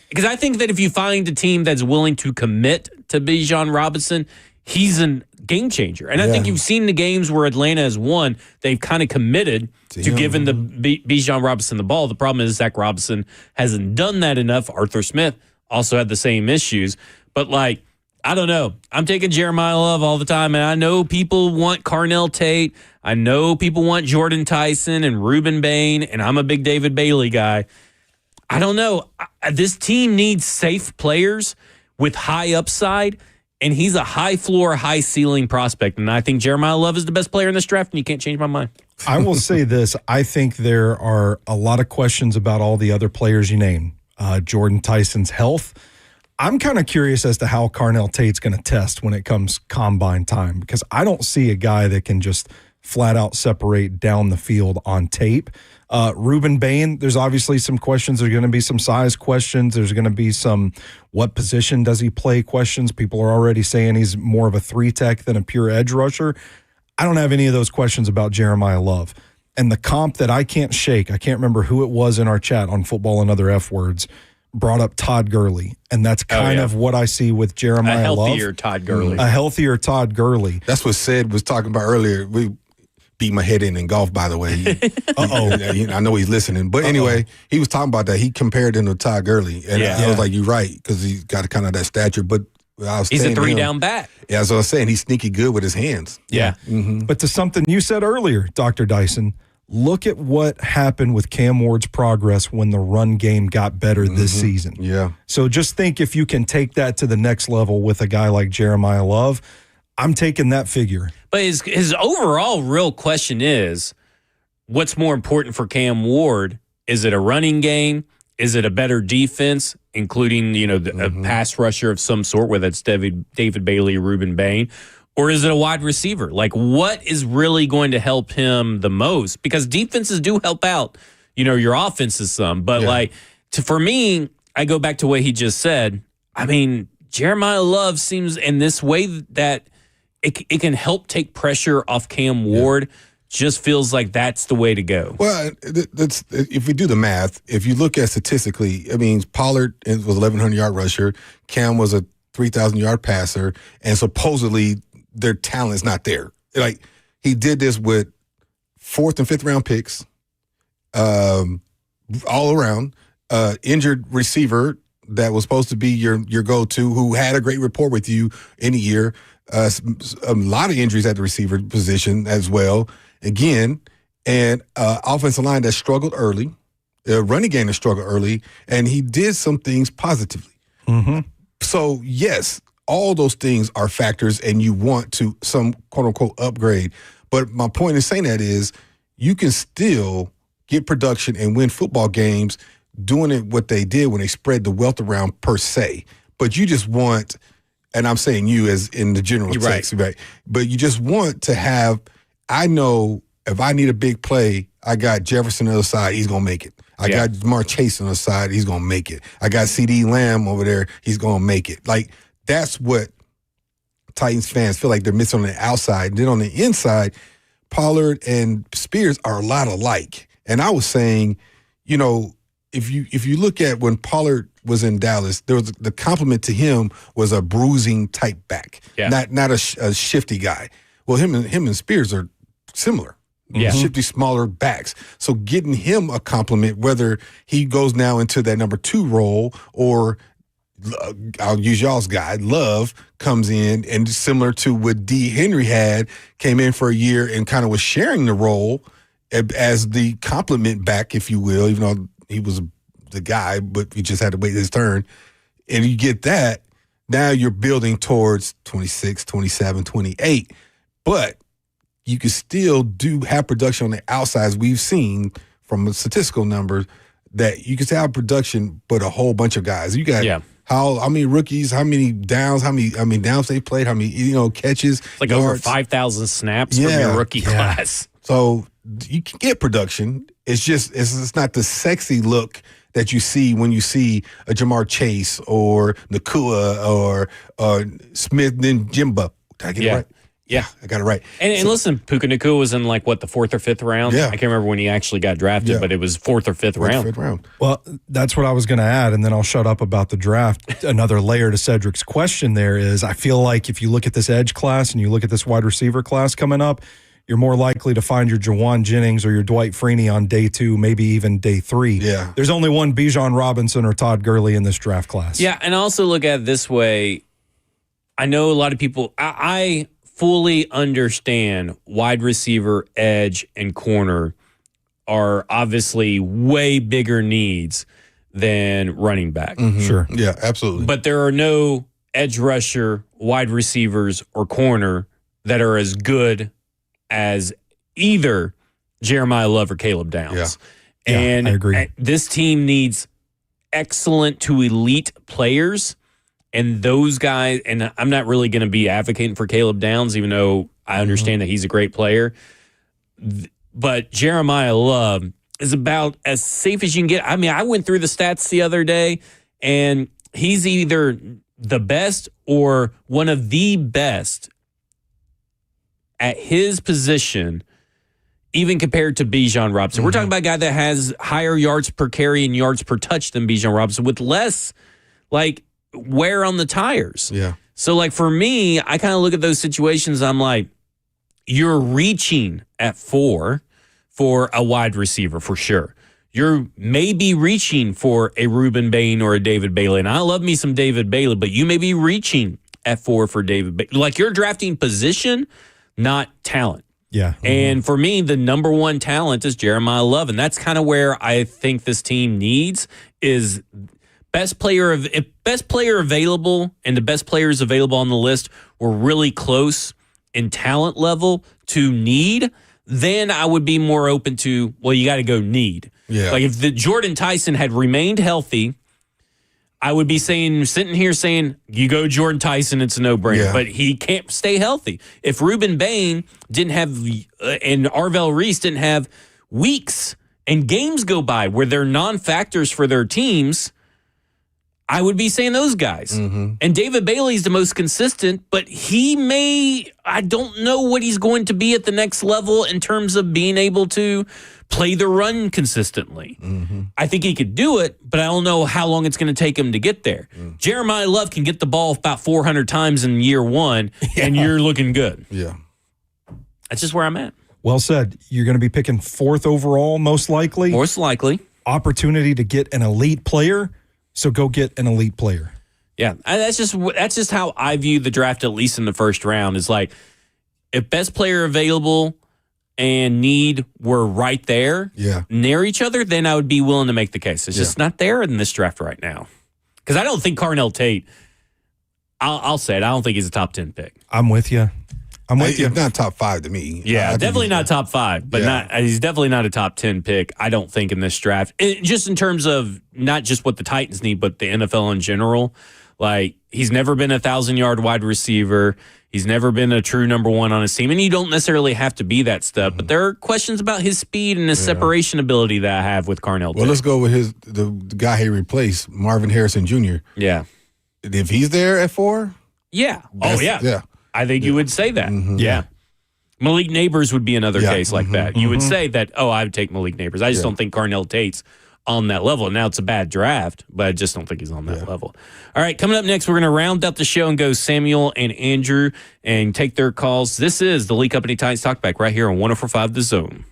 Because I think that if you find a team that's willing to commit to Bijan Robinson, he's a game changer. And I think you've seen the games where Atlanta has won, they've kind of committed to giving the Bijan Robinson the ball. The problem is Zach Robinson hasn't done that enough. Arthur Smith also had the same issues. But, I don't know. I'm taking Jeremiah Love all the time, and I know people want Carnell Tate. I know people want Jordan Tyson and Reuben Bain, and I'm a big David Bailey guy. I don't know. This team needs safe players with high upside, and he's a high floor, high ceiling prospect. And I think Jeremiah Love is the best player in this draft, and you can't change my mind. I will say this. I think there are a lot of questions about all the other players you named. Jordan Tyson's health. I'm kind of curious as to how Carnell Tate's going to test when it comes combine time, because I don't see a guy that can just flat out separate down the field on tape. Reuben Bain, there's obviously some questions. There's going to be some size questions. There's going to be some what position does he play questions. People are already saying he's more of a 3-tech than a pure edge rusher. I don't have any of those questions about Jeremiah Love. And the comp that I can't shake, I can't remember who it was in our chat on Football and Other F Words, brought up Todd Gurley. And that's kind of what I see with Jeremiah Love. A healthier Todd Gurley. A healthier Todd Gurley. That's what Sid was talking about earlier. We beat my head in golf, by the way. I know he's listening. But anyway, he was talking about that. He compared him to Todd Gurley. And I was like, you're right, because he's got kind of that stature. But he's a 3-down back. Yeah, as I was saying, he's sneaky good with his hands. Yeah. Mm-hmm. But to something you said earlier, Dr. Dyson, look at what happened with Cam Ward's progress when the run game got better this season. Yeah. So just think if you can take that to the next level with a guy like Jeremiah Love, I'm taking that figure. But his overall real question is, what's more important for Cam Ward? Is it a running game? Is it a better defense, including a pass rusher of some sort, whether it's David Bailey or Reuben Bain? Or is it a wide receiver? What is really going to help him the most? Because defenses do help out, your offenses some. But, for me, I go back to what he just said. I mean, Jeremiah Love seems in this way that it can help take pressure off Cam Ward. Just feels like that's the way to go. Well, if we do the math, if you look at statistically, I mean, Pollard was 1,100-yard rusher. Cam was a 3,000-yard passer. And supposedly their talent is not there. He did this with 4th and 5th round picks, all around, injured receiver that was supposed to be your go-to, who had a great rapport with you in a year. A lot of injuries at the receiver position as well. Again, and offensive line that struggled early, running game that struggled early, and he did some things positively. Mm-hmm. So, yes, all those things are factors, and you want to some quote-unquote upgrade. But my point in saying that is you can still get production and win football games doing it what they did when they spread the wealth around per se. But you just want, and I'm saying you as in the general text, right? But you just want to have, I know if I need a big play, I got Jefferson on the other side, he's going to make it. I got Jamar Chase on the side, he's going to make it. I got CD Lamb over there, he's going to make it. That's what Titans fans feel like they're missing on the outside. And then on the inside, Pollard and Spears are a lot alike. And I was saying, if you look at when Pollard was in Dallas, there was the compliment to him was a bruising type back, not a shifty guy. Well, him and Spears are similar. Shifty, smaller backs. So getting him a compliment, whether he goes now into that number 2 role or I'll use y'all's guy, Love, comes in and similar to what D. Henry came in for a year and kind of was sharing the role as the compliment back, if you will, even though he was the guy, but he just had to wait his turn. And you get that, now you're building towards 26, 27, 28. But you can still have production on the outsides. We've seen from the statistical numbers that you can still have production, but a whole bunch of guys. You got how many rookies, how many downs, how many downs they played, how many catches. It's over 5,000 snaps from your rookie class. So you can get production. It's just it's not the sexy look that you see when you see a Jamar Chase or Nakua or Smith and Jimba. Did I get Yeah. it right? Yeah. I got it right. And listen, Puka Nacua was in like, what, the 4th or 5th round? Yeah. I can't remember when he actually got drafted, Yeah. but it was 4th or 5th round. Fifth round. Well, that's what I was going to add, and then I'll shut up about the draft. Another layer to Cedric's question there is I feel like if you look at this edge class and you look at this wide receiver class coming up, you're more likely to find your Jawan Jennings or your Dwight Freeney on day 2, maybe even day 3. Yeah. There's only one Bijan Robinson or Todd Gurley in this draft class. Yeah, and also look at it this way. I know a lot of people, I fully understand wide receiver, edge, and corner are obviously way bigger needs than running back. Sure. Yeah, absolutely. But there are no edge rusher, wide receivers, or corner that are as good as either Jeremiah Love or Caleb Downs. Yeah, And I agree. This team needs excellent to elite players. And those guys, and I'm not really going to be advocating for Caleb Downs, even though I understand that he's a great player. But Jeremiah Love is about as safe as you can get. I mean, I went through the stats the other day, and he's either the best or one of the best at his position, even compared to Bijan Robinson. We're talking about a guy that has higher yards per carry and yards per touch than Bijan Robinson with less, like, wear on the tires. Yeah. So, like, for me, I kind of look at those situations. I'm like, you're reaching at 4 for a wide receiver for sure. You're maybe reaching for a Reuben Bain or a David Bailey. And I love me some David Bailey, but you may be reaching at 4 for David Bailey. Like, you're drafting position, not talent. Yeah. And for me, the number one talent is Jeremiah Love. And that's kind of where I think this team needs is best player available, and the best players available on the list were really close in talent level to need, then I would be more open to, well, you got to go need. Yeah. Like if the Jordan Tyson had remained healthy, I would be sitting here saying, you go Jordan Tyson, it's a no-brainer. Yeah. But he can't stay healthy. If Reuben Bain didn't have, and Arvell Reese didn't have weeks and games go by where they're non-factors for their teams, I would be saying those guys. Mm-hmm. And David Bailey's the most consistent, but I don't know what he's going to be at the next level in terms of being able to play the run consistently. Mm-hmm. I think he could do it, but I don't know how long it's going to take him to get there. Jeremiah Love can get the ball about 400 times in year 1, and you're looking good. Yeah. That's just where I'm at. Well said. You're going to be picking 4th overall, most likely. Most likely. Opportunity to get an elite player. So go get an elite player. Yeah, that's just how I view the draft, at least in the first round, is like if best player available and need were right there near each other, then I would be willing to make the case. It's just not there in this draft right now. Because I don't think Carnell Tate, I'll say it, I don't think he's a top 10 pick. I'm with you. He's not top 5 to me. Yeah, I think definitely he's not top 5, but he's definitely not a top 10 pick, I don't think, in this draft. Just in terms of not just what the Titans need, but the NFL in general. Like, he's never been a 1,000-yard wide receiver. He's never been a true number 1 on his team. And you don't necessarily have to be that stuff, but there are questions about his speed and his separation ability that I have with Carnell Tate. Well, let's go with the guy he replaced, Marvin Harrison Jr. Yeah. If he's there at 4? Yeah. Yeah. I think you would say that. Mm-hmm. Yeah. Malik Neighbors would be another case like that. You would Mm-hmm. say that, I would take Malik Neighbors. I just don't think Carnell Tate's on that level. Now, it's a bad draft, but I just don't think he's on that level. All right, coming up next, we're going to round out the show and go Samuel and Andrew and take their calls. This is the Lee Company Titans Talkback right here on 104.5 The Zone.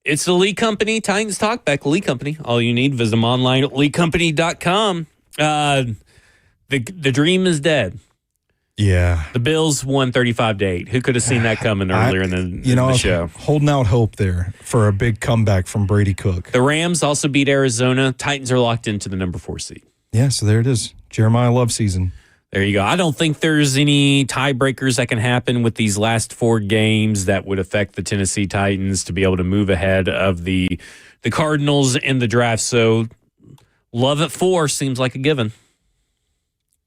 It's the Lee Company, Titans Talkback, Lee Company. All you need, visit them online at leecompany.com. The dream is dead. Yeah. The Bills won 35-8. Who could have seen that coming earlier in the show? Holding out hope there for a big comeback from Brady Cook. The Rams also beat Arizona. Titans are locked into the number 4 seed. Yeah, so there it is. Jeremiah Love season. There you go. I don't think there's any tiebreakers that can happen with these last 4 games that would affect the Tennessee Titans to be able to move ahead of the Cardinals in the draft. So Love at 4 seems like a given.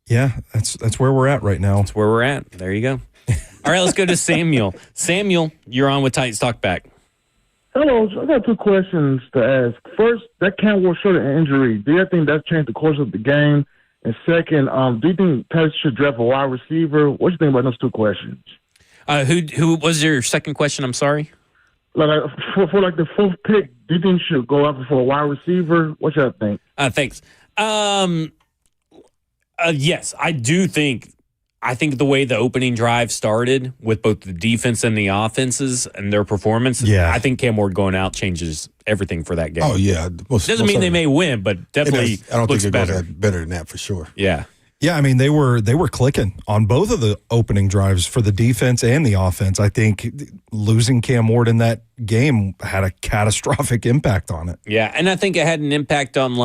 Yeah, that's where we're at right now. That's where we're at. There you go. All right, let's go to Samuel. Samuel, you're on with Titans Talkback. Hello, I got 2 questions to ask. First, that Cam Ward shoulder injury, do you think that changed the course of the game? And second, do you think Titans should draft a wide receiver? What do you think about those 2 questions? Who was your second question? I'm sorry. Like for like the 4th pick, do you think you should go after for a wide receiver? What y'all think? Thanks. Yes, I do think. I think the way the opening drive started with both the defense and the offenses and their performance, I think Cam Ward going out changes everything for that game. Oh, yeah. Doesn't mean they may win, but definitely I don't looks think it better. goes better than that for sure. Yeah. Yeah, I mean they were clicking on both of the opening drives for the defense and the offense. I think losing Cam Ward in that game had a catastrophic impact on it. Yeah, and I think it had an impact on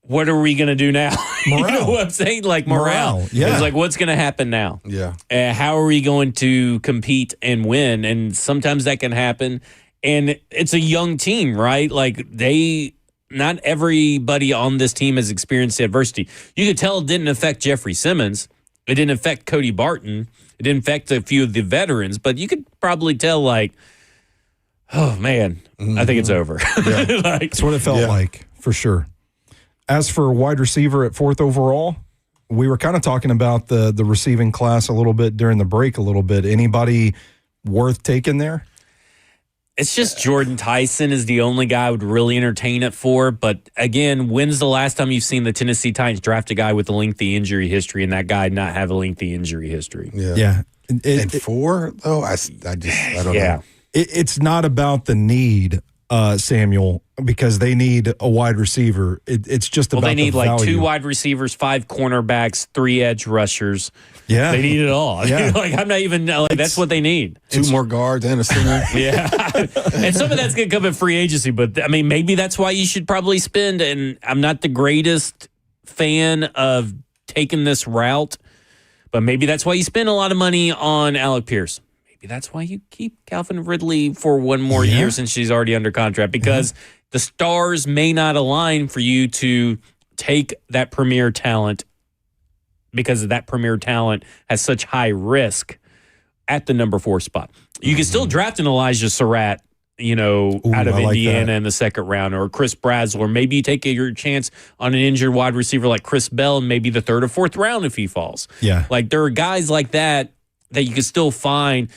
what are we going to do now? Morale. You know what I'm saying? Like morale. Yeah. It's like, what's going to happen now? Yeah. How are we going to compete and win? And sometimes that can happen. And it's a young team, right? Like not everybody on this team has experienced adversity. You could tell it didn't affect Jeffrey Simmons. It didn't affect Cody Barton. It didn't affect a few of the veterans, but you could probably tell oh man, I think it's over. Yeah. That's what it felt like for sure. As for wide receiver at 4th overall, we were kind of talking about the receiving class a little bit during the break a little bit. Anybody worth taking there? It's just Jordan Tyson is the only guy I would really entertain it for. But again, when's the last time you've seen the Tennessee Titans draft a guy with a lengthy injury history and that guy not have a lengthy injury history? Yeah. And 4, though, I don't know. It's not about the need, Samuel, because they need a wide receiver. It's just about they need the value. 2 wide receivers, 5 cornerbacks, 3 edge rushers. Yeah. They need it all. Yeah. I'm not even that's what they need. 2 more guards and a center. Yeah. And some of that's going to come in free agency, but I mean, maybe that's why you should probably spend. And I'm not the greatest fan of taking this route, but maybe that's why you spend a lot of money on Alec Pierce. Maybe that's why you keep Calvin Ridley for 1 more year since she's already under contract, because the stars may not align for you to take that premier talent, because that premier talent has such high risk at the number 4 spot. You can still draft an Elijah Surratt, out of Indiana in the 2nd round, or Chris Bradsler. Maybe you take your chance on an injured wide receiver like Chris Bell, and maybe the 3rd or 4th round if he falls. Yeah. Like there are guys like that you can still find.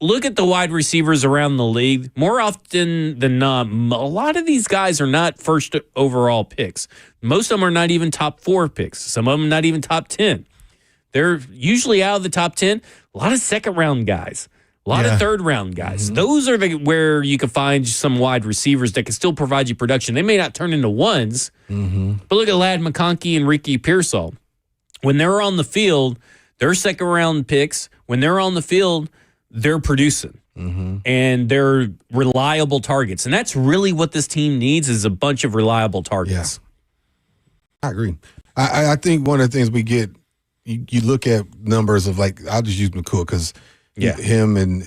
Look at the wide receivers around the league. More often than not, a lot of these guys are not first overall picks. Most of them are not even top 4 picks. Some of them not even top 10. They're usually out of the top 10. A lot of 2nd round guys. A lot of 3rd round guys. Those are where you can find some wide receivers that can still provide you production. They may not turn into ones, but look at Ladd McConkey and Ricky Pearsall. When they're on the field, they're 2nd round picks. When they're on the field, they're producing. And they're reliable targets. And that's really what this team needs, is a bunch of reliable targets. Yeah. I agree. I think one of the things we get, you look at numbers of I'll just use McCool because him and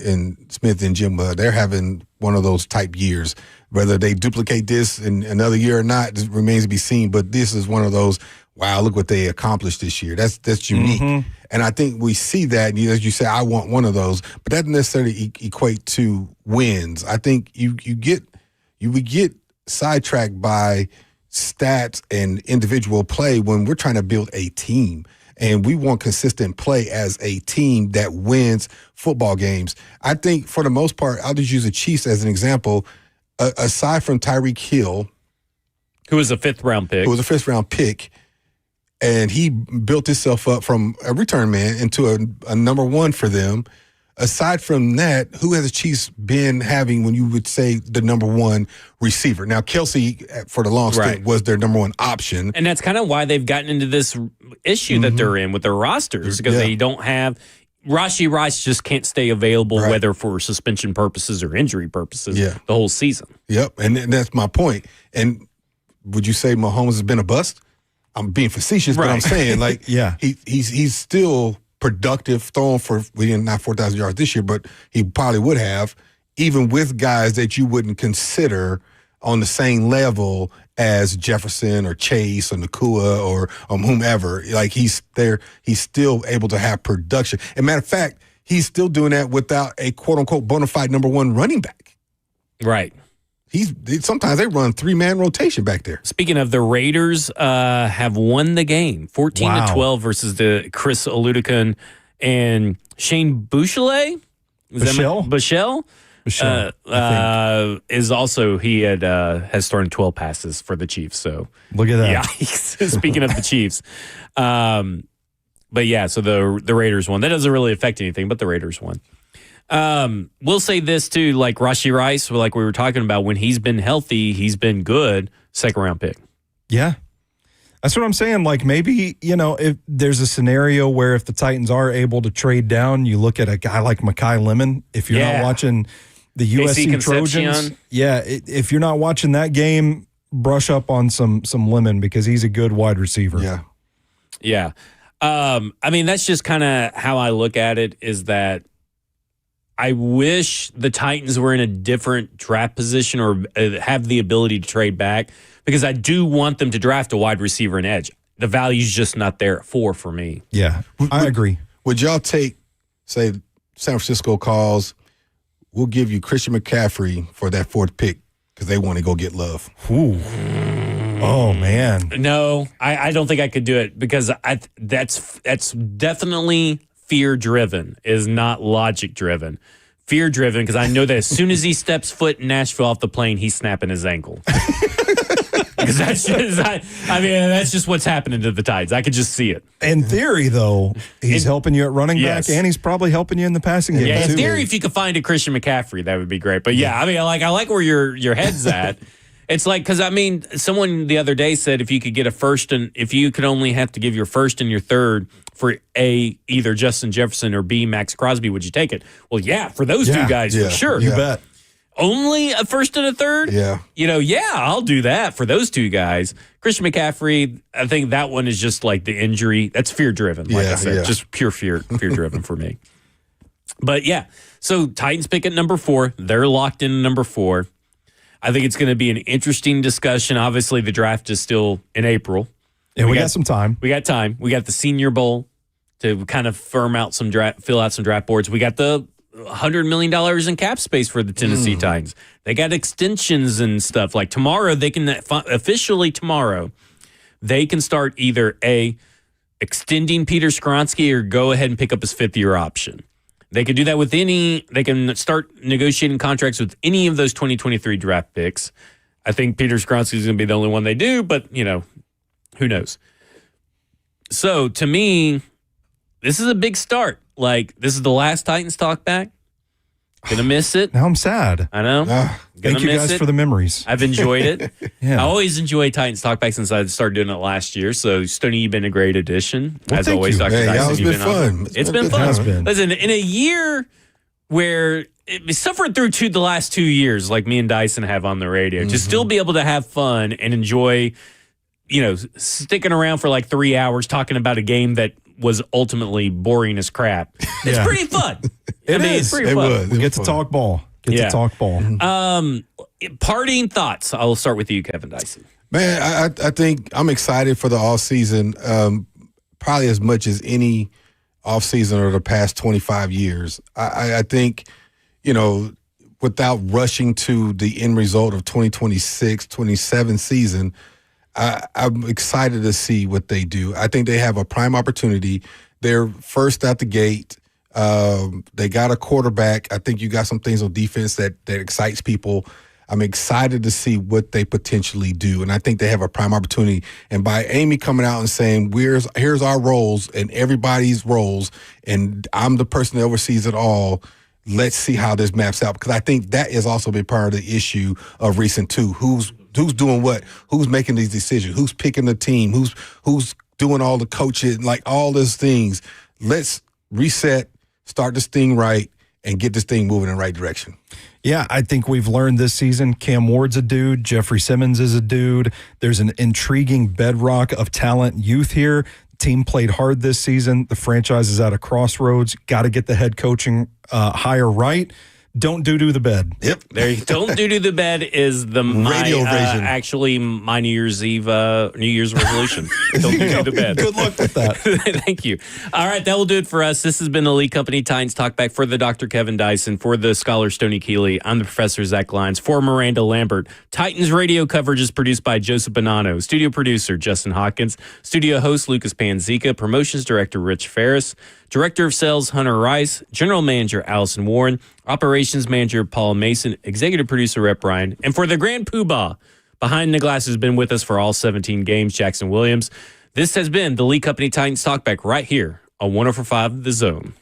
Smith and Jimba, they're having one of those type years. Whether they duplicate this in another year or not remains to be seen. But this is one of those, wow, look what they accomplished this year. That's unique. And I think we see that, as you say, I want one of those, but that doesn't necessarily equate to wins. I think you would get sidetracked by stats and individual play when we're trying to build a team. And we want consistent play as a team that wins football games. I think for the most part, I'll just use the Chiefs as an example. Aside from Tyreek Hill, who was a 5th round pick, and he built himself up from a return man into a number 1 for them. aside from that, who has the Chiefs been having when you would say the number one receiver? Now, Kelsey, for the long stint, was their number one option. And that's kind of why they've gotten into this issue that they're in with their rosters, because they don't have – Rashee Rice just can't stay available, whether for suspension purposes or injury purposes, the whole season. Yep, and that's my point. And would you say Mahomes has been a bust? I'm being facetious, but I'm saying, like, he's still productive, throwing for, not 4,000 yards this year, but he probably would have, even with guys that you wouldn't consider on the same level as Jefferson or Chase or Nakua or whomever. Like, he's there, he's still able to have production. And matter of fact, he's still doing that without a quote-unquote bona fide number one running back. Right. Sometimes they run 3-man rotation back there. Speaking of, the Raiders have won the game 14-12 versus the Chris Oludekun and Shane Buechele. Buechele is also, he has thrown 12 passes for the Chiefs. So look at that. Yeah. Speaking of the Chiefs, but yeah, so the Raiders won. That doesn't really affect anything, but the Raiders won. We'll say this too, like Rashee Rice, like we were talking about, when he's been healthy, he's been good. 2nd round pick. Yeah. That's what I'm saying. Like, maybe, if there's a scenario where if the Titans are able to trade down, you look at a guy like Mekhi Lemon. If you're not watching the USC Trojans, if you're not watching that game, brush up on some Lemon, because he's a good wide receiver. Yeah. I mean, that's just kind of how I look at it, is that I wish the Titans were in a different draft position or have the ability to trade back, because I do want them to draft a wide receiver and edge. The value's just not there at 4 for me. Yeah, I agree. Would y'all take, say, San Francisco calls, we'll give you Christian McCaffrey for that 4th pick because they want to go get Love? Ooh. Oh, man. No, I don't think I could do it, because that's definitely fear-driven, is not logic-driven. Fear-driven, because I know that as soon as he steps foot in Nashville off the plane, he's snapping his ankle. Because that's just what's happening to the Titans. I could just see it. In theory, though, he's helping you at running back, and he's probably helping you in the passing game. Yeah, in too. theory, if you could find a Christian McCaffrey, that would be great. But I mean, I like where your head's at. It's like, because I mean, someone the other day said if you could get a first, and if you could only have to give your 1st and your 3rd for A, either Justin Jefferson, or B, Max Crosby, would you take it? Well, yeah, for those two guys, for sure. You bet. Only a 1st and a 3rd? Yeah. I'll do that for those two guys. Christian McCaffrey, I think that one is just like the injury. That's fear-driven, like I said. Just pure fear-driven for me. But yeah, so Titans pick at number 4. They're locked in number 4. I think it's going to be an interesting discussion. Obviously, the draft is still in April. And we got some time. We got time. We got the Senior Bowl to kind of fill out some draft boards. We got the $100 million in cap space for the Tennessee Titans. They got extensions and stuff. Like tomorrow, they can officially they can start either extending Peter Skronsky or go ahead and pick up his 5th-year option. They can do that with they can start negotiating contracts with any of those 2023 draft picks. I think Peter Skronsky is going to be the only one they do, but, who knows? So, to me, this is a big start. Like, this is the last Titans Talkback. Gonna miss it. Now I'm sad. I know. Thank you guys for the memories. I've enjoyed it. Yeah. I always enjoy Titans Talkback since I started doing it last year. So, Stoney, you've been a great addition. Well, as always, Dr. Hey, Dyson, it's you've been fun. It's been fun. Listen, in a year where we suffered through the last 2 years, like me and Dyson have on the radio, to still be able to have fun and enjoy, sticking around for like 3 hours talking about a game that was ultimately boring as crap. It's pretty fun. It's pretty fun. We get to talk ball. To talk ball. Parting thoughts. I'll start with you, Kevin Dyson. Man, I think I'm excited for the offseason, probably as much as any offseason over the past 25 years. I think, without rushing to the end result of 2026, 27 season, I'm excited to see what they do. I think they have a prime opportunity. They're first out the gate. They got a quarterback. I think you got some things on defense that excites people. I'm excited to see what they potentially do, and I think they have a prime opportunity. And by Amy coming out and saying, here's our roles and everybody's roles, and I'm the person that oversees it all, let's see how this maps out. Because I think that has also been part of the issue of recent too. Who's doing what? Who's making these decisions? Who's picking the team? Who's doing all the coaching? Like all those things. Let's reset, start this thing right, and get this thing moving in the right direction. Yeah, I think we've learned this season Cam Ward's a dude, Jeffrey Simmons is a dude. There's an intriguing bedrock of talent youth here. Team played hard this season. The franchise is at a crossroads. Got to get the head coaching hire right. Don't do the bed. Yep. Don't do the bed is the radio version. Actually, my New Year's resolution. Don't do the bed. Good luck with that. Thank you. All right, that will do it for us. This has been the Lee Company Titans Talkback for the Dr. Kevin Dyson, for the scholar Stoney Keeley. I'm the Professor Zach Lyons, for Miranda Lambert. Titans radio coverage is produced by Joseph Bonanno. Studio producer Justin Hawkins. Studio host Lucas Panzica. Promotions director Rich Ferris. Director of Sales, Hunter Rice. General Manager, Allison Warren. Operations Manager, Paul Mason. Executive Producer, Rep Bryan. And for the Grand Poobah, behind the glass, has been with us for all 17 games, Jackson Williams. This has been the Lee Company Titans Talkback right here on 104.5 The Zone.